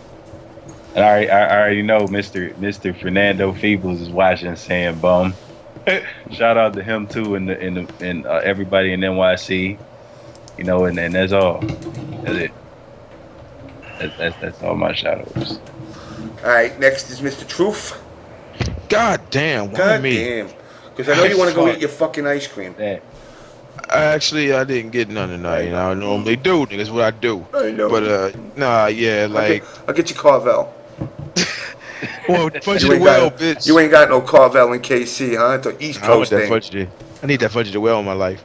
And I already know Mr. Fernando Feebles is watching, saying bum. Shout out to him too, and everybody in NYC, you know, and that's all. That's it. That's all my shout outs. All right, next is Mr. Truf. God damn, why me? Because I know you want to go eat your fucking ice cream. I didn't get none tonight. You know, I normally do. That's what I do. I know. But nah, yeah, like I'll get you Carvel. Well, fudge the well, bitch. You ain't got no Carvel in KC, huh? It's an East Coast thing. I need that fudge the well in my life.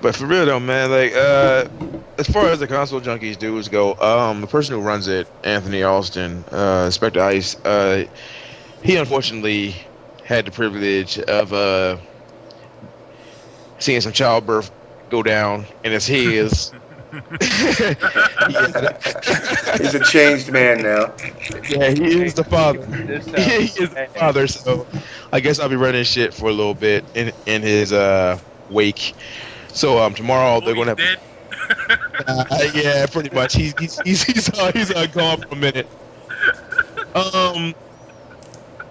But for real though, man, like as far as the console junkies dudes go, the person who runs it, Anthony Alston, Spectre Ice, he unfortunately had the privilege of seeing some childbirth go down, and it's his. He's a changed man now. Yeah, he is the father. He is the father, so I guess I'll be running shit for a little bit in his wake. So tomorrow they're gonna have. Yeah, pretty much. He's gone for a minute.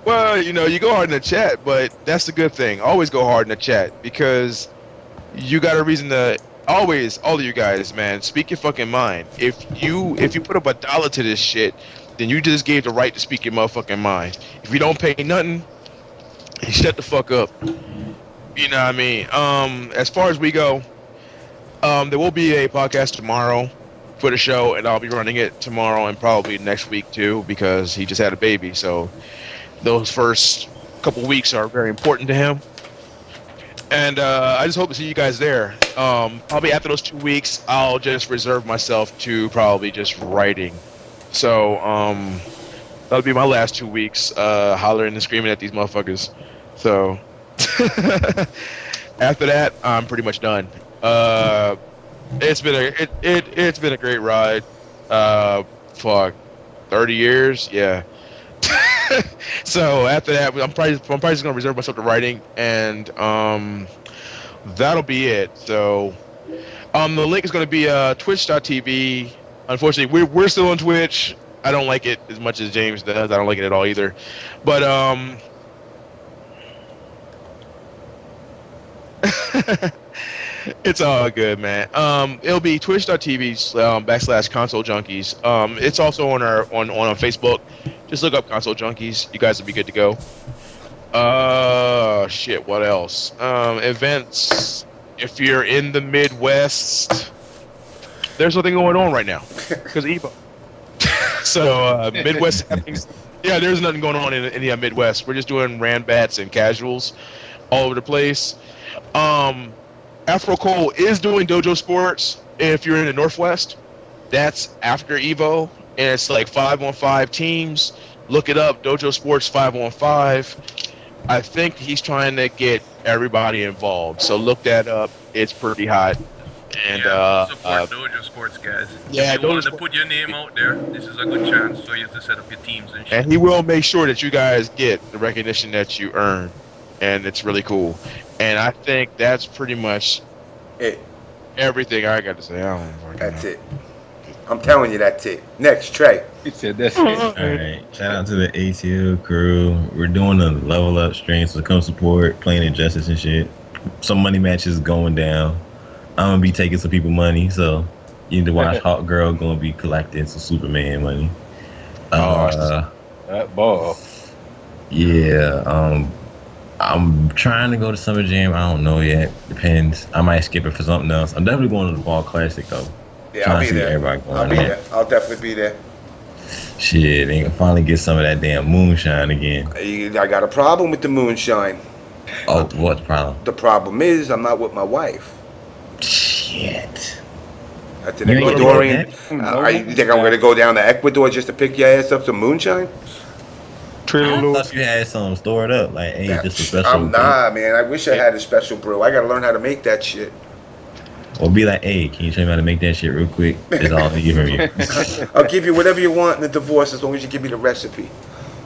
Well, you know, you go hard in the chat, but that's the good thing. Always go hard in the chat because you got a reason to. Always, all of you guys, man, speak your fucking mind. If you put up $1 to this shit, then you just gave the right to speak your motherfucking mind. If you don't pay nothing, shut the fuck up. You know what I mean? As far as we go, there will be a podcast tomorrow for the show, and I'll be running it tomorrow and probably next week too, because he just had a baby. So those first couple weeks are very important to him. And I just hope to see you guys there. Probably after those 2 weeks, I'll just reserve myself to probably just writing. So that'll be my last 2 weeks, hollering and screaming at these motherfuckers. So after that, I'm pretty much done. It's been a great ride. Fuck, 30 years, yeah. So after that, I'm probably just gonna reserve myself to writing, and that'll be it. So the link is gonna be twitch.tv. Unfortunately, we're still on Twitch. I don't like it as much as James does. I don't like it at all either. But it's all good, man. It'll be twitch.tv / console junkies. It's also on Facebook. Just look up Console Junkies. You guys will be good to go. Shit, what else? Events. If you're in the Midwest, there's nothing going on right now because Evo. So Midwest happenings. Yeah, there's nothing going on in the Midwest. We're just doing Randbats and casuals all over the place. Afro Cole is doing Dojo Sports. If you're in the Northwest, that's after Evo. And it's like 5-on-5 teams. Look it up, Dojo Sports 5-on-5. I think he's trying to get everybody involved. So look that up. It's pretty hot. And support Dojo Sports, guys. Yeah, if you want to put your name out there, this is a good chance for you to set up your teams and shit. And he will make sure that you guys get the recognition that you earn. And it's really cool. And I think that's pretty much everything I got to say. I don't know. That's it. I'm telling you, that's it. Next, Trey. He said that's it. All right. Shout out to the ATL crew. We're doing a level up stream, so come support, playing Injustice and shit. Some money matches going down. I'm gonna be taking some people money, so you need to watch Hawk Girl gonna be collecting some Superman money. That ball. Yeah. I'm trying to go to Summer Jam. I don't know yet. Depends. I might skip it for something else. I'm definitely going to the Fall Classic though. Yeah, I'll be there. I'll be there. I'll definitely be there. Shit, ain't gonna finally get some of that damn moonshine again. I got a problem with the moonshine. Oh, what's the problem? The problem is I'm not with my wife. Shit. That's an You ain't gonna Ecuadorian. do that? You think I'm going to go down to Ecuador just to pick your ass up some moonshine? I thought you had some stored up. Like, hey, this is special. Nah, man. I wish I had a special brew. I got to learn how to make that shit. Or be like, hey, can you show me how to make that shit real quick? That's all I need from you. I'll give you whatever you want in the divorce as long as you give me the recipe.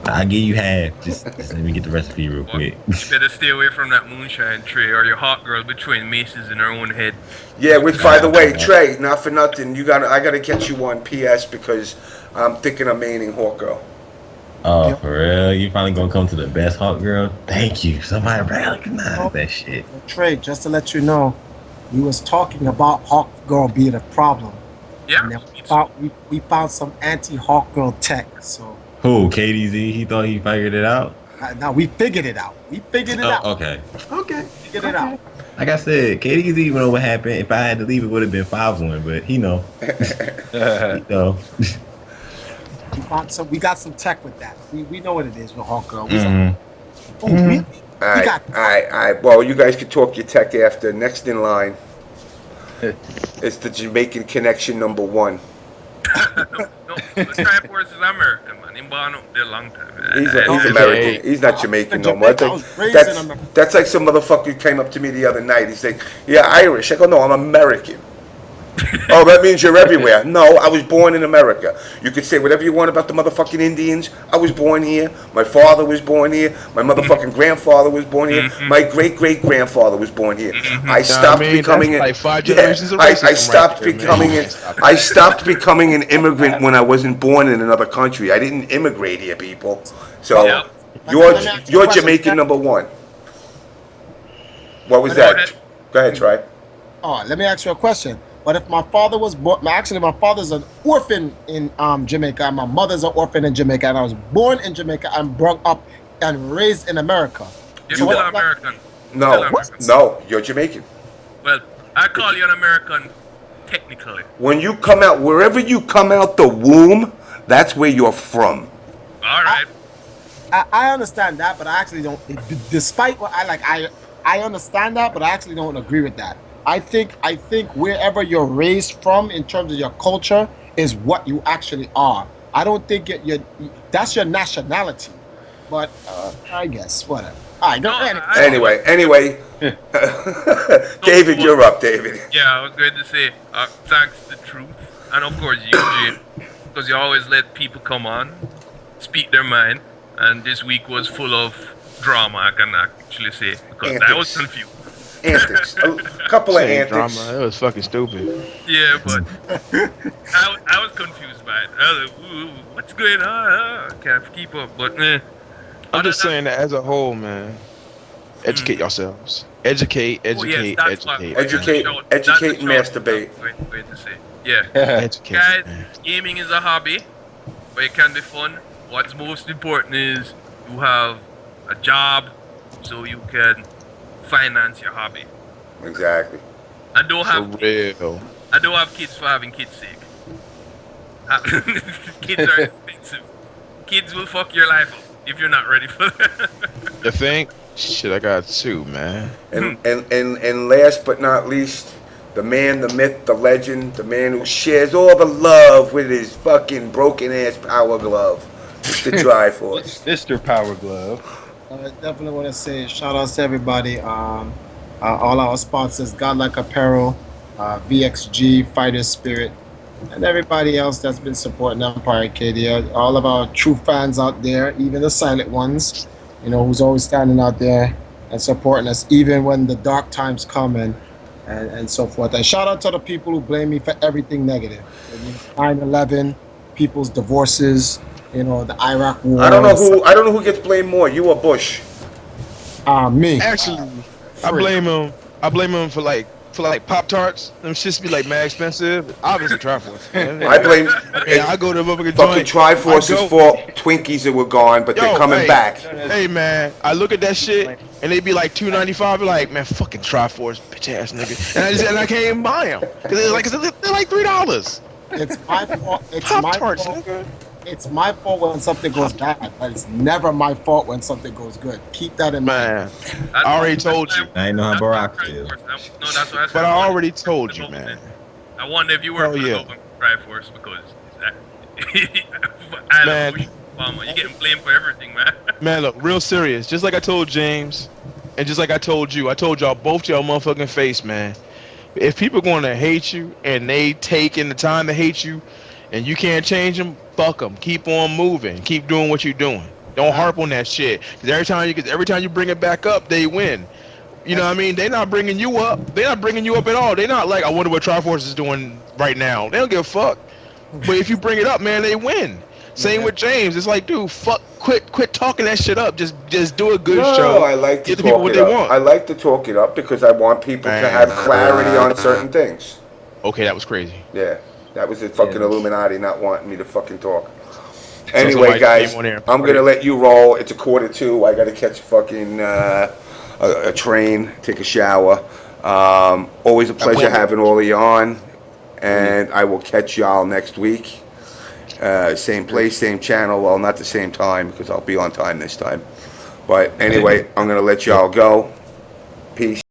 I'll give you half. Just let me get the recipe real quick. You better stay away from that moonshine tray, or your hot girl between maces in her own head. Yeah, which, by the way, Trey, not for nothing, I got to catch you on PS because I'm thinking of maining Hawk Girl. Oh, for real? You finally gonna come to the best Hawk Girl? Thank you. Somebody recognize that shit. Trey, just to let you know, we was talking about Hawk Girl being a problem. Yeah. And then we found some anti-Hawk Girl tech. So Who? KDZ? He thought he figured it out? now we figured it out. We figured it out. Okay. Figured it out. Like I said, KDZ know what happened. If I had to leave, it would have been 5-1, but he know. He know. We got some tech with that. We know what it is with Hawk Girl. All right. Well, you guys can talk your tech after. Next in line, it's the Jamaican connection #1. No, the Triforce is American, man. He's born up there a long time. He's American. He's not Jamaican no more. That's like some motherfucker who came up to me the other night. He's like, "Yeah, Irish." I go, "No, I'm American." Oh, that means you're everywhere. No, I was born in America. You could say whatever you want about the motherfucking Indians. I was born here. My father was born here. My motherfucking grandfather was born here. My great-great-grandfather was born here. I stopped becoming like 5 generations of I racism stopped right there, becoming I stopped becoming an immigrant when I wasn't born in another country. I didn't immigrate here, people. So you're Jamaican #1. What was that? Go ahead, Try. Oh, let me ask you a question. But if my father was born, actually my father's an orphan in Jamaica, and my mother's an orphan in Jamaica, and I was born in Jamaica and brought up and raised in America. You're still American. No, you're Jamaican. Well, I call you an American technically. When you come out, wherever you come out the womb, that's where you're from. All right. I understand that, but I actually don't. Despite what I understand that, but I actually don't agree with that. I think wherever you're raised from in terms of your culture is what you actually are. I don't think that's your nationality. But I guess whatever. All right, go ahead. Anyway, David, you're up, David. Yeah, I was going to say thanks to Truf, and of course you, Jim, because you always let people come on, speak their mind, and this week was full of drama. I can actually say because I was confused. Antics. A couple of antics. Drama. It was fucking stupid. Yeah, but I was confused by it. I was like, ooh, what's going on? I can't keep up. But I'm just saying that as a whole, man. Educate yourselves. Educate, educate, educate. Educate and masturbate. Wait to say. Yeah. Educate. Guys, gaming is a hobby, but it can be fun. What's most important is you have a job so you can finance your hobby. Exactly. I don't have kids for having kids' sake. Kids are expensive. Kids will fuck your life up if you're not ready for that. You think? Shit, I got 2, man. And last but not least, the man, the myth, the legend, the man who shares all the love with his fucking broken ass power glove, Mr. Triforce. Mr. Power Glove. I definitely want to say shout outs to everybody, all our sponsors, Godlike Apparel, VXG, Fighter Spirit, and everybody else that's been supporting Empire Arcadia, all of our true fans out there, even the silent ones, who's always standing out there and supporting us, even when the dark times come and so forth. And shout out to the people who blame me for everything negative. 9/11, people's divorces, the Iraq War. I don't know who gets blamed more, you or Bush. Me. Actually, I blame him for like Pop-Tarts. Them shits be like mad expensive. Obviously Triforce. I blame I go to a fucking Triforce's fault. Twinkies that were gone, but they're coming back. Hey man, I look at that shit and they be like $2.95. Be like, man, fucking Triforce, bitch ass nigga. And I can't even buy them because they're like $3. It's my fault. Pop-Tarts, nigga. It's my fault when something goes bad, but it's never my fault when something goes good. Keep that in mind. I already told you. I ain't know how Barack feels. But I already told you, man. I I wonder if you work Hell for the yeah. government Triforce because I Man. Obama, you're getting blamed for everything, man. Man, look, real serious. Just like I told James, and just like I told y'all both y'all motherfucking face, man. If people gonna hate you and they taking the time to hate you, and you can't change them, fuck them. Keep on moving. Keep doing what you're doing. Don't harp on that shit. Cause every time you bring it back up, they win. You know what I mean? They're not bringing you up. They're not bringing you up at all. They're not like, I wonder what Triforce is doing right now. They don't give a fuck. But if you bring it up, man, they win. Same with James. It's like, dude, fuck, quit talking that shit up. Just do a good show. I like to Give the people talk what it they up. want. I like to talk it up because I want people to have clarity on certain things. Okay, that was crazy. Yeah, that was the fucking Illuminati not wanting me to fucking talk. So Anyway, somebody guys, came on here. I'm gonna let you roll. It's 1:45. I gotta catch a fucking a train, take a shower. Always a pleasure having all of you on, and I will catch y'all next week. Same place, same channel. Well, not the same time because I'll be on time this time. But anyway, I'm gonna let y'all go. Peace.